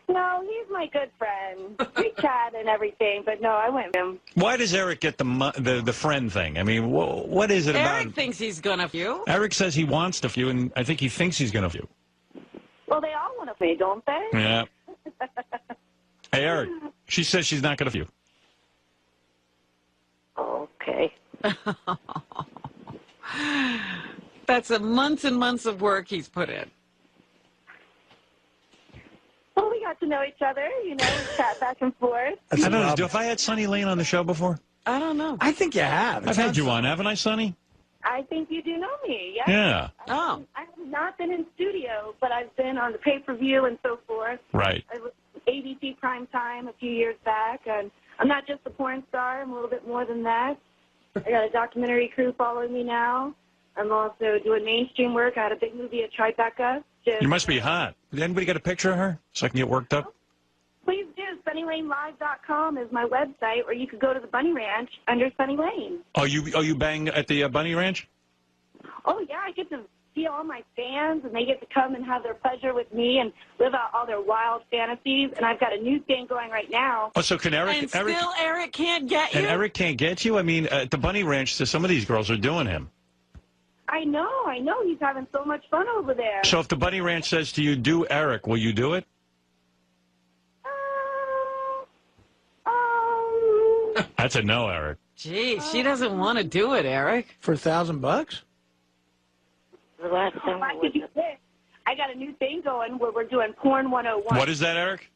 No, he's my good friend. We chat and everything, but no, I went with him. Why does Eric get the friend thing? I mean, what is it Eric about? thinks he's going to few. Eric says he wants to few, and I think he thinks he's going to few. Well, they all want to be, don't they? Yeah. Hey, Eric, she says she's not going to few. Okay. That's months and months of work he's put in. Well, we got to know each other, we chat back and forth. I don't know. Have I had Sonny Lane on the show before? I don't know. I think you have. I've had you on, haven't I, Sonny? I think you do know me, yes. Yeah. Oh. I have not been in studio, but I've been on the pay-per-view and so forth. Right. I was ABC Primetime a few years back, and I'm not just a porn star. I'm a little bit more than that. I got a documentary crew following me now. I'm also doing mainstream work. I had a big movie at Tribeca. You must be hot. Did anybody get a picture of her so I can get worked up? Please do. SunnyLaneLive.com is my website, or you could go to the Bunny Ranch under Sunny Lane. Oh, you bang at the Bunny Ranch? Oh, yeah. I get to see all my fans, and they get to come and have their pleasure with me and live out all their wild fantasies. And I've got a new thing going right now. Oh, so can Eric... And still Eric can't get you? And Eric can't get you? I mean, at the Bunny Ranch, some of these girls are doing him. I know. He's having so much fun over there. So if the Bunny Ranch says to you, do Eric, will you do it? That's a no, Eric. Gee, she doesn't want to do it, Eric. For $1,000? The last time I got a new thing going where we're doing Porn 101. What is that, Eric?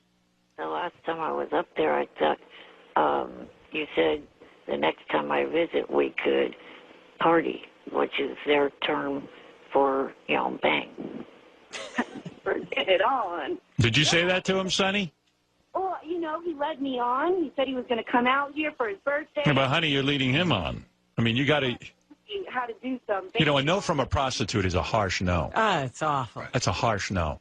The last time I was up there, I thought you said the next time I visit we could party, which is their term for, bang. Get it on. Did you say that to him, Sonny? Oh, he led me on. He said he was going to come out here for his birthday. Yeah, but, honey, you're leading him on. I mean, you got to... How to do something. A no from a prostitute is a harsh no. It's awful. That's a harsh no.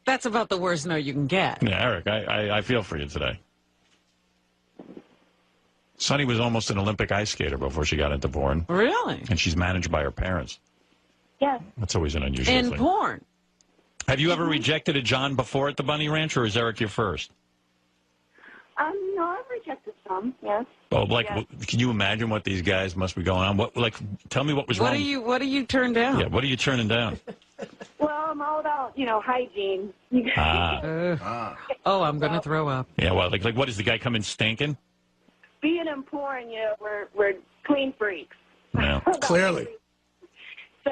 That's about the worst no you can get. Yeah, Eric, I feel for you today. Sonny was almost an Olympic ice skater before she got into porn. Really? And she's managed by her parents. Yes. That's always an unusual thing. In porn. Have you ever rejected a John before at the Bunny Ranch, or is Eric your first? No, I've rejected some, yes. Oh, yes. Can you imagine what these guys must be going on? Tell me what was wrong. What do you turn down? Yeah, what are you turning down? Well, I'm all about, hygiene. Oh, I'm going to throw up. Yeah, well, like what, does the guy come in stinking? Being in porn, we're clean freaks. Yeah. Clearly. So,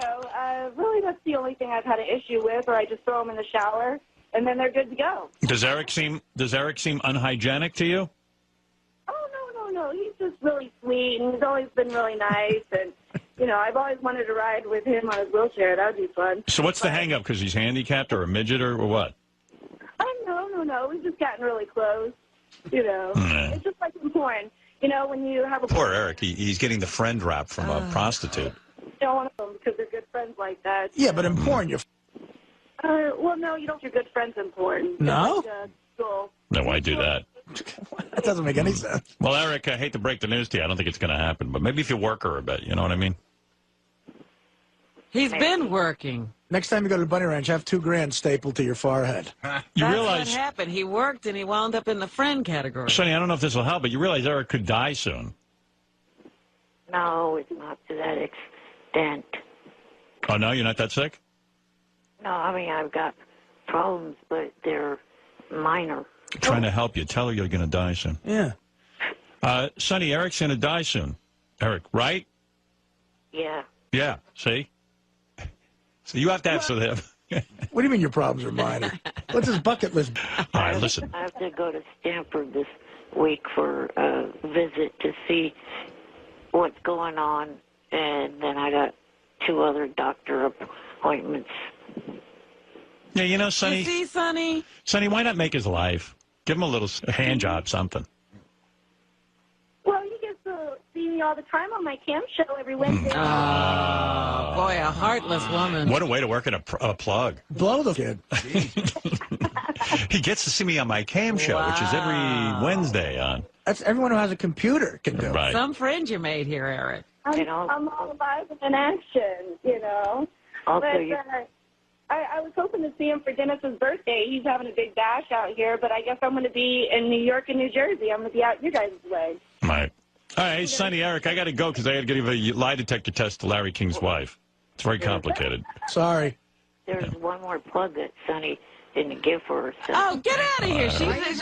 really, that's the only thing I've had an issue with, or I just throw them in the shower, and then they're good to go. Does Eric seem unhygienic to you? Oh, no. He's just really sweet, and he's always been really nice, and, I've always wanted to ride with him on his wheelchair. That would be fun. So what's the hang-up? Because he's handicapped or a midget or what? No. We've just gotten really close, It's just like in porn. When you have a... Poor Eric. He's getting the friend rap from a prostitute. Don't want them because they're good friends like that. Yeah, but in porn, you're... Well, no, you don't. You're good friends in porn. No? School. No, why do that? That doesn't make any sense. Well, Eric, I hate to break the news to you. I don't think it's going to happen. But maybe if you work her a bit, you know what I mean? He's been working. Next time you go to the Bunny Ranch, have $2,000 stapled to your forehead. That's what happened. He worked, and he wound up in the friend category. Sonny, I don't know if this will help, but you realize Eric could die soon. No, it's not to that extent. Oh, no? You're not that sick? No, I mean, I've got problems, but they're minor. I'm trying to help you. Tell her you're going to die soon. Yeah. Sonny, Eric's going to die soon. Eric, right? Yeah. Yeah, see? So you have to have some of them. What do you mean your problems are minor? What's his bucket list? All right, listen. I have to go to Stanford this week for a visit to see what's going on, and then I got 2 other doctor appointments. Yeah, Sonny. You see, Sonny? Sonny, why not make his life? Give him a little hand job, something. Well, he gets to see me all the time on my cam show every Wednesday. Oh, boy, a heartless woman. What a way to work in a plug. Blow the kid. He gets to see me on my cam show, which is every Wednesday on. That's everyone who has a computer can do. Right. Some friend you made here, Eric. I'm all alive and in action, Also, But, I was hoping to see him for Dennis's birthday. He's having a big bash out here, but I guess I'm going to be in New York and New Jersey. I'm going to be out your guys' way. Right. All right, hey, Sonny, Eric, I got to go because I got to give a lie detector test to Larry King's wife. It's very complicated. Sorry. There's one more plug that Sonny didn't give for herself. Oh, get out of here.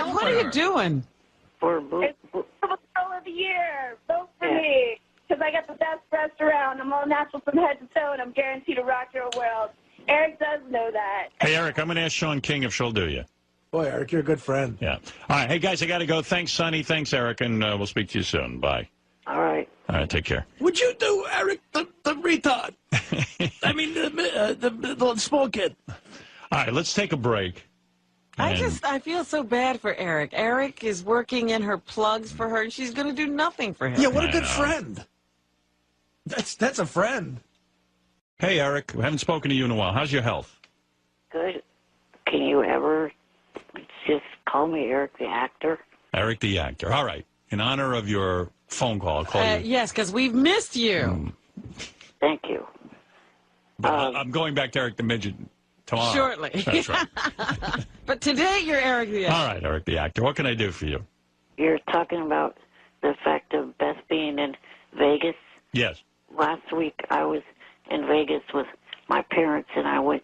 What are you doing? For It's Girl of the Year. Vote for me. because I got the best breast around. I'm all natural from head to toe, and I'm guaranteed to rock your world. Eric does know that. Hey, Eric, I'm going to ask Sean King if she'll do you. Boy, Eric, you're a good friend. Yeah. All right. Hey, guys, I got to go. Thanks, Sonny. Thanks, Eric, and we'll speak to you soon. Bye. All right. All right, take care. Would you do, Eric, the retard? I mean, the small kid. All right, let's take a break. I feel so bad for Eric. Eric is working in her plugs for her, and she's going to do nothing for him. Yeah, what a good friend. That's a friend. Hey, Eric, we haven't spoken to you in a while. How's your health? Good. Can you ever just call me Eric the actor? Eric the actor. All right. In honor of your phone call, I'll call you. Yes, because we've missed you. Thank you. But I'm going back to Eric the Midget tomorrow. Shortly. That's right. But today you're Eric the actor. All right, Eric the actor. What can I do for you? You're talking about the fact of Beth being in Vegas. Yes. Last week I was in Vegas with my parents, and I went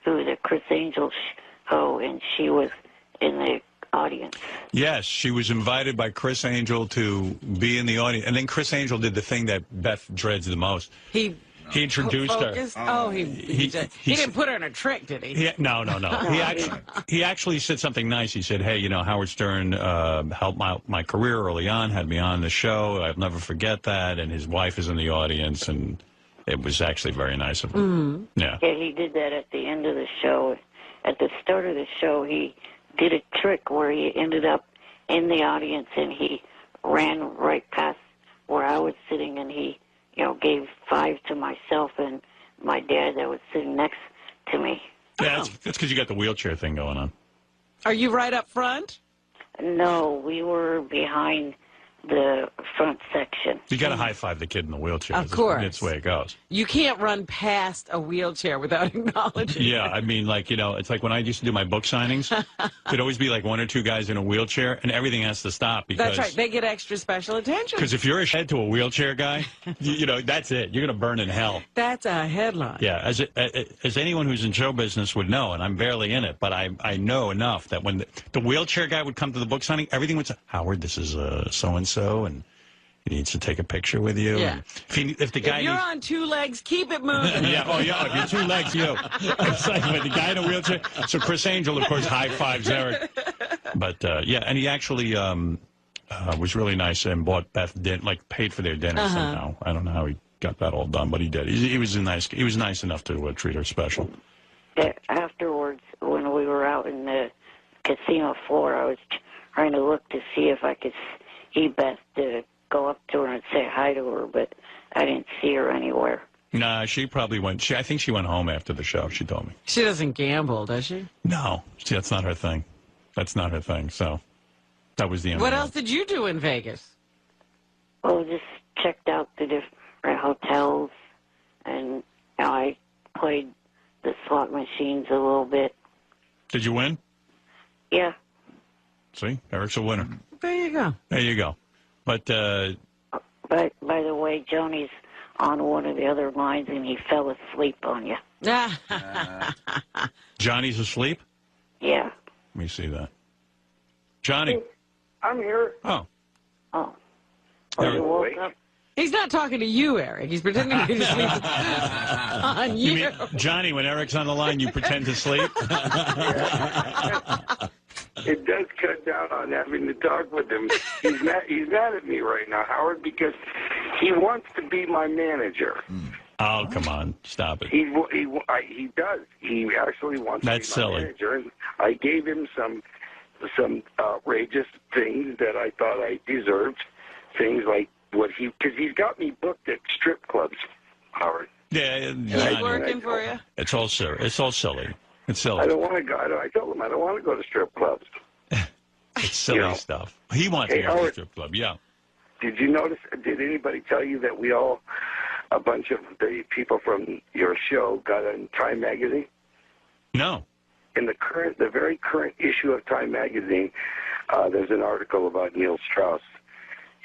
to the Chris Angel show, and she was in the audience. Yes, she was invited by Chris Angel to be in the audience. And then Chris Angel did the thing that Beth dreads the most. He introduced her. Oh, he didn't put her in a trick, did he? No. He actually said something nice. He said, hey, Howard Stern helped my career early on, had me on the show. I'll never forget that. And his wife is in the audience, and it was actually very nice of him. Yeah. Yeah, he did that at the end of the show. At the start of the show, he did a trick where he ended up in the audience, and he ran right past where I was sitting, and he gave 5 to myself and my dad that was sitting next to me. Yeah, that's because you got the wheelchair thing going on. Are you right up front? No, we were behind the front section. You got to high-five the kid in the wheelchair. Of course. That's the way it goes. You can't run past a wheelchair without acknowledging Yeah, I mean, it's like when I used to do my book signings, there'd always be like 1 or 2 guys in a wheelchair, and everything has to stop. Because, That's right. They get extra special attention. Because if you're a head to a wheelchair guy, that's it. You're going to burn in hell. That's a headline. Yeah, as anyone who's in show business would know, and I'm barely in it, but I know enough that when the wheelchair guy would come to the book signing, everything would say, Howard, this is so-and-so, and he needs to take a picture with you. Yeah. If the guy if you're on 2 legs, keep it moving. Yeah, if you're 2 legs, It's like the guy in a wheelchair. So Chris Angel, of course, high-fives Eric. But, and he actually was really nice and bought Beth paid for their dinner somehow. I don't know how he got that all done, but he did. He was nice enough to treat her special. Afterwards, when we were out in the casino floor, I was trying to look to see if I could see Beth to go up to her and say hi to her, but I didn't see her anywhere. Nah, she probably went. I think she went home after the show. She told me. She doesn't gamble, does she? No, that's not her thing. That's not her thing. So that was the end. What else did you do in Vegas? Well, just checked out the different hotels, and I played the slot machines a little bit. Did you win? Yeah. See, Eric's a winner. There you go. There you go. But by the way, Joni's on one of the other lines, and he fell asleep on you. Johnny's asleep? Yeah. Let me see that. Johnny. I'm here. Oh. Oh. You woke up? He's not talking to you, Eric. He's pretending to be asleep on you. You mean, Johnny, when Eric's on the line, you pretend to sleep? It does cut down on having to talk with him. He's mad at me right now, Howard, because he wants to be my manager. Oh, come on. Stop it. He does. He actually wants That's to be my silly. manager. And I gave him some outrageous things that I thought I deserved. Things like because he's got me booked at strip clubs, Howard. Yeah, He's working for you. It's all silly. It's all silly. It's silly. I don't want to go. I told him I don't want to go to strip clubs. It's silly stuff. He wants to go to the strip club. Yeah. Did you notice? Did anybody tell you that a bunch of the people from your show got in Time magazine? No. In the very current issue of Time magazine, there's an article about Neil Strauss.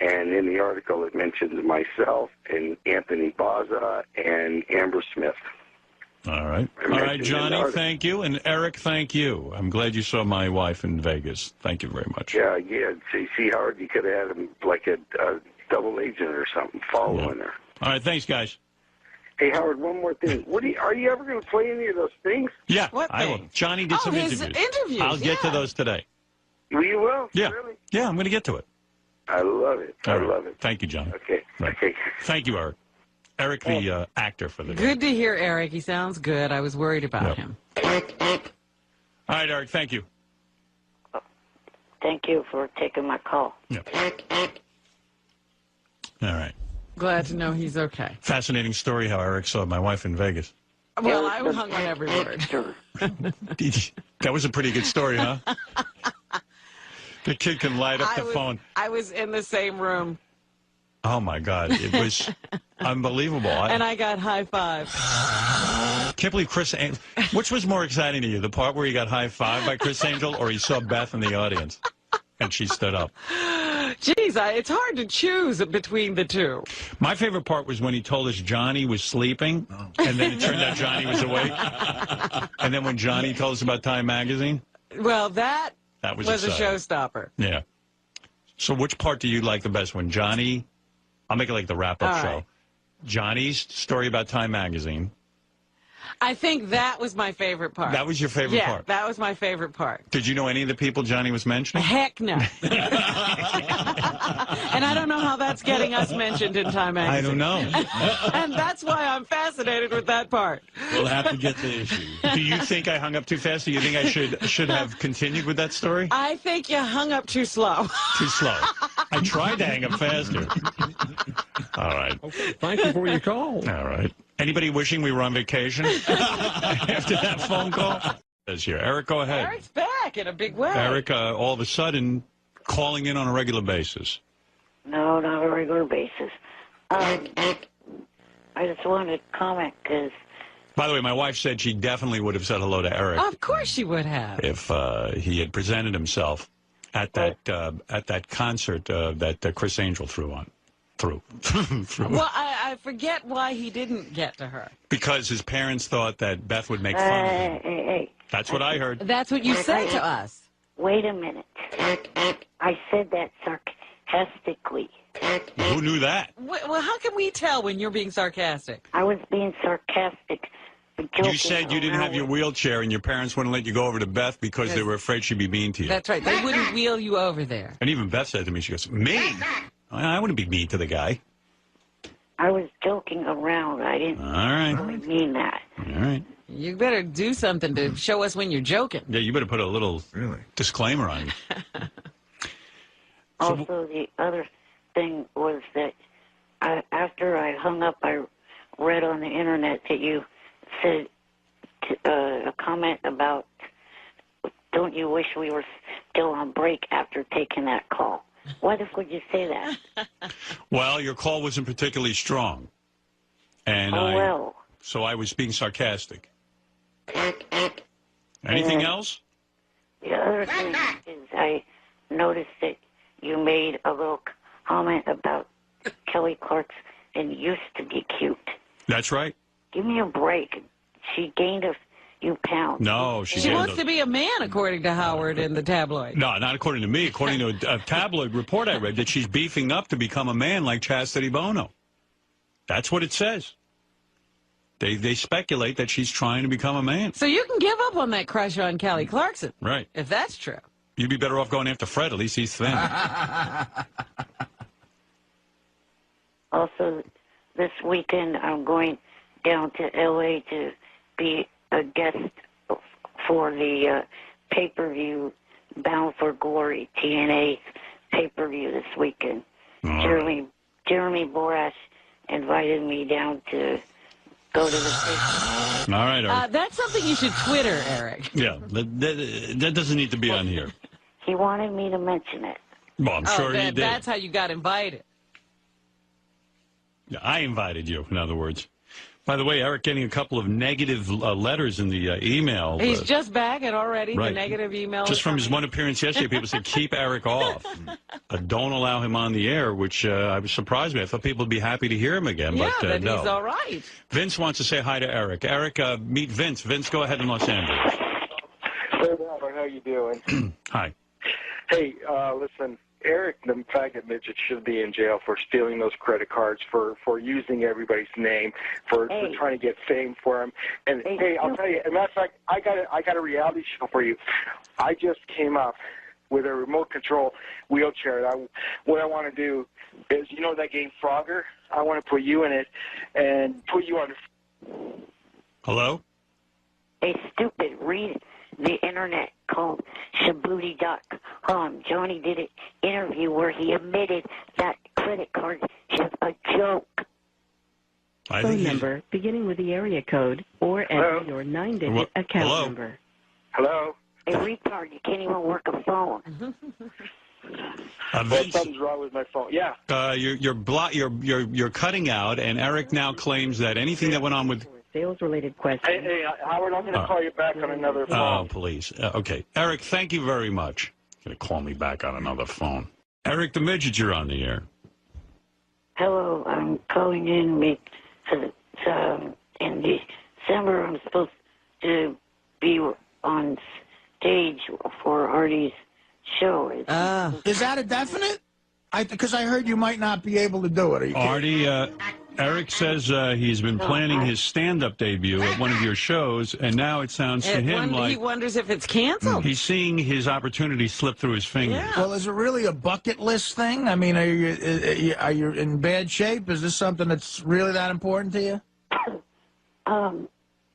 And in the article, it mentions myself and Anthony Baza and Amber Smith. All right. All right, Johnny, thank you. And Eric, thank you. I'm glad you saw my wife in Vegas. Thank you very much. Yeah. See, Howard, you could have had him like a double agent or something following her. All right, thanks, guys. Hey, Howard, one more thing. Are you ever going to play any of those things? Yeah, What I will. thing? Johnny did some his interviews, I'll get to those today. You will? Yeah. Really? Yeah, I'm going to get to it. I love it. All I right. love it. Thank you, Johnny. Okay. Right. Okay. Thank you, Eric. Eric, the actor for the day. Good to hear, Eric. He sounds good. I was worried about him. All right, Eric, thank you. Thank you for taking my call. All right. Glad to know he's okay. Fascinating story how Eric saw my wife in Vegas. Well, I hung on every word. That was a pretty good story, huh? The kid can light up the phone. I was in the same room. Oh, my God. It was unbelievable. And I got high five. Can't believe Chris Angel. Which was more exciting to you, the part where he got high five by Chris Angel or he saw Beth in the audience and she stood up? Jeez, it's hard to choose between the two. My favorite part was when he told us Johnny was sleeping, and then it turned out Johnny was awake. And then when Johnny told us about Time Magazine. Well, that was a exciting. showstopper. Yeah. So which part do you like the best? When Johnny, I'll make it like the wrap-up show. Right. Johnny's story about Time Magazine. I think that was my favorite part. That was your favorite yeah, part? that was my favorite part. Did you know any of the people Johnny was mentioning? Heck no. And I don't know how that's getting us mentioned in Time Magazine. I don't know. And that's why I'm fascinated with that part. We'll have to get the issue. Do you think I hung up too fast? Do you think I should have continued with that story? I think you hung up too slow. Too slow. I tried to hang up faster. All right. Okay, thank you for your call. All right. Anybody wishing we were on vacation after that phone call? This here. Eric, go ahead. Eric's back in a big way. Eric, all of a sudden, calling in on a regular basis. No, not a regular basis. I just wanted to comment because... By the way, my wife said she definitely would have said hello to Eric. Of course she would have. If he had presented himself at that concert that Chris Angel threw. Well, I forget why he didn't get to her. Because his parents thought that Beth would make fun of him. Hey. That's what I heard. That's what you said to us. Wait a minute. I said that sarcastically. Who knew that? Well, how can we tell when you're being sarcastic? I was being sarcastic. You said you didn't have your wheelchair and your parents wouldn't let you go over to Beth because they were afraid she'd be mean to you. That's right. They wouldn't wheel you over there. And even Beth said to me, she goes, mean? I wouldn't be mean to the guy. I was joking around. I didn't really mean that. All right. You better do something to show us when you're joking. Yeah, you better put a little disclaimer on it. Also, the other thing was that after I hung up, I read on the internet that you said a comment about, don't you wish we were still on break after taking that call? Why the fuck would you say that? Well, your call wasn't particularly strong. And so I was being sarcastic. Anything else? The other thing is I noticed that you made a little comment about Kelly Clarkson used to be cute. That's right. Give me a break. She gained a few pounds. No, she wants to be a man, according to Howard in the tabloid. No, not according to me. According to a tabloid report I read, that she's beefing up to become a man like Chastity Bono. That's what it says. They speculate that she's trying to become a man. So you can give up on that crush on Kelly Clarkson. Right. If that's true. You'd be better off going after Fred. At least he's thin. Also, this weekend I'm going down to L.A. to be a guest for the pay-per-view Bound for Glory TNA pay-per-view this weekend. Jeremy Borash invited me down to go to the station. All right, Eric. That's something you should Twitter, Eric. Yeah, that doesn't need to be on here. He wanted me to mention it. Well, I'm sure he did. That's how you got invited. Yeah, I invited you, in other words. By the way, Eric getting a couple of negative letters in the email. He's just back and already right. the negative email. Just from his one appearance yesterday, people said, keep Eric off. Don't allow him on the air, which I was surprised me. I thought people would be happy to hear him again, yeah, but that no. he's all right. Vince wants to say hi to Eric. Eric, meet Vince. Vince, go ahead in Los Angeles. Hey, Robert, how you doing? Hi. Hey, listen, Eric, the fact that Midget should be in jail for stealing those credit cards, for using everybody's name, for trying to get fame for him. And hey, I'll tell you, as a matter of fact, I got a reality show for you. I just came up with a remote control wheelchair. What I want to do is, you know that game Frogger? I want to put you in it and put you on. Hello? Hey, stupid, read the internet called Shaboody.com. Johnny did an interview where he admitted that credit card is a joke. Phone number beginning with the area code or enter your 9-digit account number. Hello? Hey, retard, you can't even work a phone. Vince, something's wrong with my phone. Yeah. You're cutting out, and Eric now claims that anything that went on with sales-related questions. Hey, Howard, I'm going to call you back on another phone. Oh, please. Okay. Eric, thank you very much. Going to call me back on another phone. Eric the Midget, you're on the air. Hello, I'm calling in because in December I'm supposed to be on stage for Artie's show. Is that a definite? Because I heard you might not be able to do it. Artie, Eric says he's been planning his stand-up debut at one of your shows, and now it sounds to him like he wonders if it's canceled. He's seeing his opportunity slip through his fingers. Yeah. Well, is it really a bucket list thing? I mean, are you in bad shape? Is this something that's really that important to you? I'm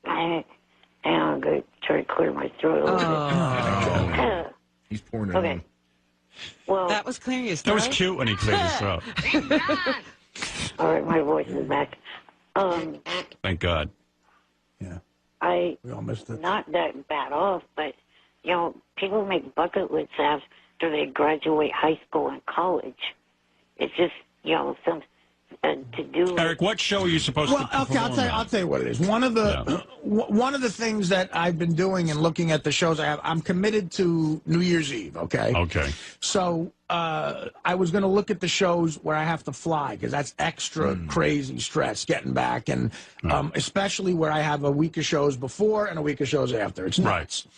going to try to clear my throat a little bit. He's pouring it on. Well, that was clearing his throat. throat. That was cute when he cleared his throat. All right, my voice is back. Thank God. Yeah. We all missed it. Not that bad off, but, you know, people make bucket lists after they graduate high school and college. It's just, you know, some to do. Eric, what show are you supposed to perform? Okay, I'll tell you what it is. One of the things that I've been doing and looking at the shows I have, I'm committed to New Year's Eve. Okay. Okay. So I was going to look at the shows where I have to fly because that's extra crazy stress getting back, and especially where I have a week of shows before and a week of shows after. It's nuts. Right.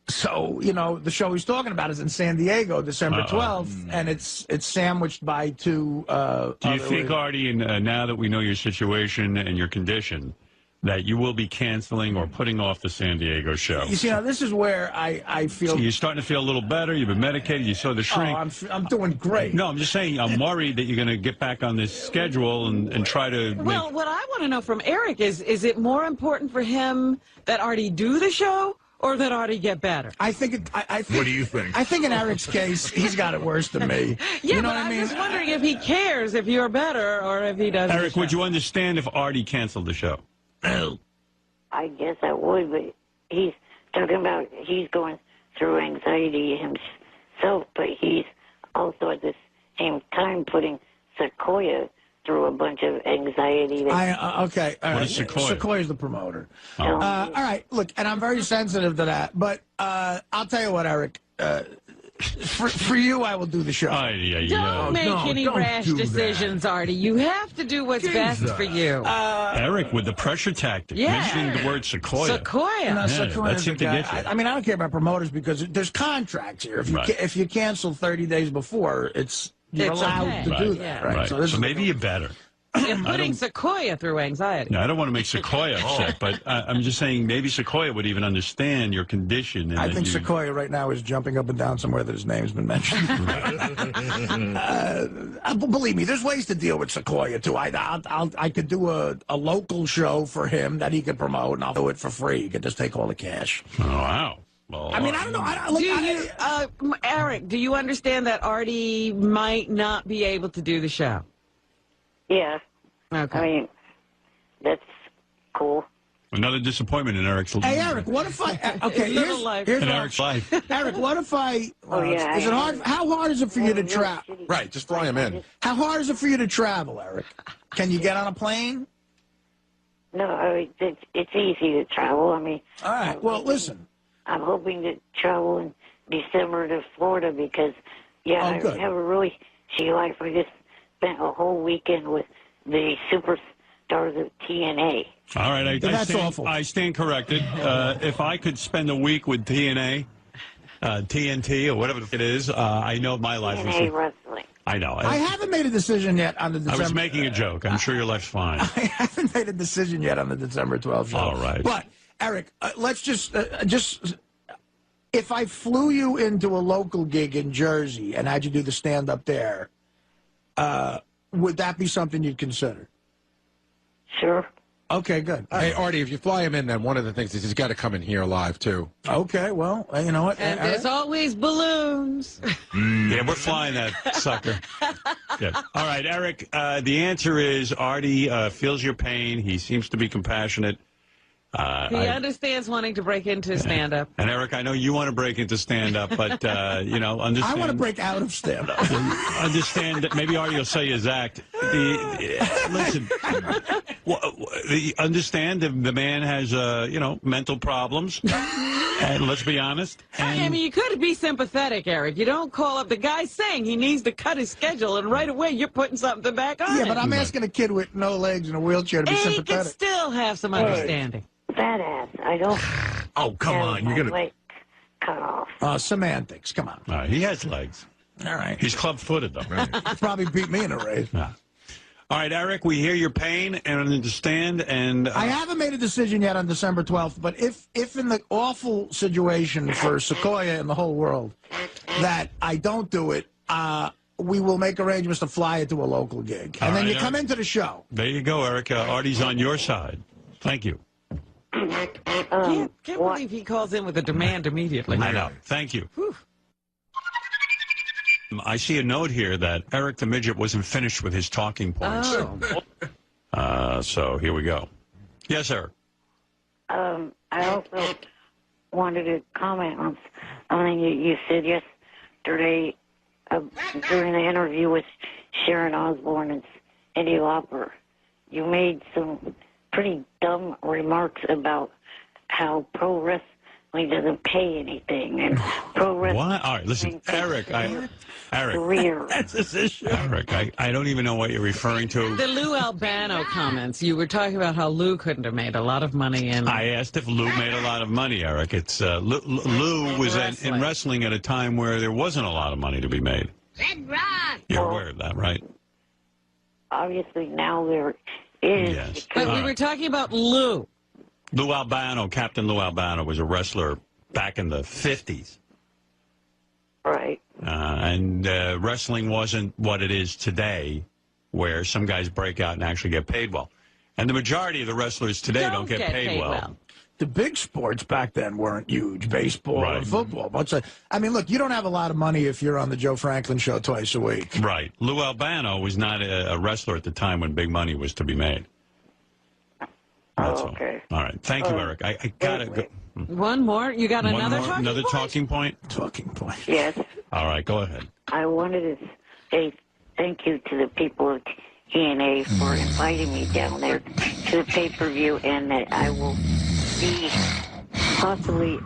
So, you know, the show he's talking about is in San Diego, December 12th, and it's sandwiched by two... Do you think, Artie, now that we know your situation and your condition, that you will be canceling or putting off the San Diego show? You see, now, this is where I feel... So you're starting to feel a little better? You've been medicated? You saw the shrink? Oh, I'm doing great. No, I'm just saying, I'm worried that you're going to get back on this schedule and try to Well, what I want to know from Eric is it more important for him that Artie do the show or that Artie get better? I think. What do you think? I think in Eric's case, he's got it worse than me. Yeah, you know but what I mean? I'm just wondering if he cares if you're better or if he doesn't. Eric, would you understand if Artie canceled the show? I guess I would, but he's talking about he's going through anxiety himself, but he's also at the same time putting Sequoia through a bunch of anxiety. Okay. All right. What is Sequoia? Sequoia's the promoter. Oh. All right. Look, and I'm very sensitive to that, but I'll tell you what, Eric. For you, I will do the show. Don't make any rash decisions, Artie. You have to do what's best for you. Eric, with the pressure tactic, mentioning the word Sequoia. Sequoia. No, Sequoia's that seemed to get you. I mean, I don't care about promoters because there's contracts here. If you cancel 30 days before, you're allowed to do that. Right. So maybe you're better. You're putting Sequoia through anxiety. No, I don't want to make Sequoia upset, but I'm just saying maybe Sequoia would even understand your condition. And I think Sequoia right now is jumping up and down somewhere that his name's been mentioned. Believe me, there's ways to deal with Sequoia, too. I could do a local show for him that he could promote, and I'll do it for free. He could just take all the cash. Oh, wow. Well, I mean, I don't know. Eric, do you understand that Artie might not be able to do the show? Yeah. Okay. I mean, that's cool. Another disappointment in Eric's life. Hey, Eric, what if I... Okay, here's in Eric's life. Eric, what if I... Is it hard? How hard is it for you to travel? Right, just fly him in. How hard is it for you to travel, Eric? Can you get on a plane? No, I mean, it's easy to travel. I mean... All right, well, listen. I'm hoping to travel in December to Florida because, I have a really shitty life. I just spent a whole weekend with the superstars of TNA. All right, I stand corrected. If I could spend a week with TNA, TNT or whatever it is. I know my life TNA is. wrestling. I know. I haven't made a decision yet on the December. I was making a joke. I'm sure your life's fine. I haven't made a decision yet on the December 12th show. All right. But, Eric, let's just if I flew you into a local gig in Jersey and had you do the stand-up there, would that be something you'd consider? Sure. Okay, good. Hey, Artie, if you fly him in, then one of the things is he's got to come in here live, too. Okay, well, you know what? And there's always balloons. Yeah, we're flying that sucker. Good. All right, Eric, the answer is Artie feels your pain. He seems to be compassionate. He understands wanting to break into stand-up. And, Eric, I know you want to break into stand-up, but, understand. I want to break out of stand-up. Understand that maybe Artie will say his act. Listen, understand the man has, mental problems. And let's be honest. I mean, you could be sympathetic, Eric. You don't call up the guy saying he needs to cut his schedule, and right away you're putting something back on. Yeah, but I'm asking a kid with no legs and a wheelchair to be sympathetic. He can still have some understanding. Fat ass. I don't. Oh, come on. You're going to. Cut off. Semantics. Come on. All right, he has legs. All right. He's club-footed, though. Right? Probably beat me in a race. Yeah. All right, Eric, we hear your pain and understand. And I haven't made a decision yet on December 12th, but if in the awful situation for Sequoia and the whole world that I don't do it, we will make arrangements to fly it to a local gig. And then you come into the show. There you go, Eric. Artie's on your side. Thank you. Can't believe he calls in with a demand immediately. I know. Thank you. Whew. I see a note here that Eric the Midget wasn't finished with his talking points. Oh. So here we go. Yes, Eric. I also wanted to comment on something you said yesterday during the interview with Sharon Osbourne and Cyndi Lauper. You made some pretty dumb remarks about how pro wrestling doesn't pay anything, and pro wrestling. What? All right, listen, Eric. Career. That's his issue. Eric, I don't even know what you're referring to. The Lou Albano comments. You were talking about how Lou couldn't have made a lot of money in. I asked if Lou made a lot of money, Eric. It's Lou was in wrestling at a time where there wasn't a lot of money to be made. Red Rock. You're aware of that, right? Obviously, now there is. Yes. But we were talking about Lou. Lou Albano, Captain Lou Albano, was a wrestler back in the 50s. Right. And wrestling wasn't what it is today, where some guys break out and actually get paid well. And the majority of the wrestlers today don't get paid well. The big sports back then weren't huge, baseball and football. I mean, look, you don't have a lot of money if you're on the Joe Franklin show twice a week. Right. Lou Albano was not a wrestler at the time when big money was to be made. That's okay. All right. Thank you, Eric. I got to go. One more? You got another talking point? Another talking point? Talking point. Yes. All right, go ahead. I wanted to say thank you to the people of TNA for inviting me down there to the pay-per-view, and that I will be possibly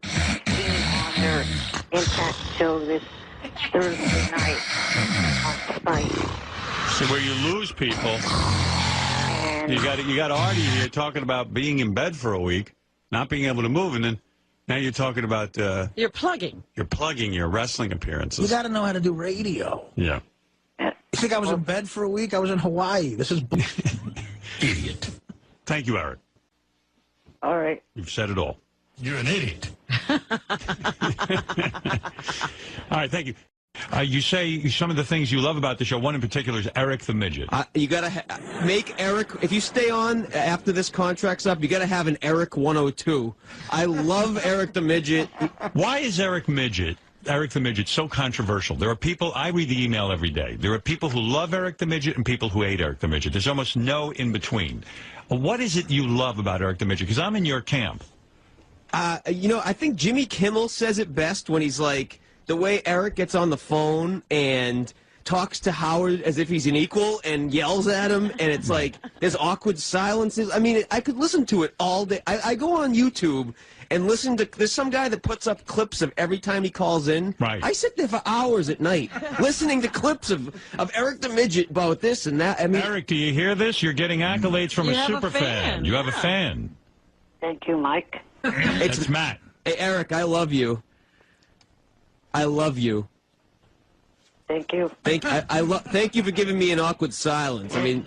being on their Impact show this Thursday night on Spike. See, where you lose people, you got Artie here talking about being in bed for a week, not being able to move, and then now you're talking about you're plugging your wrestling appearances. You got to know how to do radio. Yeah. You think I was in bed for a week? I was in Hawaii. This is idiot. Thank you, Eric. All right. You've said it all. You're an idiot. All right, thank you. You say some of the things you love about the show. One in particular is Eric the Midget. You got to make Eric, if you stay on after this contract's up, you got to have an Eric 102. I love Eric the Midget. Why is Eric the Midget so controversial? There are people, I read the email every day. There are people who love Eric the Midget and people who hate Eric the Midget. There's almost no in between. What is it you love about Eric the Midget? Because I'm in your camp. I think Jimmy Kimmel says it best when he's like, the way Eric gets on the phone and talks to Howard as if he's an equal and yells at him, and it's like there's awkward silences. I mean, I could listen to it all day. I go on YouTube and listen to, there's some guy that puts up clips of every time he calls in. Right. I sit there for hours at night listening to clips of Eric the Midget about this and that. I mean, Eric, do you hear this? You're getting accolades from a super fan. You have a fan. Thank you, Mike. It's Matt. Hey, Eric, I love you. I love you. Thank you. Thank you for giving me an awkward silence. I mean,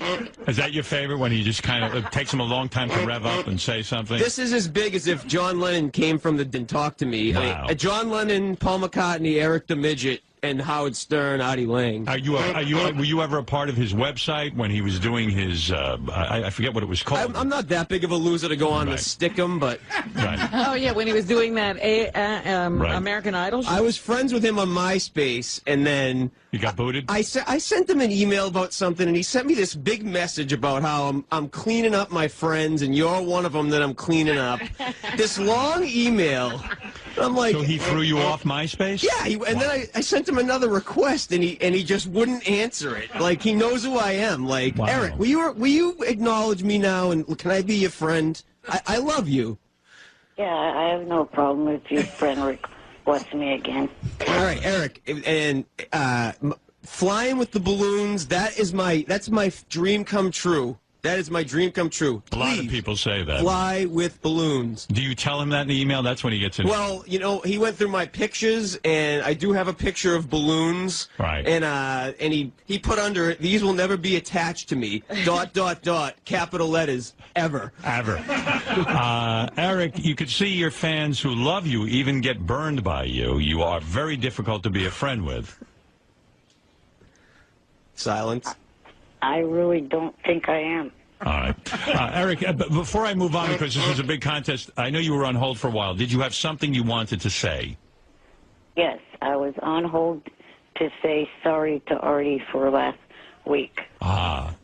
is that your favorite when he just kind of it takes him a long time to rev up and say something? This is as big as if John Lennon came from the and talked to me. Wow. I mean, John Lennon, Paul McCartney, Eric the Midget, and Howard Stern, Artie Lang. Were you ever a part of his website when he was doing his? I forget what it was called. I'm not that big of a loser to go on to stick him, but. Right. Oh yeah, when he was doing that American Idol show. I was friends with him on MySpace, and then you got booted. I sent him an email about something, and he sent me this big message about how I'm cleaning up my friends, and you're one of them that I'm cleaning up. This long email. I'm like, so he threw you off MySpace? Yeah, then I sent him another request, and he just wouldn't answer it. Like, he knows who I am. Like, wow. Eric, will you acknowledge me now, and can I be your friend? I love you. Yeah, I have no problem if your friend requests me again. All right, Eric, and flying with the balloons, that's my dream come true. That is my dream come true. Please, a lot of people say that. Fly with balloons. Do you tell him that in the email? That's when he gets in. Well, he went through my pictures, and I do have a picture of balloons. Right. And he put under it, "These will never be attached to me." ... capital letters, ever. Ever. Eric, you could see your fans who love you even get burned by you. You are very difficult to be a friend with. Silence. I really don't think I am. All right. Eric, before I move on, because this is a big contest, I know you were on hold for a while. Did you have something you wanted to say? Yes, I was on hold to say sorry to Artie for last week. Wow,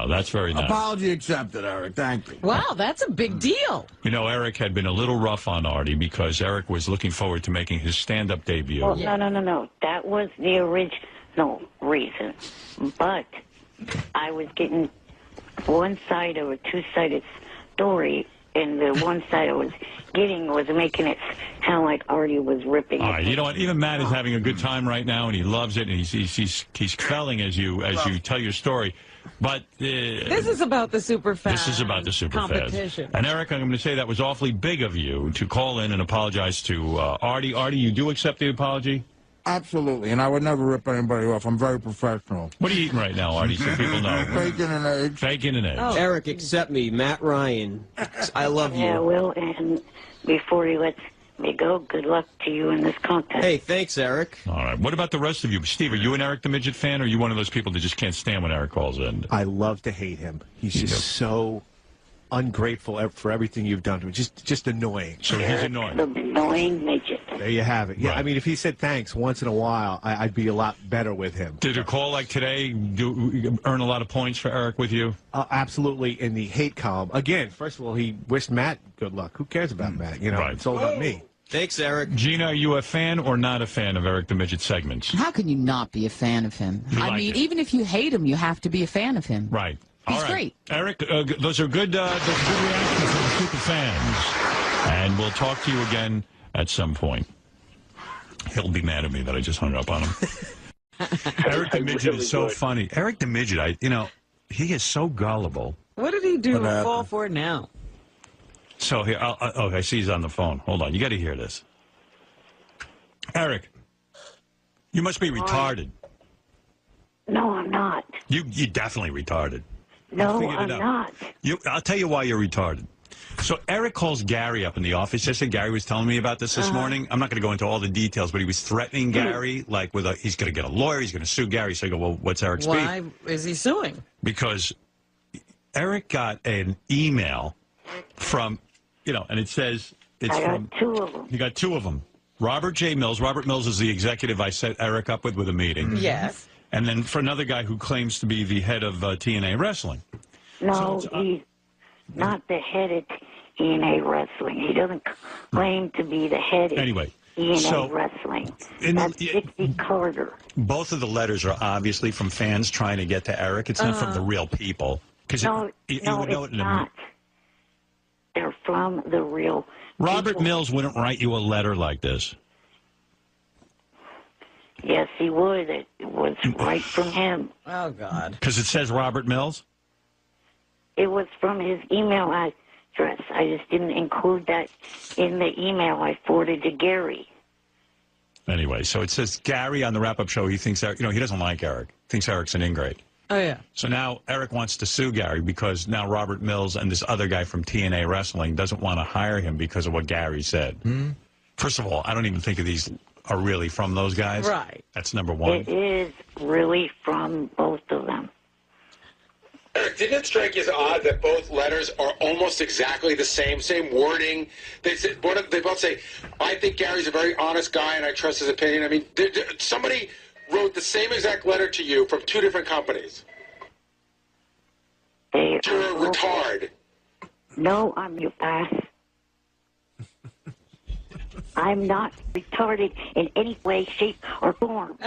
that's very nice. Apology accepted, Eric. Thank you. Wow, that's a big deal. Eric had been a little rough on Artie because Eric was looking forward to making his stand-up debut. Well, no. That was the original reason. But I was getting one side of a two-sided story, and the one side I was getting was making it sound like Artie was ripping. All right, you know what? Even Matt is having a good time right now, and he loves it, and he's quelling as you tell your story. But this is about the superfan. This is about the superfan competition. And Eric, I'm going to say that was awfully big of you to call in and apologize to Artie. Artie, you do accept the apology? Absolutely, and I would never rip anybody off. I'm very professional. What are you eating right now, Artie, so people know? Bacon and eggs. Bacon and eggs. Oh. Eric, accept me. Matt Ryan. I love you. Yeah, Will, and before he lets me go, good luck to you in this contest. Hey, thanks, Eric. All right. What about the rest of you? Steve, are you an Eric the Midget fan, or are you one of those people that just can't stand when Eric calls in? I love to hate him. He's just so ungrateful for everything you've done to him. Just annoying. So he's annoying. The annoying midget. There you have it. Yeah, Right. I mean, if he said thanks once in a while, I'd be a lot better with him. Did a call like today earn a lot of points for Eric with you? Absolutely, in the hate column. Again, first of all, he wished Matt good luck. Who cares about Matt? Right. It's all about me. Thanks, Eric. Gina, are you a fan or not a fan of Eric the Midget segments? How can you not be a fan of him? I mean, even if you hate him, you have to be a fan of him. Right. He's All right. great. Eric, those are good reactions from the super fans. And we'll talk to you again at some point. He'll be mad at me that I just hung up on him. Eric the Midget is so funny. Eric the Midget, he is so gullible. What did he do to fall for it now? So here, I see he's on the phone. Hold on, you got to hear this. Eric, you must be retarded. No, I'm not. You definitely retarded. No, I'm not. I'll tell you why you're retarded. So Eric calls Gary up in the office. Yesterday, Gary was telling me about this morning. I'm not going to go into all the details, but he was threatening Gary, like he's going to get a lawyer, he's going to sue Gary. So I go, well, what's Eric's beef? Why is he suing? Because Eric got an email from, and it says it's from. I got two of them. He got two of them. Robert J. Mills. Robert Mills is the executive I set Eric up with a meeting. Yes. And then for another guy who claims to be the head of TNA Wrestling. No, he's not the head of TNA Wrestling. He doesn't claim to be the head of TNA Wrestling. That's Dixie Carter. Both of the letters are obviously from fans trying to get to Eric. It's not from the real people. No, it's not. They're from the real Robert people. Mills wouldn't write you a letter like this. Yes, he would. It was right from him. Oh, God. Because it says Robert Mills? It was from his email address. I just didn't include that in the email I forwarded to Gary. Anyway, so it says Gary on the wrap-up show, he thinks, he doesn't like Eric. Thinks Eric's an ingrate. Oh, yeah. So now Eric wants to sue Gary because now Robert Mills and this other guy from TNA Wrestling doesn't want to hire him because of what Gary said. First of all, I don't even think of these are really from those guys. Right. That's number one. It is really from both of them. Eric, didn't it strike you as odd that both letters are almost exactly the same wording? They both say, I think Gary's a very honest guy and I trust his opinion. I mean, somebody wrote the same exact letter to you from two different companies. You're a retard. No, I'm your ass. I'm not retarded in any way, shape, or form.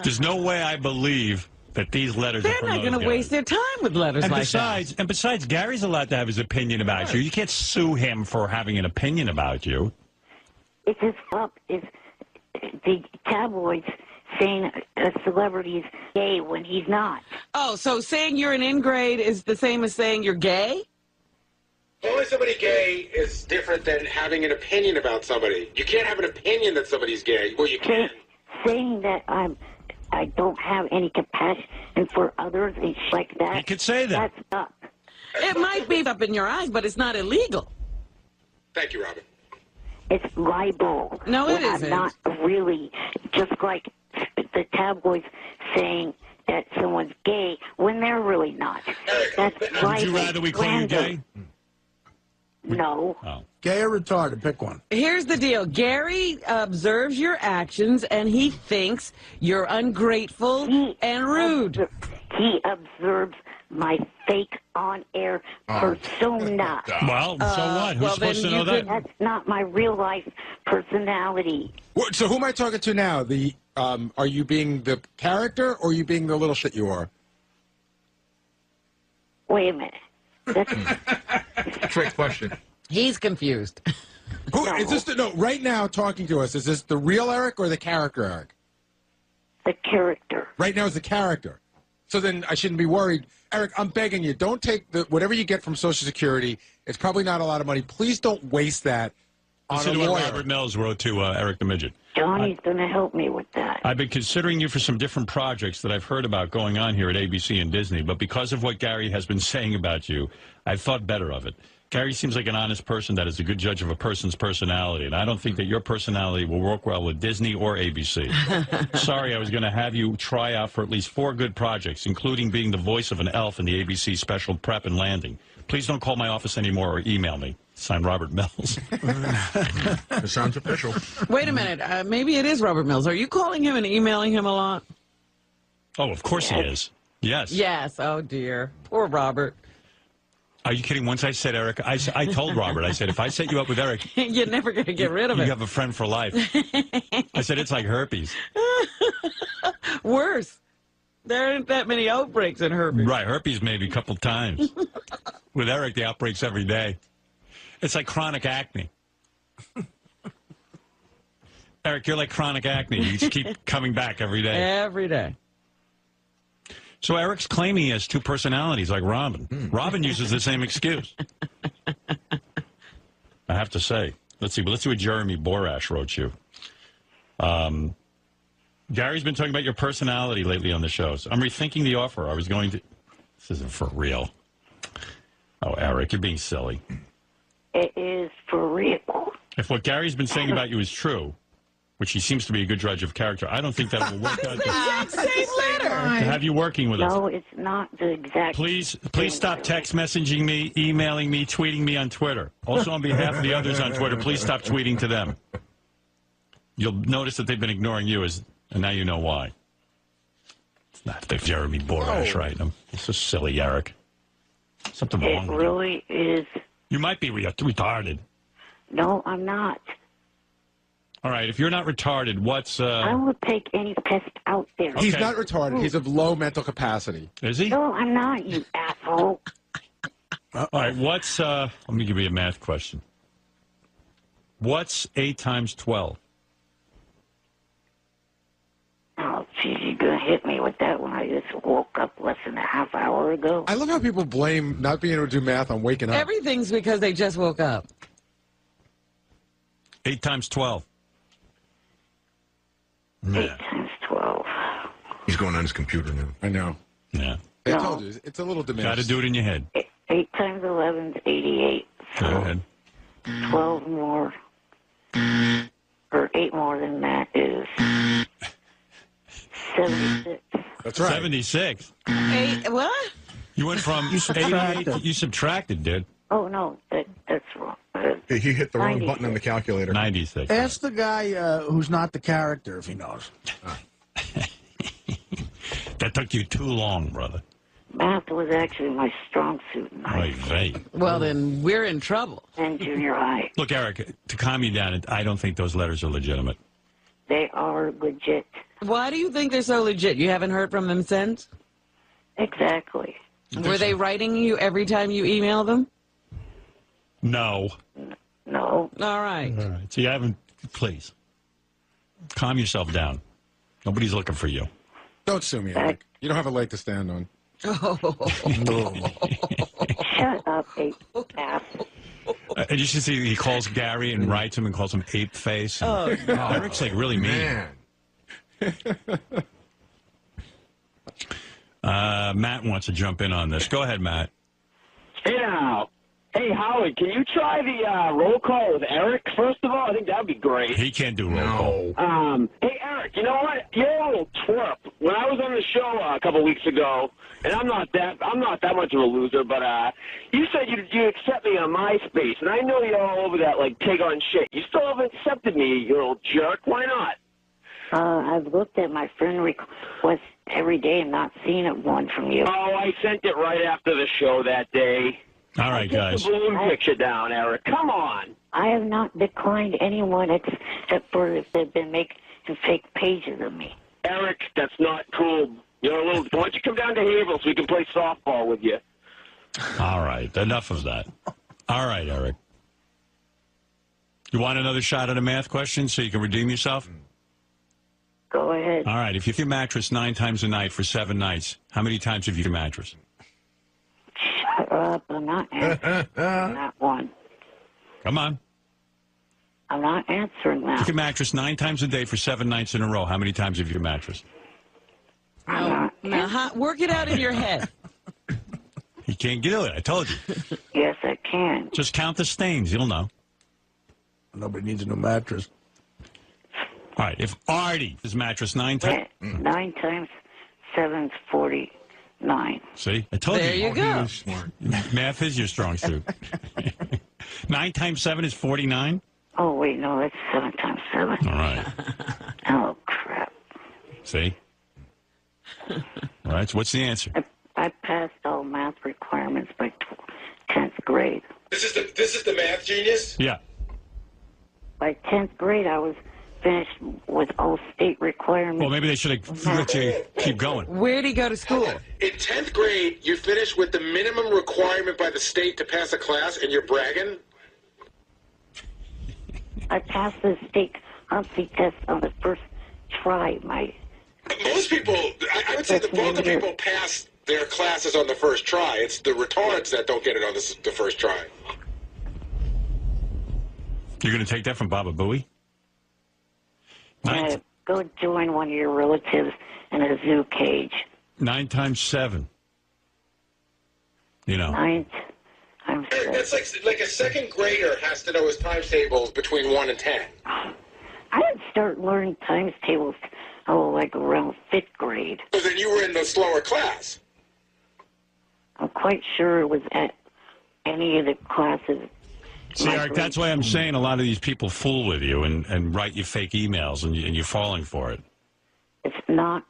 There's no way I believe that these letters They're are from not going to waste their time with letters and like besides, that. And besides, Gary's allowed to have his opinion about you. You can't sue him for having an opinion about you. It's his fault. It's the tabloids saying a celebrity is gay when he's not. Oh, so saying you're an ingrate is the same as saying you're gay? Only somebody gay is different than having an opinion about somebody. You can't have an opinion that somebody's gay. Well, you can. Saying that I don't have any compassion for others and shit like that. You could say that. That's up. It might be up in your eyes, but it's not illegal. Thank you, Robin. It's libel. No, it I'm isn't. not really. Just like the tabloids saying that someone's gay when they're really not. That's Would you rather we call you gay? No. Oh. Gay or retarded? Pick one. Here's the deal. Gary observes your actions, and he thinks you're ungrateful and rude. He observes my fake on-air persona. Well, so what? Who's supposed to know that? That's not my real-life personality. So who am I talking to now? Are you being the character or are you being the little shit you are? Wait a minute. Trick question. He's confused. Is this right now talking to us? Is this the real Eric or the character Eric? The character. Right now is the character. So then I shouldn't be worried. Eric, I'm begging you, don't take whatever you get from Social Security. It's probably not a lot of money. Please don't waste that on Listen a to lawyer. what Robert Mills wrote to Eric the Midget. Johnny's going to help me with that. I've been considering you for some different projects that I've heard about going on here at ABC and Disney, but because of what Gary has been saying about you, I've thought better of it. Gary seems like an honest person that is a good judge of a person's personality, and I don't think that your personality will work well with Disney or ABC. Sorry, I was going to have you try out for at least 4 good projects, including being the voice of an elf in the ABC special Prep and Landing. Please don't call my office anymore or email me. Signed, Robert Mills. It sounds official. Wait a minute. Maybe it is Robert Mills. Are you calling him and emailing him a lot? Oh, of course he is. Yes. Yes. Oh, dear. Poor Robert. Are you kidding? Once I said Eric, I told Robert, I said, if I set you up with Eric, you're never going to get rid of it. You have a friend for life. I said, it's like herpes. Worse. There aren't that many outbreaks in herpes. Right, herpes maybe a couple times. With Eric, the outbreaks every day. It's like chronic acne. Eric, you're like chronic acne. You just keep coming back every day. Every day. So Eric's claiming he has 2 personalities like Robin. Robin uses the same excuse. I have to say. Let's see what Jeremy Borash wrote you. Gary's been talking about your personality lately on the shows. I'm rethinking the offer. I was going to... This isn't for real. Oh, Eric, you're being silly. It is for real. If what Gary's been saying about you is true, which he seems to be a good judge of character, I don't think that will work out. Exact same letter. To have you working with us. No, it's not the exact. Please stop text messaging me, emailing me, tweeting me on Twitter. Also, on behalf of the others on Twitter, please stop tweeting to them. You'll notice that they've been ignoring you, and now you know why. It's not the Jeremy Borash writing them. It's so silly, Eric. Something wrong It with really is. you. You might be retarded. No, I'm not. All right, if you're not retarded, what's... I will take any test out there. He's not retarded. He's of low mental capacity. Is he? No, I'm not, you asshole. All right, what's... let me give you a math question. What's 8 times 12? Oh, geez, you're going to hit me with that when I just woke up less than a half hour ago. I love how people blame not being able to do math on waking up. Everything's because they just woke up. 8 times 12. 8 times 12. He's going on his computer now. I know. Yeah. I told you, it's a little diminished. Got to do it in your head. 8 times 11 is 88. Go ahead. 12 more, or 8 more than that is 76. That's right. 76. What? You went from 88. You subtracted, dude. Oh, no, that's wrong. He hit the wrong 96. button on the calculator. 96. Ask the guy who's not the character if he knows. That took you too long, brother. Math was actually my strong suit in high school Well, then we're in trouble. and junior high. Look, Eric, to calm you down, I don't think those letters are legitimate. They are legit. Why do you think they're so legit? You haven't heard from them since? Exactly. Were they writing you every time you email them? No. No. All right. All right. So you haven't, please. Calm yourself down. Nobody's looking for you. Don't sue me, Eric. You don't have a leg to stand on. Shut up, ass. And you should see he calls Gary and writes him and calls him ape face. And, Eric's like really mean. Matt wants to jump in on this. Go ahead, Matt. Hey now. Hey, Howard, can you try the roll call with Eric, first of all? I think that would be great. He can't do roll call. Hey, Eric, you know what? You're a little twerp. When I was on the show a couple weeks ago, and I'm not that much of a loser, but you said you accept me on MySpace, and I know you're all over that, like, pig on shit. You still haven't accepted me, you little jerk. Why not? I've looked at my friend request every day and not seen one from you. Oh, I sent it right after the show that day. All right, guys. Put the balloon picture down, Eric. Come on. I have not declined anyone except for if they've been making fake pages of me. Eric, that's not cool. You're a little. Why don't you come down to Haverhill so we can play softball with you? All right. Enough of that. All right, Eric. You want another shot at a math question so you can redeem yourself? Go ahead. All right. If you use your mattress 9 times a night for 7 nights, how many times have you used your mattress? Shut up. I'm not answering that one. Come on. I'm not answering that. You can mattress 9 times a day for 7 nights in a row. How many times have you mattress? Now, work it out in your head. You can't do it. I told you. Yes, I can. Just count the stains. You'll know. Nobody needs a new mattress. All right. If Artie is mattress 9 times. 9 times 7 is 49. See? I told There you. you go. He smart. Math is your strong suit. 9 times 7 is 49? Oh, wait, no, that's 7 times 7. All right. Oh, crap. See? All right. So what's the answer? I passed all math requirements by 10th grade. This is the math genius? Yeah. By 10th grade, I was finished with all state requirements. Well, maybe they should have let you keep going. Where'd he go to school? In 10th grade, you finished with the minimum requirement by the state to pass a class, and you're bragging? I passed the state competency test on the first try. Most people, I would say the bulk of people pass their classes on the first try. It's the retards that don't get it on the first try. You're going to take that from Baba Booey? Go join one of your relatives in a zoo cage. 9 times 7. You know. 9 times 7. That's like a second grader has to know his times tables between 1 and 10. I didn't start learning times tables like around 5th grade. So then you were in the slower class. I'm quite sure it was at any of the classes. See, Eric, that's why I'm saying a lot of these people fool with you and write you fake emails, and you're falling for it. It's not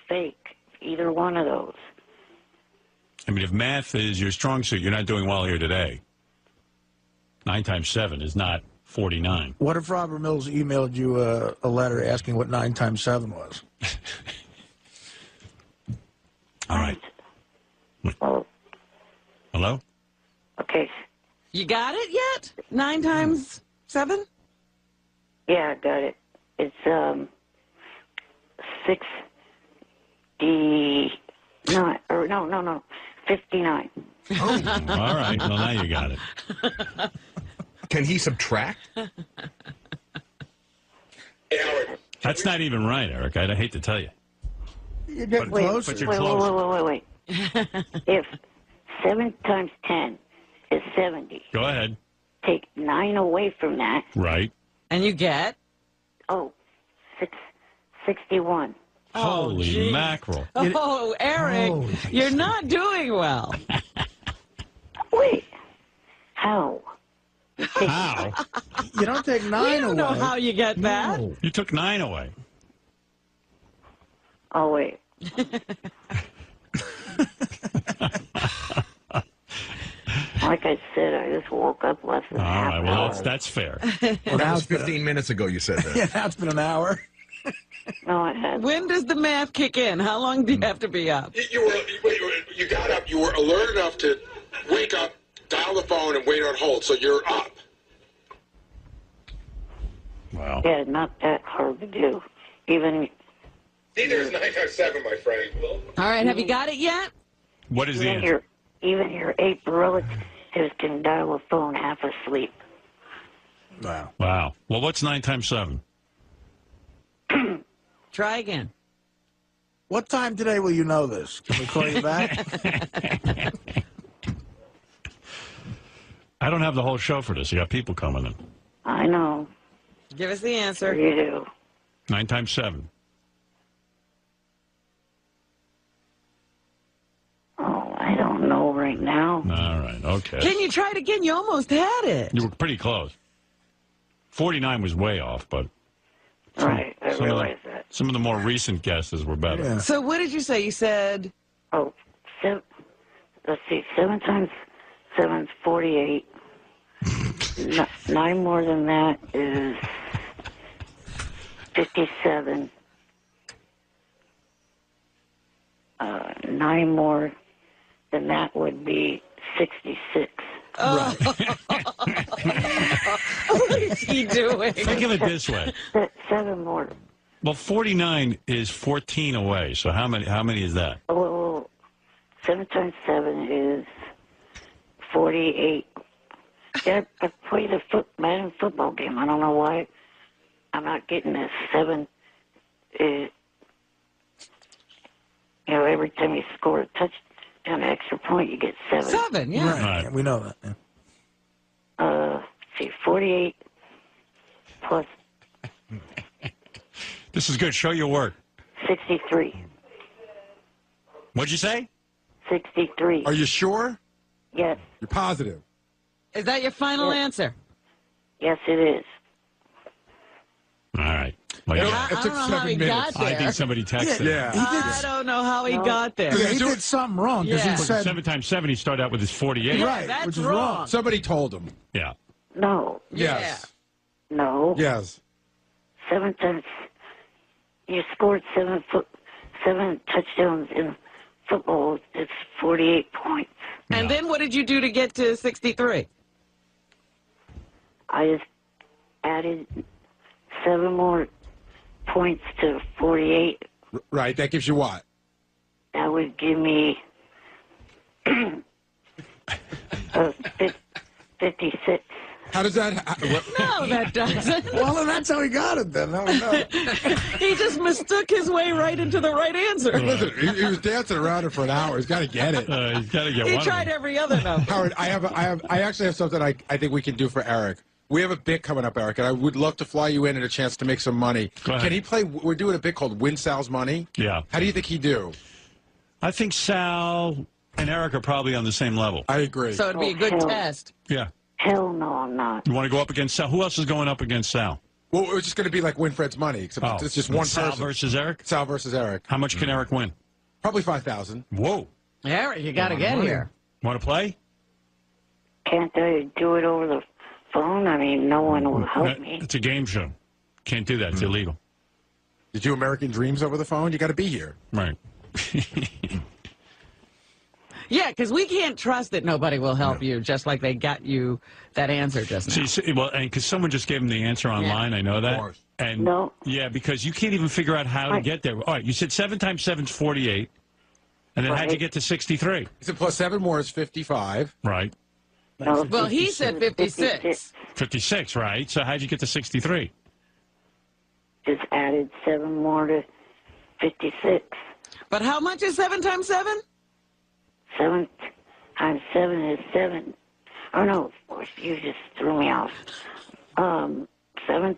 fake, either one of those. I mean, if math is your strong suit, you're not doing well here today. 9 times 7 is not 49. What if Robert Mills emailed you a letter asking what 9 times 7 was? All right. Well, hello? Okay. You got it yet? 9 times 7? Yeah, I got it. It's 69. Or no, 59. Oh, all right. Well, now you got it. Can he subtract? Hey, Howard. That's not even right, Eric. I hate to tell you. You're getting close. But you're close. Wait. If 7 times 10 is 70. Go ahead. Take 9 away from that. Right. And you get? 61. Holy mackerel. Oh, Eric, you're not doing well. Wait. How? How? You don't take 9 away. You don't know how you get that. No. You took 9 away. Oh, wait. Like I said, I just woke up less than All half right, an well, hour. that's fair. Well, that was 15 minutes ago you said that. Yeah, now it's been an hour. No, I had. When does the math kick in? How long do you have to be up? You got up. You were alert enough to wake up, dial the phone, and wait on hold. So you're up. Wow. Yeah, not that hard to do. Even. Neither is 9 times 7, my friend. All right, have you got it yet? What is the answer? Even your 8 relatives can dial a phone half asleep. Wow. Wow. Well, what's 9 times 7? Try again. What time today will you know this? Can we call you back? I don't have the whole show for this. You got people coming in. I know. Give us the answer. You do. 9 times 7. Oh, I don't know right now. All right. Okay. Can you try it again? You almost had it. You were pretty close. 49 was way off, but Right, I realize that. some of the more recent guesses were better. Yeah. So what did you say? You said... Oh, let's see, 7 times 7 is 48. 9 more than that is 57. 9 more than that would be 66. Oh. What is he doing? Think of it this way. 7 more. Well, 49 is 14 away. So how many is that? Oh, 7 times 7 is 48. Yeah, I played a Madden football game. I don't know why I'm not getting this. 7 is, every time you score a touchdown, extra point, you get 7. 7, yeah. Right. We know that. Yeah. See, 48 plus This is good. Show your work. 63. What'd you say? 63. Are you sure? Yes. You're positive? Is that your final answer? Yes, it is. All right. Well, Yeah, yeah. I don't know how he got there. I think somebody texted. Yeah. I don't know how he got there. Yeah, he did something wrong because Yeah. he said 7 times 7, he started out with his 48. Yeah, right, that's which is wrong. Somebody told him. Yeah. No. Yes. No. Yes. 7 times. You scored 7 touchdowns in football. It's 48 points. And then what did you do to get to 63? I just added 7 more points to 48. Right. That gives you what? That would give me 56. How does that? No, that doesn't. well, then that's how he got it. Then no, no. He just mistook his way right into the right answer. Listen, he was dancing around it for an hour. He's got to get it. He's got to get He one. tried every other number. Howard, I actually have something I think we can do for Eric. We have a bit coming up, Eric, and I would love to fly you in and a chance to make some money. Go ahead. Can he play? We're doing a bit called Win Sal's Money. Yeah. How do you think he'd do? I think Sal and Eric are probably on the same level. I agree. So it'd be a good test. Yeah. Hell no, I'm not. You want to go up against Sal? Who else is going up against Sal? Well, it's just going to be like Winfred's Money, except it's just one Sal person. versus Eric? Sal versus Eric. How much can Eric win? Probably 5,000. Whoa. Eric, you got to get here. Want to play? Can't I do it over the phone? I mean, no one will help me. It's a game show. Can't do that. It's illegal. Did you American Dreams over the phone? You got to be here. Right. Yeah, because we can't trust that nobody will help you, just like they got you that answer just now. See, well, and because someone just gave him the answer online, I know that. And no. Yeah, because you can't even figure out how to get there. All right, you said 7 times 7 is 48, and then how'd you get to 63? He said plus 7 more is 55. Right. No, well, he said 56. 56, right? So how'd you get to 63? just added 7 more to 56. But how much is 7 times 7? 7 times 7 is 7. Oh, no, you just threw me off. 7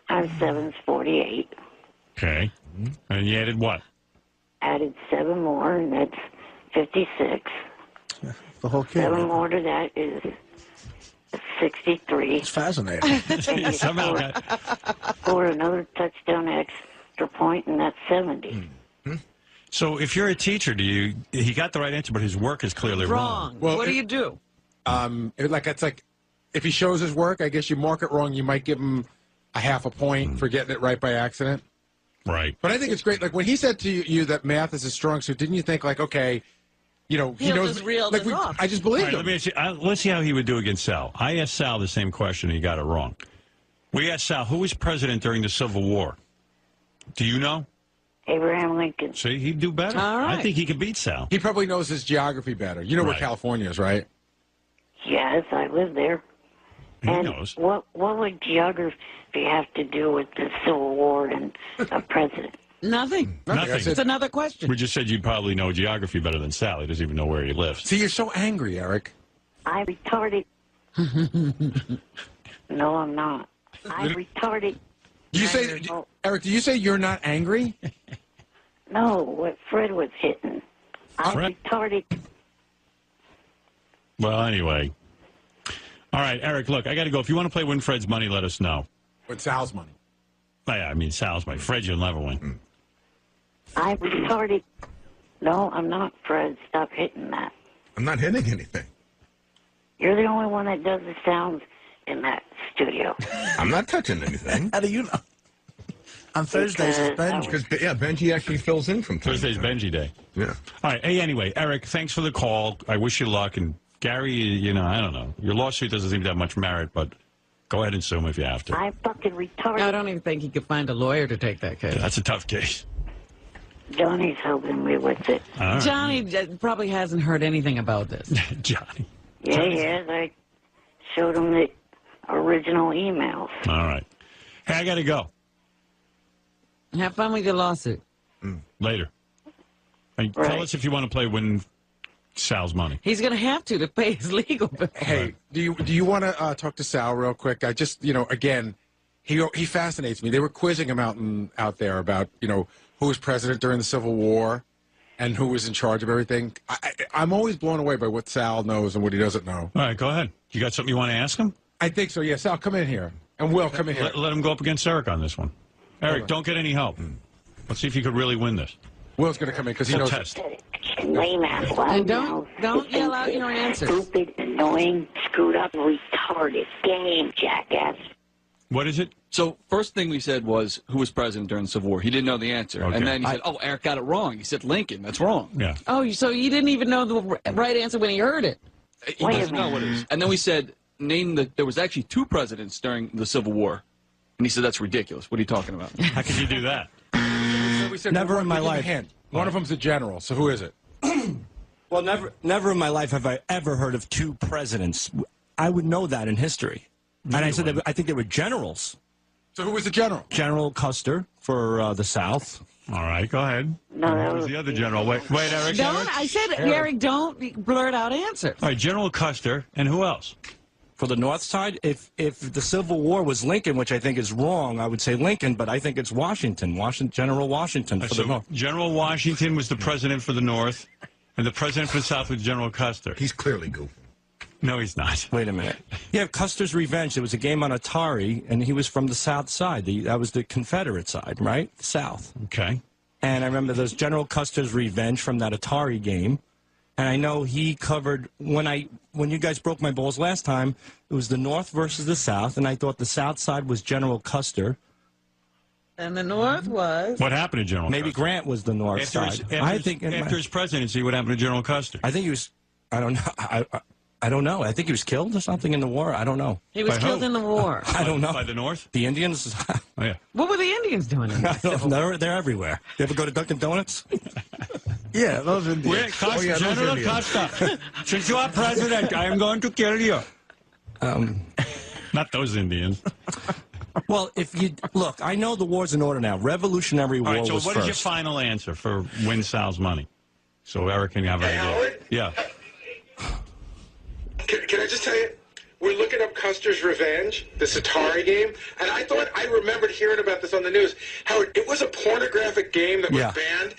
times 7 is 48. Okay. And you added what? Added 7 more, and that's 56. The whole kid. 7 more to that is 63. It's fascinating. Somehow scored another touchdown extra point, and that's 70. So if you're a teacher, he got the right answer, but his work is clearly wrong. Well, what do you do? It's like if he shows his work, I guess you mark it wrong. You might give him a half a point for getting it right by accident. Right. But I think it's great. Like when he said to you that math is his strong suit, didn't you think like, okay, he knows. Just reel this off. I just believe him. Let me ask you, let's see how he would do against Sal. I asked Sal the same question, and he got it wrong. We asked Sal, who was president during the Civil War? Do you know? Abraham Lincoln. See, he'd do better. All right. I think he could beat Sal. He probably knows his geography better. You know where California is, right? Yes, I live there. He and knows. What would geography have to do with the Civil War and a president? Nothing. Nothing. It's another question. We just said you'd probably know geography better than Sal. He doesn't even know where he lives. See, you're so angry, Eric. I'm retarded. No, I'm not. I'm retarded. You say, Eric, do you say you're not angry? No, what Fred was hitting. I'm retarded. Well, anyway. All right, Eric, look, I got to go. If you want to play Win Fred's Money, let us know. With Sal's money. Oh, yeah, I mean, Sal's money. Fred, you'll never win. I'm retarded. No, I'm not, Fred. Stop hitting that. I'm not hitting anything. You're the only one that does the sounds in that studio. I'm not touching anything. How do you know? On Thursdays, it's Benji. Because, Benji actually fills in from time Thursday's to time. Benji Day. Yeah. All right. Hey, anyway, Eric, thanks for the call. I wish you luck. And Gary, I don't know. Your lawsuit doesn't seem to have much merit, but go ahead and sue him if you have to. I'm fucking retarded. I don't even think he could find a lawyer to take that case. Yeah, that's a tough case. Johnny's helping me with it. Right. Johnny probably hasn't heard anything about this. Johnny. Yeah, yes. I showed him the original emails. All right. Hey, I got to go. Have fun with your lawsuit. Later. Hey, tell us if you want to play Win Sal's Money. He's going to have to pay his legal bill. Hey, do you want to talk to Sal real quick? I just, again, he fascinates me. They were quizzing him out there about, who was president during the Civil War and who was in charge of everything. I'm always blown away by what Sal knows and what he doesn't know. All right, go ahead. You got something you want to ask him? I think so, yeah. Sal, come in here. And Will, come in here. Let him go up against Eric on this one. Eric, don't get any help. Let's see if you could really win this. Will's going to come in because he knows. Test. Lame ass. And don't yell out your answers. Stupid, annoying, screwed up, retarded game, jackass. What is it? So first thing we said was, who was president during the Civil War? He didn't know the answer. Okay. And then he said, Eric got it wrong. He said Lincoln. That's wrong. Yeah. Oh, so you didn't even know the right answer when he heard it. He doesn't know what it is. And then we said, there was actually 2 presidents during the Civil War. And he said, that's ridiculous. What are you talking about? How could you do that? We said, Never in my life. One of them's a general, so who is it? Well, never in my life have I ever heard of 2 presidents. I would know that in history. And I said, I think they were generals. So who was the general? General Custer for the South. All right, go ahead. No, Who was the other general? Wait, Eric. I said, Eric, don't blurt out answers. All right, General Custer, and who else? For the North side, if the Civil War was Lincoln, which I think is wrong, I would say Lincoln, but I think it's Washington, General Washington for the North. General Washington was the president for the North, and the president for the South was General Custer. He's clearly goofing. No, he's not. Wait a minute. Yeah, Custer's Revenge. There was a game on Atari, and he was from the South side. That was the Confederate side, right? The South. Okay. And I remember there's General Custer's Revenge from that Atari game. And I know he covered, when you guys broke my balls last time, it was the North versus the South, and I thought the South side was General Custer. And the North was? What happened to General Maybe Custer? Grant was the North side. After his presidency, what happened to General Custer? I think he was, I don't know. I don't know. I think he was killed or something in the war. I don't know. He was killed in the war. I don't know. By the North? The Indians? Oh, yeah. What were the Indians doing in the They're everywhere. You ever go to Dunkin' Donuts? Yeah, those Indians. General Custer, since you are president, I am going to kill you. Not those Indians. Well, if you look, I know the war's in order now. Revolutionary War All right, so was what first. is your final answer for win Sal's money? So Eric can have an idea. Yeah. Can I just tell you? We're looking up Custer's Revenge, this Atari game, and I remembered hearing about this on the news. Howard, it was a pornographic game that was banned.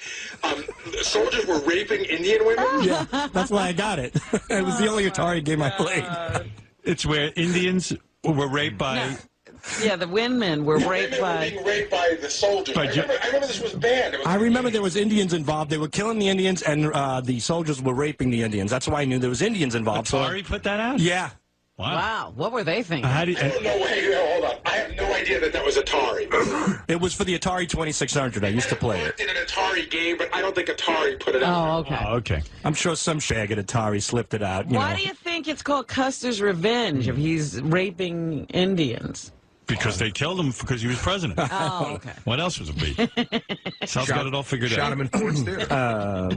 The soldiers were raping Indian women. Yeah, that's why I got it. It was the only Atari game I played. It's where Indians were raped by... Yeah, the women were raped by... being raped by the soldiers. I remember this was banned. I remember there was Indians involved. They were killing the Indians, and the soldiers were raping the Indians. That's why I knew there was Indians involved. Atari put that out? Yeah. Wow. What were they thinking? I don't know. Wait, hold on. I have no idea that was Atari. It was for the Atari 2600. I used to play it. In an Atari game, but I don't think Atari put it out. Oh, okay. Okay. I'm sure some shag at Atari slipped it out. Why do you think it's called Custer's Revenge if he's raping Indians? Because they killed him because he was president. Oh, okay. What else was it be? Sal's got it all figured out. Shot him in Ford's Theater.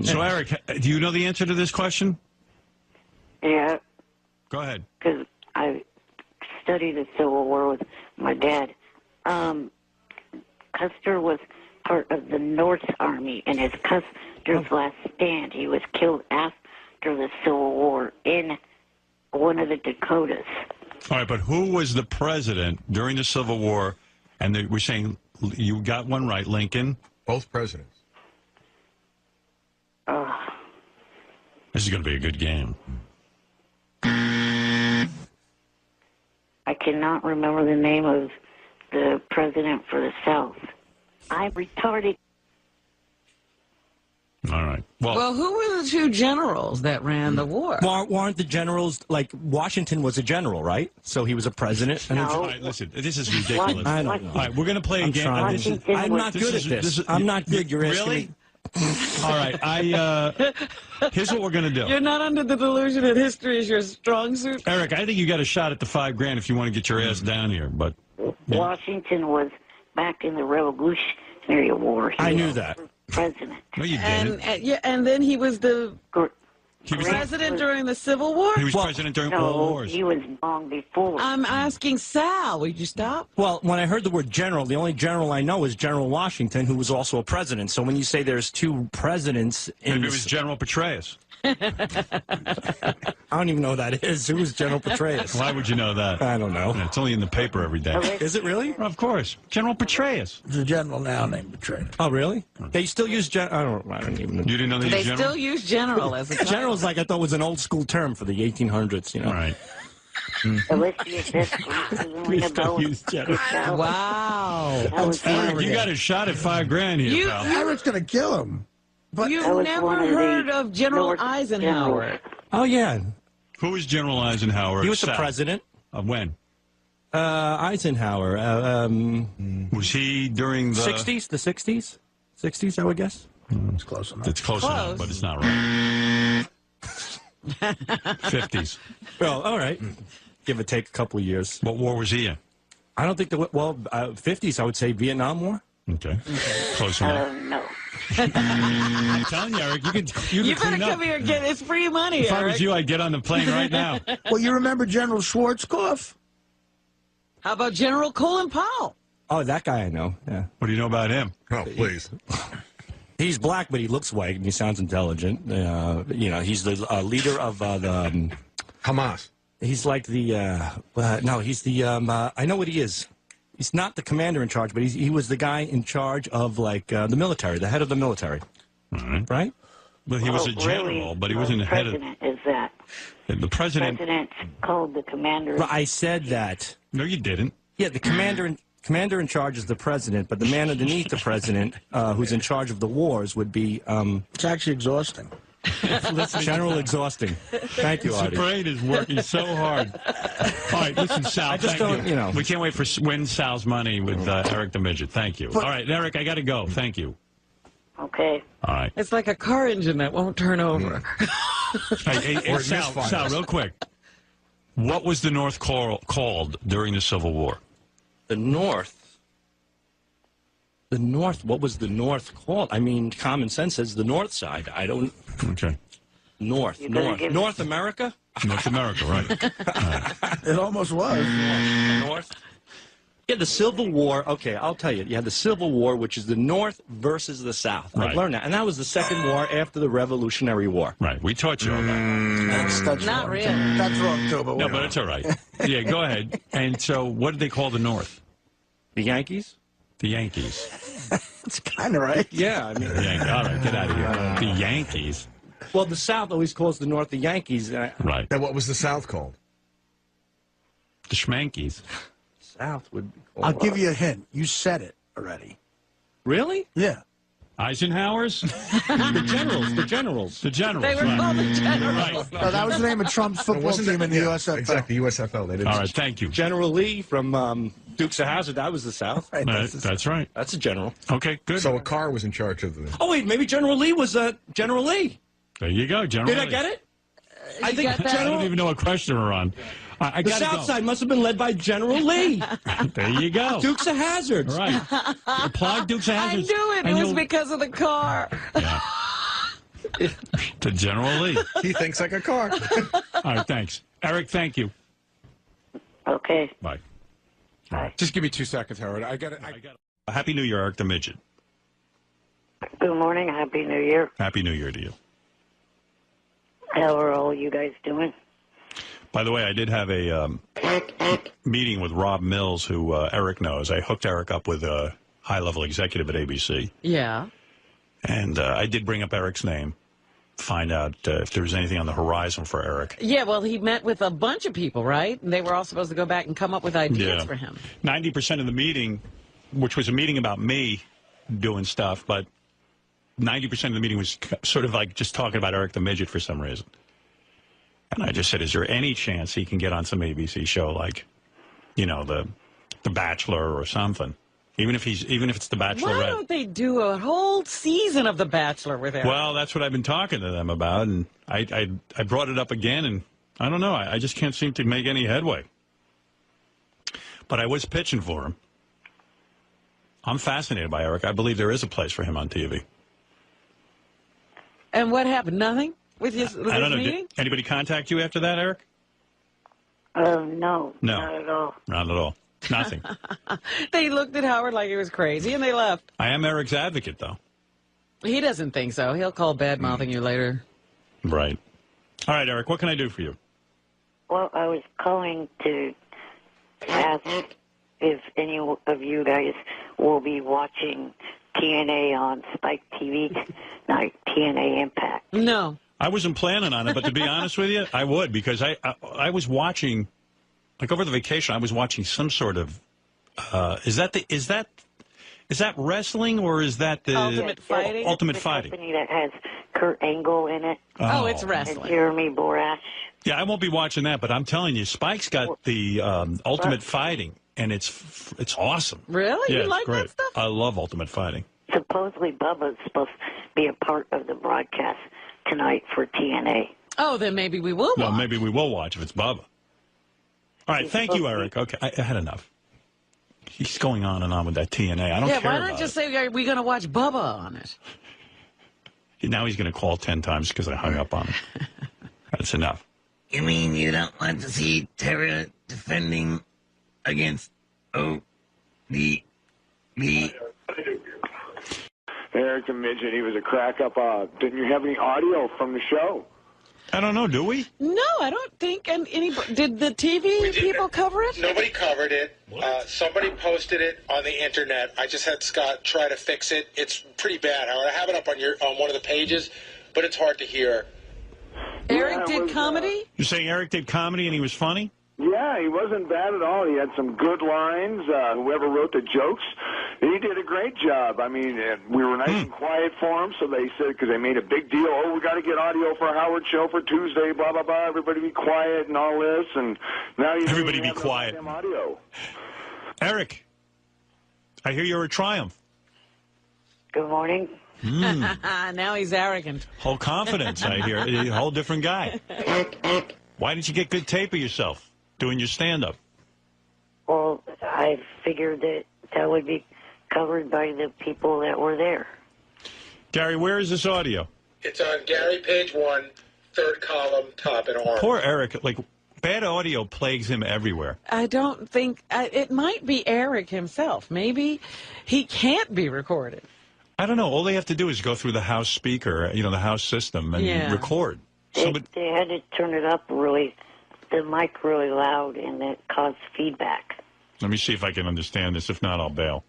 So, Eric, do you know the answer to this question? Yeah, Go ahead. because I studied the Civil War with my dad. Custer was part of the North Army, and as Custer's last stand, he was killed after the Civil War in one of the Dakotas. All right, but who was the president during the Civil War? And we're saying you got one right, Lincoln. Both presidents. This is going to be a good game. I cannot remember the name of the president for the South. I'm retarded. All right. Well, who were the two generals that ran the war? Weren't the generals, like, Washington was a general, right? So he was a president? No. All right, listen, this is ridiculous. I don't know. All right, we're going to play a game. I'm not good at this. I'm not good. You're asking really? me. All right, here's what we're going to do. You're not under the delusion that history is your strong suit? Eric, I think you got a shot at the $5,000 if you want to get your ass down here, but... Washington was back in the Revolutionary War. I knew that. President. No, you didn't. And then he was the president during the Civil War? He was president during all wars. He was long before. I'm asking Sal. Would you stop? Well, when I heard the word general, the only general I know is General Washington, who was also a president. So when you say there's two presidents... Maybe it was General Petraeus. I don't even know who that is. Who is General Petraeus? Why would you know that? I don't know. It's only in the paper every day. Is it really? Of course. General Petraeus. There's a general now named Petraeus. Oh, really? They still use I don't even know. You didn't know They still use general as a title. General's like I thought was an old school term for the 1800s, you know. Right. Wow. Eric, you got a shot at $5,000 here, pal. Eric's going to kill him. But You've never heard of General Eisenhower. Oh, yeah. Who was General Eisenhower? He was the president. When? Eisenhower. Was he during the... 60s? The 60s? 60s, I would guess. It's close enough. It's close enough, but it's not right. 50s. Well, all right. Give or take a couple of years. What war was he in? I don't think 50s, I would say Vietnam War. Okay. Close enough. No. I'm telling you, Eric, you better clean up. come here and get it's free money, If I Eric. was you, I'd get on the plane right now. Well, you remember General Schwarzkopf? How about General Colin Powell? Oh, that guy I know. Yeah. What do you know about him? Oh, please. He's black, but he looks white, and he sounds intelligent. He's the leader of the... Hamas. He's like the... no, he's the... I know what he is. He's not the commander in charge, but he was the guy in charge of, like, the military, the head of the military. Right? Well, he was a general, but he wasn't the head of... President is that? The president... President's called the commander. I said that. No, you didn't. Yeah, the commander in charge is the president, but the man underneath the president, who's in charge of the wars, would be... It's actually exhausting. General exhausting. Thank you, Artie. This brain is working so hard. All right, listen, Sal, I just thank don't. We can't wait for Win Sal's money with Eric the Midget. Thank you. All right, Eric, I got to go. Thank you. Okay. All right. It's like a car engine that won't turn over. Hey, Sal, real quick. What was the North called during the Civil War? The North? The North? What was the North called? I mean, common sense says the North side. I don't... Okay. North. North America? North America, right. It almost was. North? Yeah, the Civil War. Okay, I'll tell you. You had the Civil War, which is the North versus the South. Right. I've learned that. And that was the second war after the Revolutionary War. Right. We taught you all that. That's Not wrong. really. That's wrong, too. But No, but it's all right. Yeah, go ahead. And so what did they call the North? The Yankees? The Yankees. That's kind of right. Yeah, I mean. The Yankees. All right, get out of here. The Yankees. Well, the South always calls the North the Yankees. Right. And what was the South called? The Schmankies. South would be called. I'll give you a hint. You said it already. Really? Yeah. Eisenhower's? The Generals. The Generals. The Generals. They were right. called the Generals. No, that was the name of Trump's football team in the USFL. Exactly, USFL. They didn't. All right, thank you. General Lee from Dukes of Hazzard. That was the South. Right, That's right. That's a general. Okay, good. So a car was in charge of the. Oh, wait, maybe General Lee was General Lee. There you go, General. Did I get it? I think got that? I General. don't even know what question we're on. I The gotta South go. Side must have been led by General Lee. There you go. Dukes of Hazzard. Right. Apply Dukes of I Hazzard. knew it. It was because of the car. Yeah. To General Lee. He thinks like a car. All right, thanks. Eric, thank you. Okay. Bye. Just give me 2 seconds, Howard. I got it. Happy New Year, Eric the Midget. Good morning. Happy New Year. Happy New Year to you. How are all you guys doing? By the way, I did have a meeting with Rob Mills, who Eric knows. I hooked Eric up with a high-level executive at ABC. Yeah. And I did bring up Eric's name, find out if there was anything on the horizon for Eric. Yeah, well, he met with a bunch of people, right? And they were all supposed to go back and come up with ideas for him. 90% of the meeting, which was a meeting about me doing stuff, but 90% of the meeting was sort of like just talking about Eric the Midget for some reason. And I just said, is there any chance he can get on some ABC show like, you know, the Bachelor or something? Even if it's the Bachelorette. Why don't they do a whole season of The Bachelor with Eric? Well, that's what I've been talking to them about, and I brought it up again, and I don't know. I just can't seem to make any headway. But I was pitching for him. I'm fascinated by Eric. I believe there is a place for him on TV. And what happened? Nothing with his I don't know. meeting? Did anybody contact you after that, Eric? No. No. Not at all. Not at all. Nothing. They looked at Howard like he was crazy, and they left. I am Eric's advocate, though. He doesn't think so. He'll call bad-mouthing you later. Right. All right, Eric, what can I do for you? Well, I was calling to ask if any of you guys will be watching TNA on Spike TV tonight, TNA Impact. No. I wasn't planning on it, but to be honest with you, I would, because I was watching, like over the vacation, I was watching some sort of, is that wrestling or is that the Ultimate Fighting? Ultimate the Fighting. company that has Kurt Angle in it. Oh, it's And wrestling. Jeremy Borash. Yeah, I won't be watching that, but I'm telling you, Spike's got the Ultimate Fighting, and it's awesome. Really? Yeah, You like it's great. that stuff? I love Ultimate Fighting. Supposedly Bubba's supposed to be a part of the broadcast tonight for TNA. Oh, then maybe we will Well, watch. maybe we will watch if it's Bubba. All right, thank you, Eric. Okay, I had enough. He's going on and on with that TNA. I don't care why about not just say, are we going to watch Bubba on it? it. Now he's going to call 10 times because I hung up on him. That's enough. You mean you don't want to see Terra defending against ODB? Eric the Midget, he was a crack up. Didn't you have any audio from the show? I don't know, do we? No, I don't think anybody. Did the TV people cover it? Nobody covered it. Somebody posted it on the internet. I just had Scott try to fix it. It's pretty bad, Howard. I have it up on one of the pages, but it's hard to hear. Eric did comedy? You're saying Eric did comedy and he was funny? Yeah, he wasn't bad at all. He had some good lines. Whoever wrote the jokes, he did a great job. I mean, we were nice and quiet for him, so they said, because they made a big deal, oh, we got to get audio for Howard show for Tuesday, blah, blah, blah, everybody be quiet and all this, and now you Everybody be quiet. Audio. Eric, I hear you're a Triumph. Good morning. Now he's arrogant. Whole confidence, I hear. A whole different guy. Why didn't you get good tape of yourself doing your stand-up? Well, I figured that would be covered by the people that were there. Gary, where is this audio? It's on Gary, page 1, third column, top in orange. Poor Eric. Like, Bad audio plagues him everywhere. I don't think it might be Eric himself. Maybe he can't be recorded. I don't know. All they have to do is go through the house speaker, the house system, and record. They had to turn it up the mic really loud, and it caused feedback. Let me see if I can understand this. If not, I'll bail.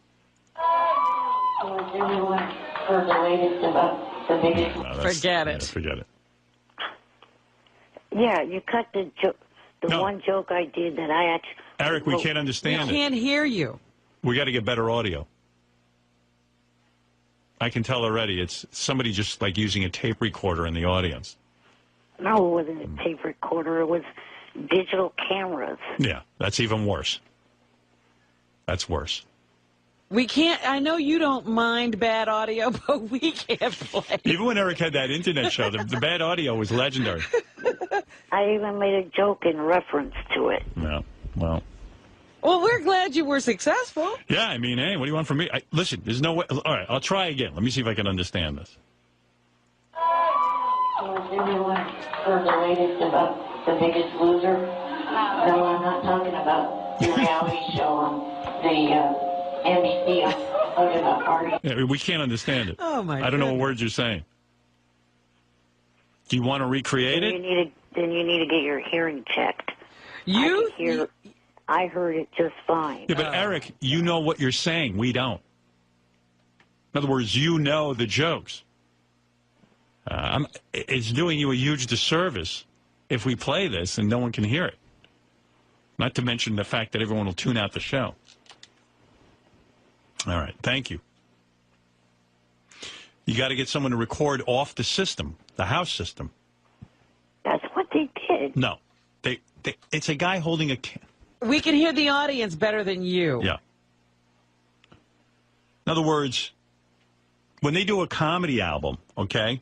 Forget it. Forget it. Yeah, you cut the one joke I did that I actually... Eric, we can't understand it. We can't hear you. We got to get better audio. I can tell already. It's somebody just like using a tape recorder in the audience. No, it wasn't a tape recorder. It was digital cameras. Yeah, that's even worse. That's worse. We can't. I know you don't mind bad audio, but we can't play. Even when Eric had that internet show, the bad audio was legendary. I even made a joke in reference to it. No, well. Well, we're glad you were successful. Yeah, I mean, hey, what do you want from me? Listen, there's no way. All right, I'll try again. Let me see if I can understand this. Everyone heard the latest about The Biggest Loser? No, I'm not talking about the reality show on the NBC. I'm talking about Artie. Yeah, we can't understand it. Oh, my I don't know what words you're saying. Do you want to recreate it? Then you need to get your hearing checked. I heard it just fine. Yeah, but Eric, you know what you're saying. We don't. In other words, you know the jokes. It's doing you a huge disservice if we play this and no one can hear it. Not to mention the fact that everyone will tune out the show. All right. Thank you. You got to get someone to record off the system, the house system. That's what they did. No. It's a guy holding a... We can hear the audience better than you. Yeah. In other words, when they do a comedy album, okay,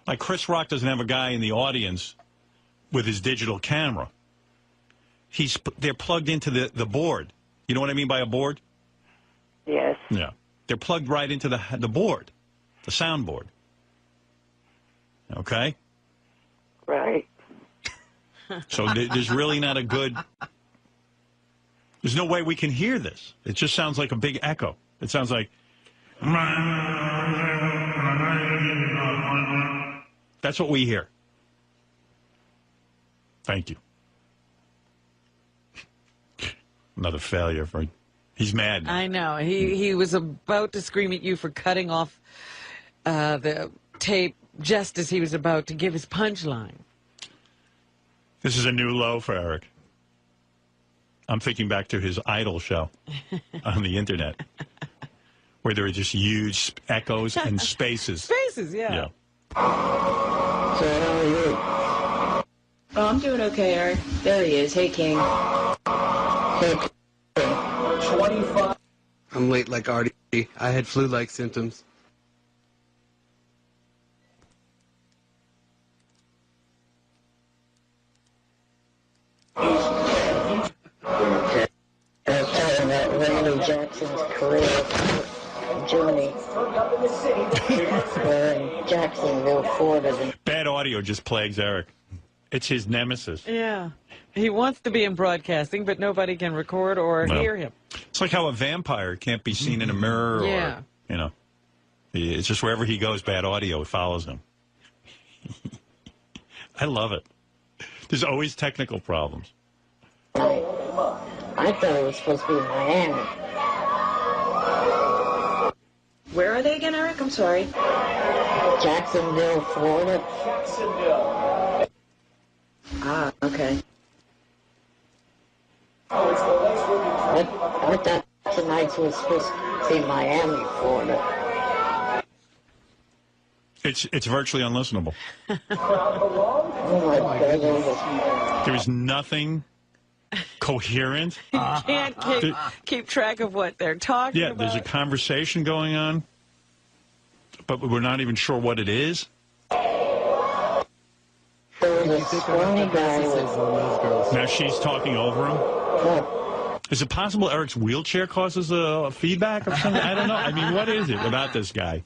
like Chris Rock doesn't have a guy in the audience with his digital camera. They're plugged into the board. You know what I mean by a board? Yes. Yeah. They're plugged right into the board, the soundboard. Okay? Right. So there's really not a good... There's no way we can hear this. It just sounds like a big echo. It sounds like... That's what we hear. Thank you. Another failure for... He's mad now. I know. He was about to scream at you for cutting off the tape just as he was about to give his punchline. This is a new low for Eric. I'm thinking back to his Idol show on the internet, where there are just huge echoes and spaces. Spaces, yeah. Yeah. So how are you? Oh, I'm doing okay, Eric. There he is. Hey, King. Hey, 25. I'm late like Artie. I had flu-like symptoms. Jackson's career journey in Jacksonville, Florida. Bad audio just plagues Eric. It's his nemesis. Yeah. He wants to be in broadcasting, but nobody can record or hear him. It's like how a vampire can't be seen in a mirror or, it's just wherever he goes, bad audio follows him. I love it. There's always technical problems. I thought it was supposed to be Miami. Where are they again, Eric? I'm sorry. Jacksonville, Florida. Ah, okay. I thought tonight's was supposed to be Miami, Florida. It's virtually unlistenable. Oh my goodness. There's nothing coherent. You can't keep track of what they're talking about. Yeah, there's a conversation going on, but we're not even sure what it is. There was a scrawny guy. Now she's talking over him. Is it possible Eric's wheelchair causes a feedback or something? I don't know. I mean, what is it about this guy?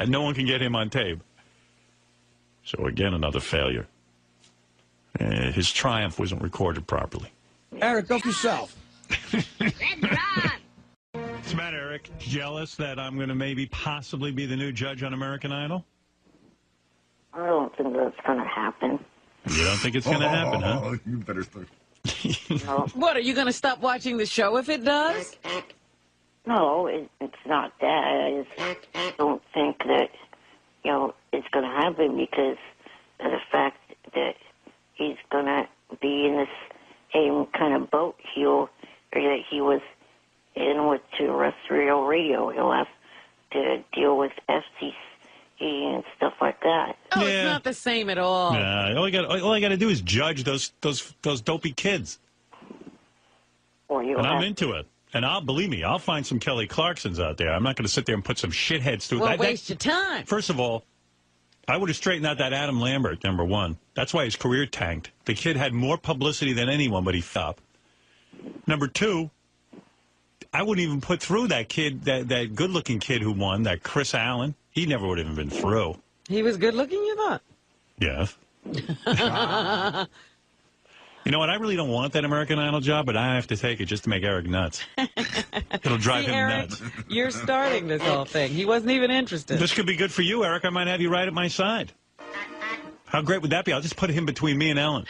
No one can get him on tape. So again, another failure. his triumph wasn't recorded properly. Eric, go yourself. What's the matter, Eric? Jealous that I'm going to maybe possibly be the new judge on American Idol? I don't think that's going to happen. You don't think it's going to happen, huh? You better start. No. What, are you going to stop watching the show if it does? No, it's not that. I just don't think that, it's going to happen because of the fact that he's going to be in the same kind of boat that he was in with terrestrial radio. He'll have to deal with FCC and stuff like that. Oh, it's not the same at all. Yeah, all I got to do is judge those dopey kids. And I'm into it. And believe me, I'll find some Kelly Clarksons out there. I'm not going to sit there and put some shitheads through. Well, waste your time. First of all, I would have straightened out that Adam Lambert, number one. That's why his career tanked. The kid had more publicity than anyone, but he fell. Number two, I wouldn't even put through that kid, that good-looking kid who won, that Chris Allen. He never would have even been through. He was good-looking, you thought? Yes. You know what? I really don't want that American Idol job, but I have to take it just to make Eric nuts. It'll drive him Eric, nuts. You're starting this whole thing. He wasn't even interested. This could be good for you, Eric. I might have you right at my side. How great would that be? I'll just put him between me and Ellen.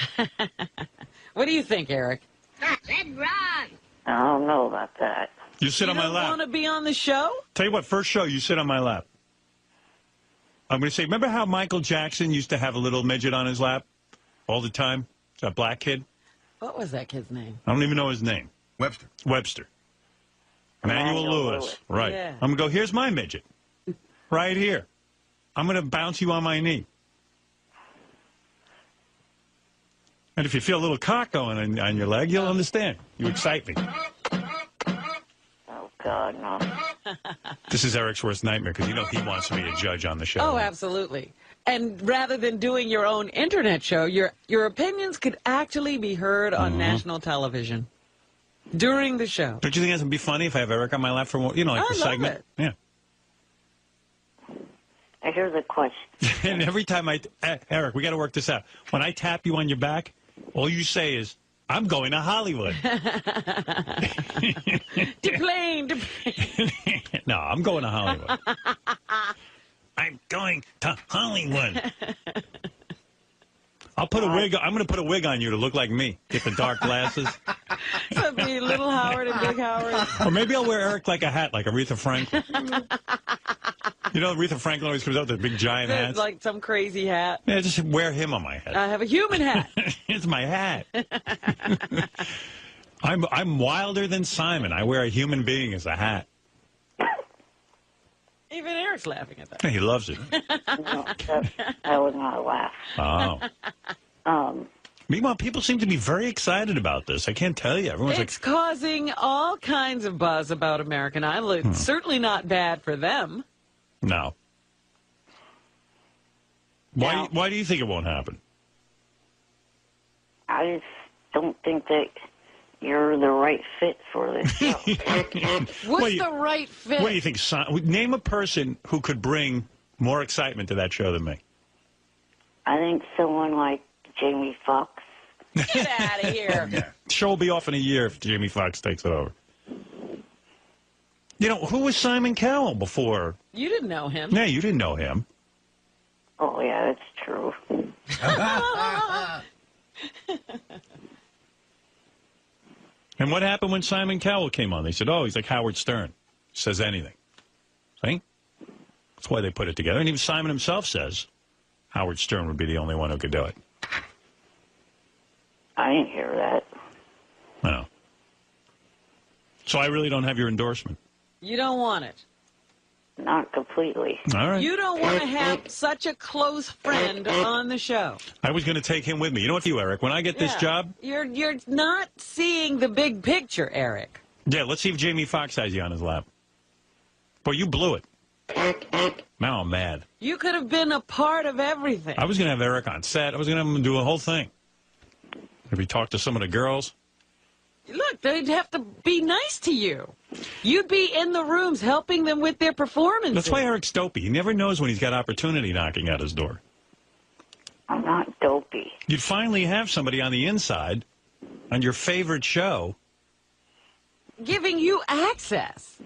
What do you think, Eric? That's wrong. I don't know about that. You sit on my lap. You don't want to be on the show? Tell you what, first show, you sit on my lap. I'm going to say, remember how Michael Jackson used to have a little midget on his lap all the time? That black kid? What was that kid's name? I don't even know his name. Webster. Emmanuel Lewis. Right. Yeah. I'm going to go, here's my midget. Right here. I'm going to bounce you on my knee. And if you feel a little cock going on your leg, you'll understand. You excite me. Oh, God, no. This is Eric's worst nightmare because he wants to be a judge on the show. Oh, absolutely. And rather than doing your own internet show, your opinions could actually be heard on national television during the show. Don't you think that's would be funny if I have Eric on my lap for like the segment? It. Yeah. Here's a question. And every time Eric, we got to work this out. When I tap you on your back, all you say is, "I'm going to Hollywood." Deplane. No, I'm going to Hollywood. I'm going to Hollywood. I'll put a wig. I'm going to put a wig on you to look like me. Get the dark glasses. So it'd be Little Howard and Big Howard. Or maybe I'll wear Eric like a hat, like Aretha Franklin. You know, Aretha Franklin always comes out with big giant hats. Like some crazy hat. Yeah, just wear him on my head. I have a human hat. It's my hat. I'm wilder than Simon. I wear a human being as a hat. Even Eric's laughing at that. He loves it. No, I would not laugh. Oh. Meanwhile, people seem to be very excited about this. I can't tell you. Everyone's It's causing all kinds of buzz about American Idol. It's certainly not bad for them. No. Why do you think it won't happen? I just don't think that you're the right fit for this show. What's the right fit? What do you think? Name a person who could bring more excitement to that show than me. I think someone like Jamie Foxx. Get out of here. Yeah. Show will be off in a year if Jamie Foxx takes it over. You know, who was Simon Cowell before? You didn't know him. Yeah, you didn't know him. Oh, yeah, that's true. And what happened when Simon Cowell came on? They said, oh, he's like Howard Stern. Says anything. See? That's why they put it together. And even Simon himself says Howard Stern would be the only one who could do it. I didn't hear that. No. So I really don't have your endorsement. You don't want it. Not completely. All right. You don't want to have such a close friend on the show. I was going to take him with me. You know what, Eric? When I get this job... You're not seeing the big picture, Eric. Yeah, let's see if Jamie Foxx has you on his lap. Boy, you blew it. Now I'm mad. You could have been a part of everything. I was going to have Eric on set. I was going to have him do a whole thing. Maybe talk to some of the girls. Look, they'd have to be nice to you. You'd be in the rooms helping them with their performances. That's why Eric's dopey. He never knows when he's got opportunity knocking at his door. I'm not dopey. You'd finally have somebody on the inside on your favorite show. Giving you access.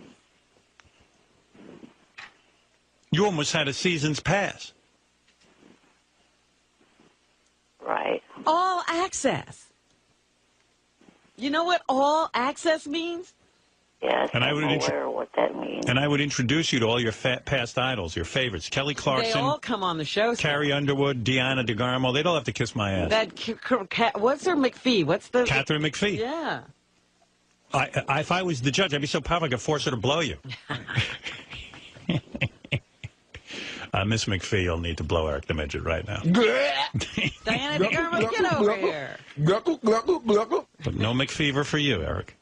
You almost had a season's pass. Right. All access. You know what all access means? Yes, And I would I'm aware what that means. And I would introduce you to all your past idols, your favorites. Kelly Clarkson. They all come on the show. Carrie Underwood, Deanna DeGarmo. They'd all have to kiss my ass. What's her McPhee? What's the... Catherine McPhee. Yeah. If I was the judge, I'd be so powerful I could force her to blow you. Miss McPhee, you'll need to blow Eric the Midget right now. Diana DeGarmo, get over here. But no McFever for you, Eric.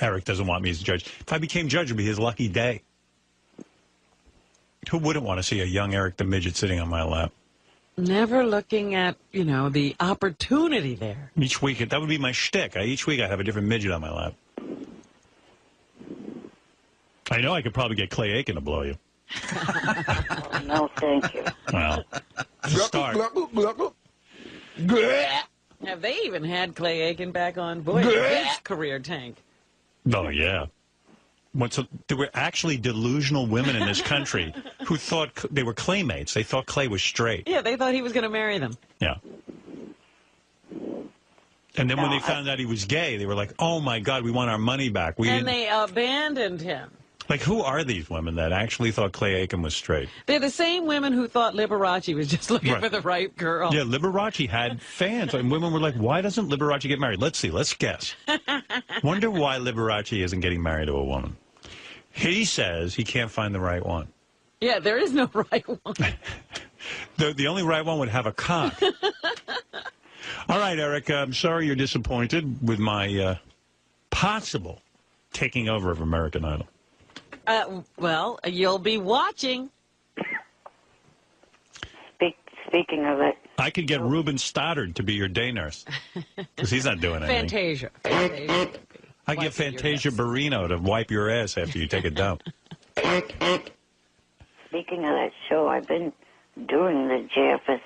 Eric doesn't want me as judge. If I became judge, it would be his lucky day. Who wouldn't want to see a young Eric the Midget sitting on my lap? Never looking at, the opportunity there. Each week, that would be my shtick. Each week I'd have a different midget on my lap. I know I could probably get Clay Aiken to blow you. Oh, no, thank you. Well, start. Have they even had Clay Aiken back on? Boy, his career tank. Oh, yeah. There were actually delusional women in this country who thought they were Claymates. They thought Clay was straight. Yeah, they thought he was going to marry them. Yeah. And then when they found out he was gay, they were like, oh, my God, we want our money back. And they abandoned him. Like, who are these women that actually thought Clay Aiken was straight? They're the same women who thought Liberace was just looking for the right girl. Yeah, Liberace had fans. And women were like, why doesn't Liberace get married? Let's see. Let's guess. Wonder why Liberace isn't getting married to a woman. He says he can't find the right one. Yeah, there is no right one. The only right one would have a cock. All right, Eric, I'm sorry you're disappointed with my possible taking over of American Idol. Well, you'll be watching. Speaking of it. I could get Ruben Stoddard to be your day nurse. Because he's not doing anything. Fantasia. I get Fantasia Barrino to wipe your ass after you take a dump. Speaking of that show, I've been doing the JFS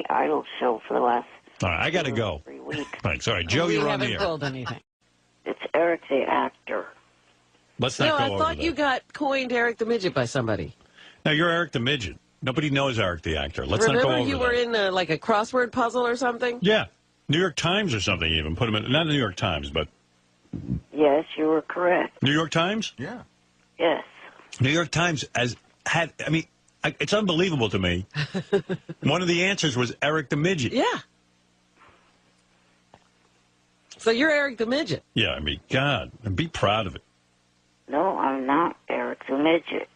Idol show for the last all right, I got to go. 3 weeks. Thanks. All right, Joe, you're on the air. We haven't pulled anything. It's Eric the actor. Let's not go over I thought you got coined Eric the Midget by somebody. No, you're Eric the Midget. Nobody knows Eric the actor. Let's not go over Remember you were in like a crossword puzzle or something? Yeah. New York Times or something even. Put him in, not New York Times, but... Yes, you were correct. New York Times? Yeah. Yes. New York Times it's unbelievable to me. One of the answers was Eric the Midget. Yeah. So you're Eric the Midget. Yeah, God, and be proud of it. No, I'm not Eric the Midget.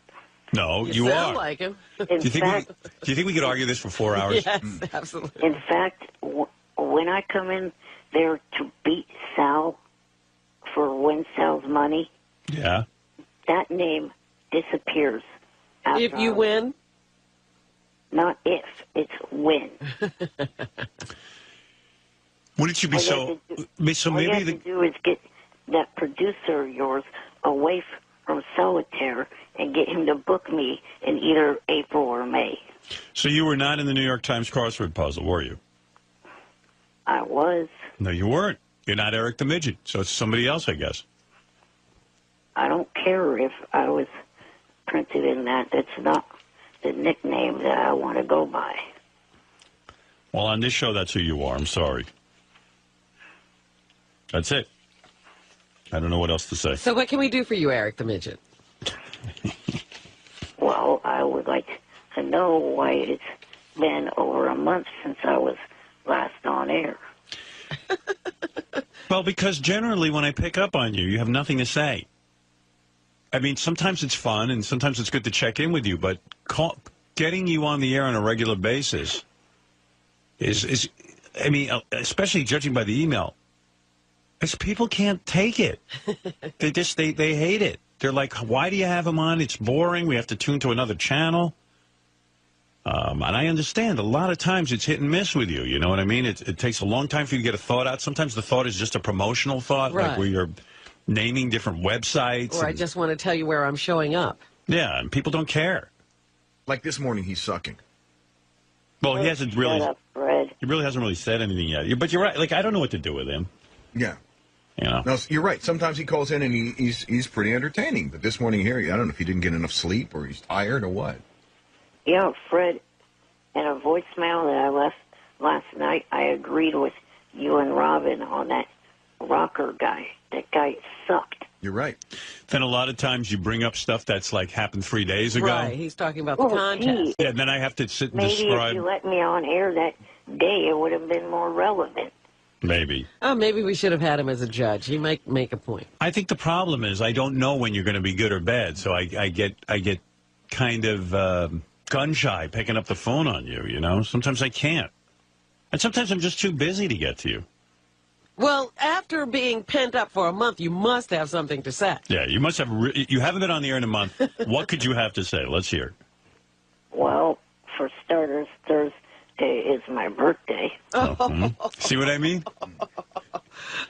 No, you sound are. like him. Do you think we could argue this for 4 hours? Yes, absolutely. In fact, when I come in there to beat Sal for Win Sal's money, yeah, that name disappears. If you win? Not if, it's when. Wouldn't you be all you have to do is get that producer of yours away from Solitaire and get him to book me in either April or May. So you were not in the New York Times crossword puzzle, were you? I was. No, you weren't. You're not Eric the Midget, so it's somebody else, I guess. I don't care if I was printed in that. That's not the nickname that I want to go by. Well, on this show, that's who you are. I'm sorry. That's it. I don't know what else to say. So what can we do for you, Eric the Midget? Well, I would like to know why it's been over a month since I was last on air. Well, because generally when I pick up on you, you have nothing to say. I mean, sometimes it's fun and sometimes it's good to check in with you, but getting you on the air on a regular basis is I mean, especially judging by the email, people can't take it. They hate it. They're like, why do you have him on? It's boring. We have to tune to another channel. And I understand a lot of times it's hit and miss with you. You know what I mean? It takes a long time for you to get a thought out. Sometimes the thought is just a promotional thought, right, like where you're naming different websites. Or I just want to tell you where I'm showing up. Yeah, and people don't care. Like this morning, he's sucking. Well, he hasn't really. Shut up, Fred. He really hasn't really said anything yet. But you're right. Like, I don't know what to do with him. Yeah. You know? No, you're right. Sometimes he calls in and he's pretty entertaining. But this morning here, I don't know if he didn't get enough sleep or he's tired or what. Yeah, Fred, in a voicemail that I left last night, I agreed with you and Robin on that rocker guy. That guy sucked. You're right. Then a lot of times you bring up stuff that's like happened 3 days ago. Right, he's talking about the contest. Yeah, and then I have to sit and Maybe describe. if you let me on air that day, it would have been more relevant. Maybe. Oh, maybe we should have had him as a judge. He might make a point. I think the problem is I don't know when you're going to be good or bad, so I get kind of gun shy picking up the phone on you. You know, sometimes I can't, and sometimes I'm just too busy to get to you. Well, after being pent up for a month, you must have something to say. Yeah, you must have. You haven't been on the air in a month. What could you have to say? Let's hear. Well, for starters, Thursday is my birthday. See what I mean?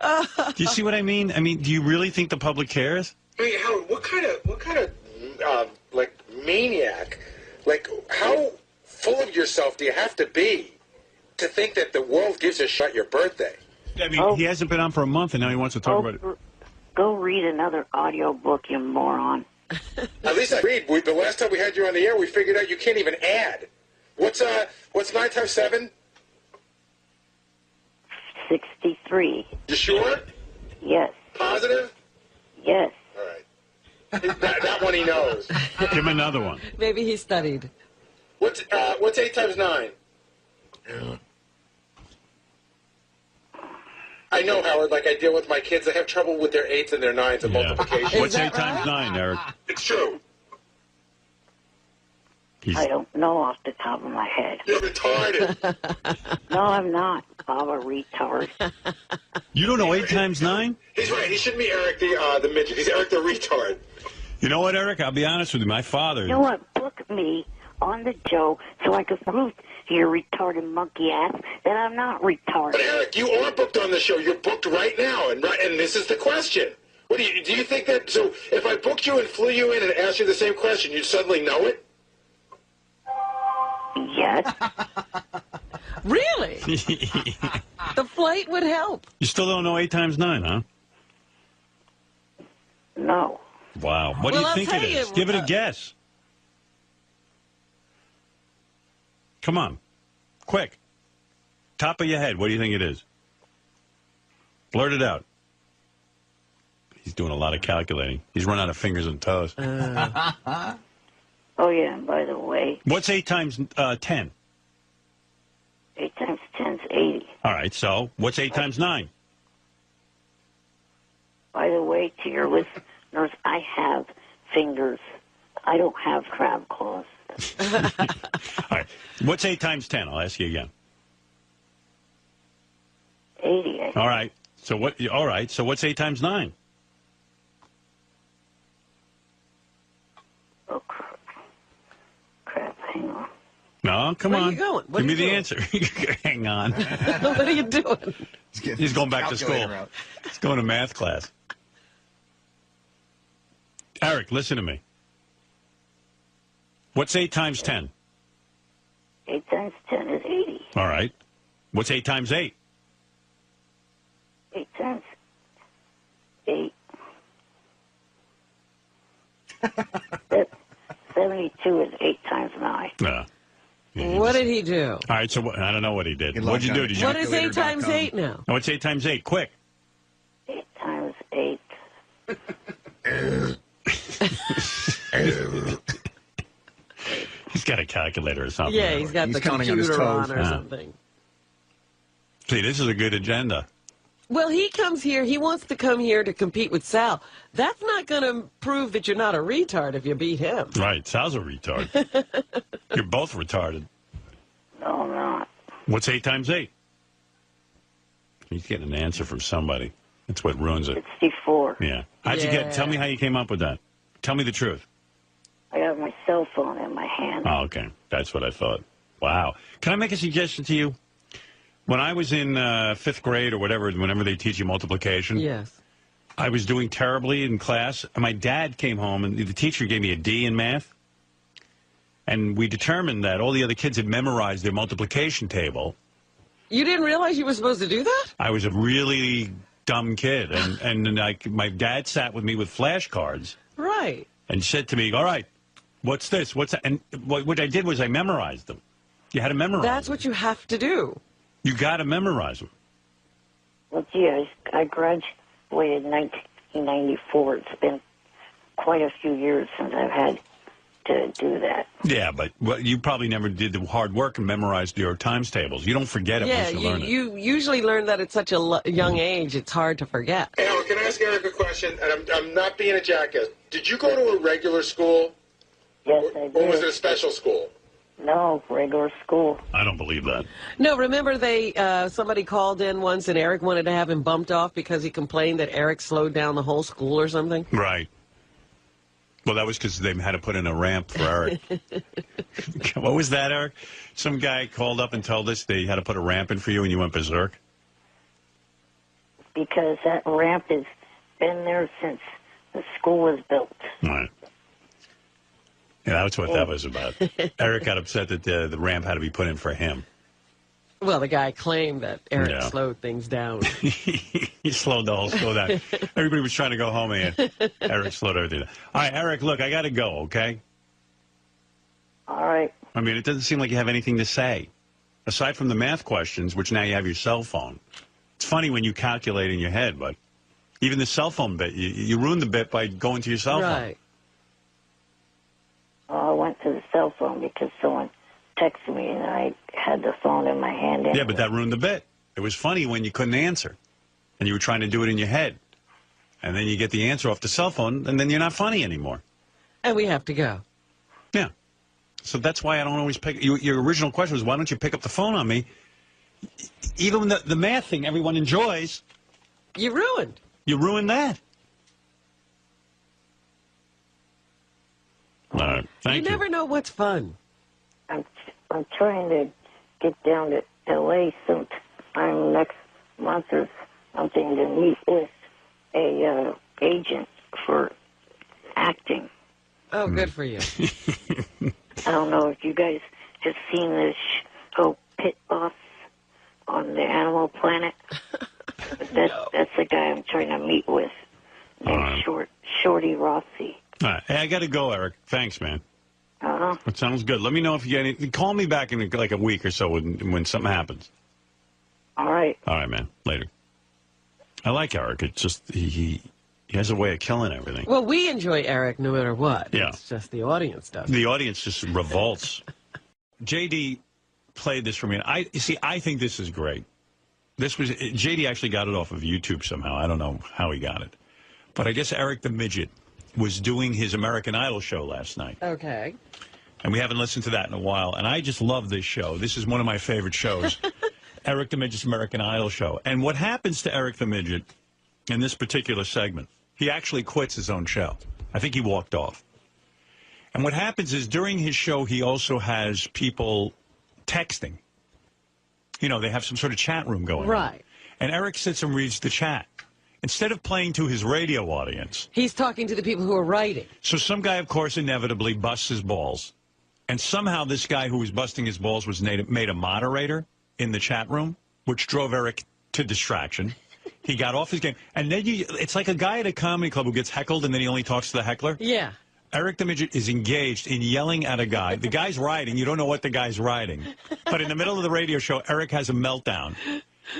Do you see what I mean? I mean, do you really think the public cares? Hey, Howard, what kind of like maniac, like how full of yourself do you have to be to think that the world gives a shit your birthday? I mean, he hasn't been on for a month, and now he wants to talk about it. Go read another audio book, you moron. At least I read. The last time we had you on the air, we figured out you can't even add. What's 9 times 7? 63. You sure? Yes. Positive? Yes. All right. that one he knows. Give him another one. Maybe he studied. What's 8 times 9? I know, Howard, like I deal with my kids. They have trouble with their 8s and their 9s and multiplication. What's 8 times 9, Eric? It's true. I don't know off the top of my head. You're retarded. No, I'm not. I'm a retard. You don't know 8 times 9? He's right. He shouldn't be Eric the midget. He's Eric the retard. You know what, Eric? I'll be honest with you. My father... You know what? Book me on the Joe so I can prove to your retarded monkey ass that I'm not retarded. But Eric, you are booked on the show. You're booked right now, and this is the question. What do you think that? So if I booked you and flew you in and asked you the same question, you'd suddenly know it? Yes. Really? The flight would help. You still don't know 8 times 9, huh? No. Wow. What do you think it is? Give it a guess. Come on. Quick. Top of your head. What do you think it is? Blurt it out. He's doing a lot of calculating. He's run out of fingers and toes. Oh, yeah, and by the way... What's 8 times 10? 8 times 10 is 80. All right, so what's 8 times 9? By the way, to your listeners, I have fingers. I don't have crab claws. All right. What's 8 times 10? I'll ask you again. 80. All right. So what? All right. So what's 8 times 9? Oh, crap. Hang on. No, come Where on. are you going? What Give me are you the answer. Hang on. What are you doing? He's going back to school. He's going to math class. Eric, listen to me. What's 8 times 10? 8 times 10 is 80. All right. What's 8 times 8? 8 times 8. 72 is 8 times 9. No. What did he do? All right, so I don't know what he did. What'd you do? Did you? What is 8 times 8 now? No, what's 8 times 8? Quick. 8 times 8. He's got a calculator or something. Yeah, he's got the computer on or something. See, this is a good agenda. Well, he comes here. He wants to come here to compete with Sal. That's not going to prove that you're not a retard if you beat him. Right. Sal's a retard. You're both retarded. No, I'm not. What's 8 times 8? He's getting an answer from somebody. That's what ruins it. 64. Yeah. How'd you get? Tell me how you came up with that. Tell me the truth. I got my cell phone in my hand. Oh, okay. That's what I thought. Wow. Can I make a suggestion to you? When I was in 5th grade or whatever, whenever they teach you multiplication, yes, I was doing terribly in class. And my dad came home, and the teacher gave me a D in math. And we determined that all the other kids had memorized their multiplication table. You didn't realize you were supposed to do that? I was a really dumb kid. And my dad sat with me with flashcards. Right. And said to me, all right, what's this? What's that? And what I did was I memorized them. You had to memorize That's what you have to do. You got to memorize them. Well, gee, I graduated in 1994. It's been quite a few years since I've had to do that. Yeah, but you probably never did the hard work and memorized your times tables. You don't forget it once you learn it. You usually learn that at such a young age. It's hard to forget. Hey, Alan, can I ask Eric a question? And I'm not being a jackass. Did you go to a regular school? Yes, I did. Or was it a special school? No, regular school. I don't believe that. No, remember somebody called in once and Eric wanted to have him bumped off because he complained that Eric slowed down the whole school or something? Right. Well, that was because they had to put in a ramp for Eric. What was that, Eric? Some guy called up and told us they had to put a ramp in for you and you went berserk? Because that ramp has been there since the school was built. Right. Yeah, that's what that was about. Eric got upset that the ramp had to be put in for him. Well, the guy claimed that Eric slowed things down. He slowed the whole school down. Everybody was trying to go home, and Eric slowed everything down. All right, Eric, look, I got to go, okay? All right. I mean, it doesn't seem like you have anything to say. Aside from the math questions, which now you have your cell phone. It's funny when you calculate in your head, but even the cell phone bit, you ruined the bit by going to your cell phone. Right. I went to the cell phone because someone texted me and I had the phone in my hand. Anyway. Yeah, but that ruined the bit. It was funny when you couldn't answer, and you were trying to do it in your head. And then you get the answer off the cell phone, and then you're not funny anymore. And we have to go. Yeah. So that's why I don't always pick... Your original question was, why don't you pick up the phone on me? Even the math thing everyone enjoys... You ruined. You ruined that. All right. Thank you. You never know what's fun. I'm trying to get down to L.A. sometime next month or something to meet with a agent for acting. Oh, good for you. I don't know if you guys have seen this show Pit Boss on the Animal Planet. But that's the guy I'm trying to meet with, named Shorty Rossi. All right. Hey, I got to go, Eric. Thanks, man. Uh-huh. That sounds good. Let me know if you get any... Call me back in like a week or so when something happens. All right. All right, man. Later. I like Eric. It's just he has a way of killing everything. Well, we enjoy Eric no matter what. Yeah. It's just the audience does. The audience just revolts. JD played this for me. And I think this is great. JD actually got it off of YouTube somehow. I don't know how he got it. But I guess Eric the Midget was doing his American Idol show last night. Okay. And we haven't listened to that in a while. And I just love this show. This is one of my favorite shows. Eric the Midget's American Idol show. And what happens to Eric the Midget in this particular segment, he actually quits his own show. I think he walked off. And what happens is during his show, he also has people texting. You know, they have some sort of chat room going on. Right. And Eric sits and reads the chat. Instead of playing to his radio audience. He's talking to the people who are writing. So some guy, of course, inevitably busts his balls. And somehow this guy who was busting his balls was made a moderator in the chat room, which drove Eric to distraction. He got off his game. And then it's like a guy at a comedy club who gets heckled and then he only talks to the heckler. Yeah. Eric the Midget is engaged in yelling at a guy. The guy's writing. You don't know what the guy's writing. But in the middle of the radio show, Eric has a meltdown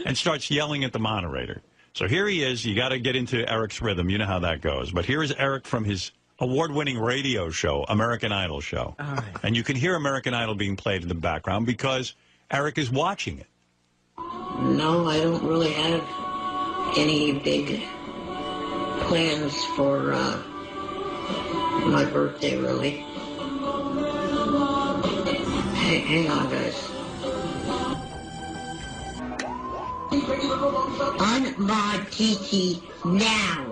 and starts yelling at the moderator. So here he is. You got to get into Eric's rhythm. You know how that goes. But here is Eric from his award-winning radio show, American Idol show. All right. And you can hear American Idol being played in the background because Eric is watching it. No, I don't really have any big plans for my birthday, really. Hey, hang on, guys. Unmod TT now.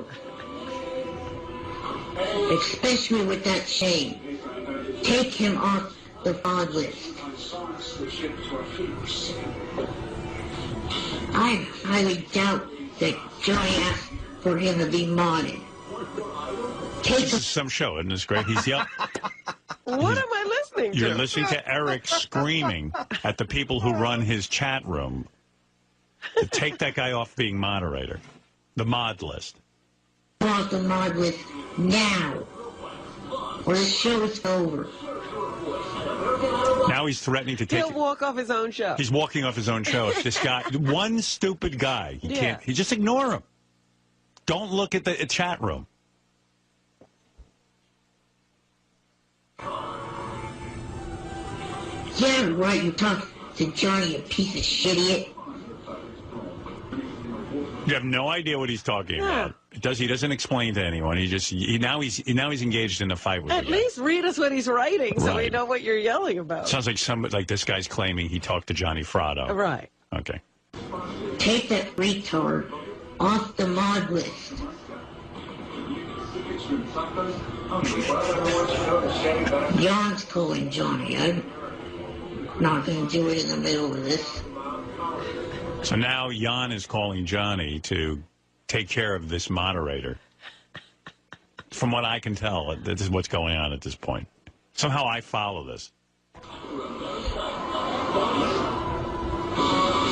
Especially with that chain. Take him off the mod list. I highly doubt that Joy asked for him to be modded. This is some show, isn't this great? He's yelling. What am I listening listening to? You're listening to Eric screaming at the people who run his chat room to take that guy off being moderator. The mod list. Off the mod list now, or the show is over. Now he's threatening to take. He'll walk off his own show. He's walking off his own show. If this guy, one stupid guy, he can't. He just ignore him. Don't look at the chat room. Yeah, right. You talk to Johnny, you piece of shit idiot. You have no idea what he's talking about. He doesn't explain to anyone. Now he's engaged in a fight with. At least read us what he's writing, so we Right. know what you're yelling about. Sounds like this guy's claiming he talked to Johnny Fratto. Right. Okay. Take that retard off the mod list. Jan's calling Johnny. I'm not going to do it in the middle of this. So now Jan is calling Johnny to take care of this moderator. From what I can tell, this is what's going on at this point. Somehow I follow this.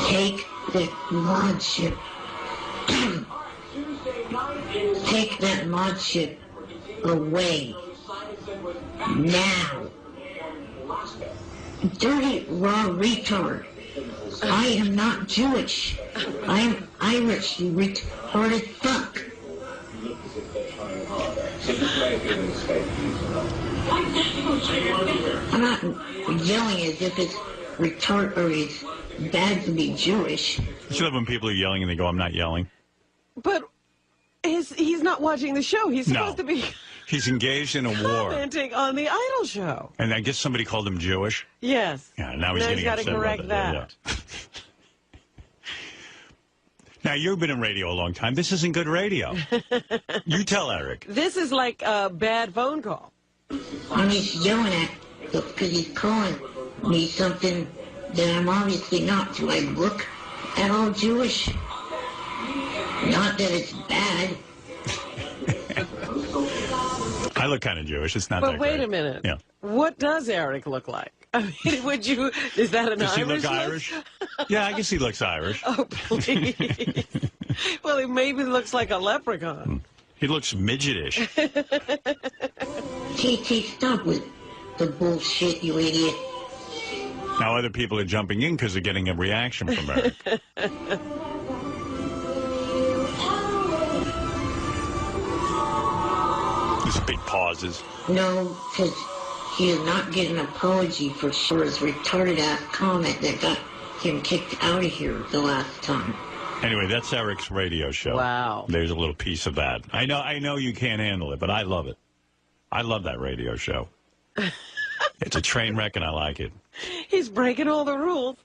Take that mod ship. Take that mod ship away. Now. Dirty, raw retard. I am not Jewish. I am Irish, you retarded fuck. I'm not yelling as if it's retard or it's bad to be Jewish. You should have when people are yelling and they go, I'm not yelling. But he's not watching the show. He's supposed to be He's engaged in a war. commenting on the Idol show. And I guess somebody called him Jewish. Yes. Yeah, now he's getting got to upset correct about that. Yeah. Now, you've been in radio a long time. This isn't good radio. You tell Eric. This is like a bad phone call. I'm just yelling at because he's calling me something that I'm obviously not. Do I look at all Jewish? Not that it's bad. I look kind of Jewish. It's not But that wait great. a minute. Yeah. What does Eric look like? I mean, is that an Does he Irish look look? Irish? Yeah, I guess he looks Irish. Oh, please. Well, he maybe looks like a leprechaun. He looks midgetish. TT, stop with the bullshit, you idiot. Now other people are jumping in because they're getting a reaction from Eric. There's big pauses. No, because he did not get an apology for his retarded ass comment that got him kicked out of here the last time. Anyway, that's Eric's radio show. Wow. There's a little piece of that. I know you can't handle it, but I love it. I love that radio show. It's a train wreck, and I like it. He's breaking all the rules.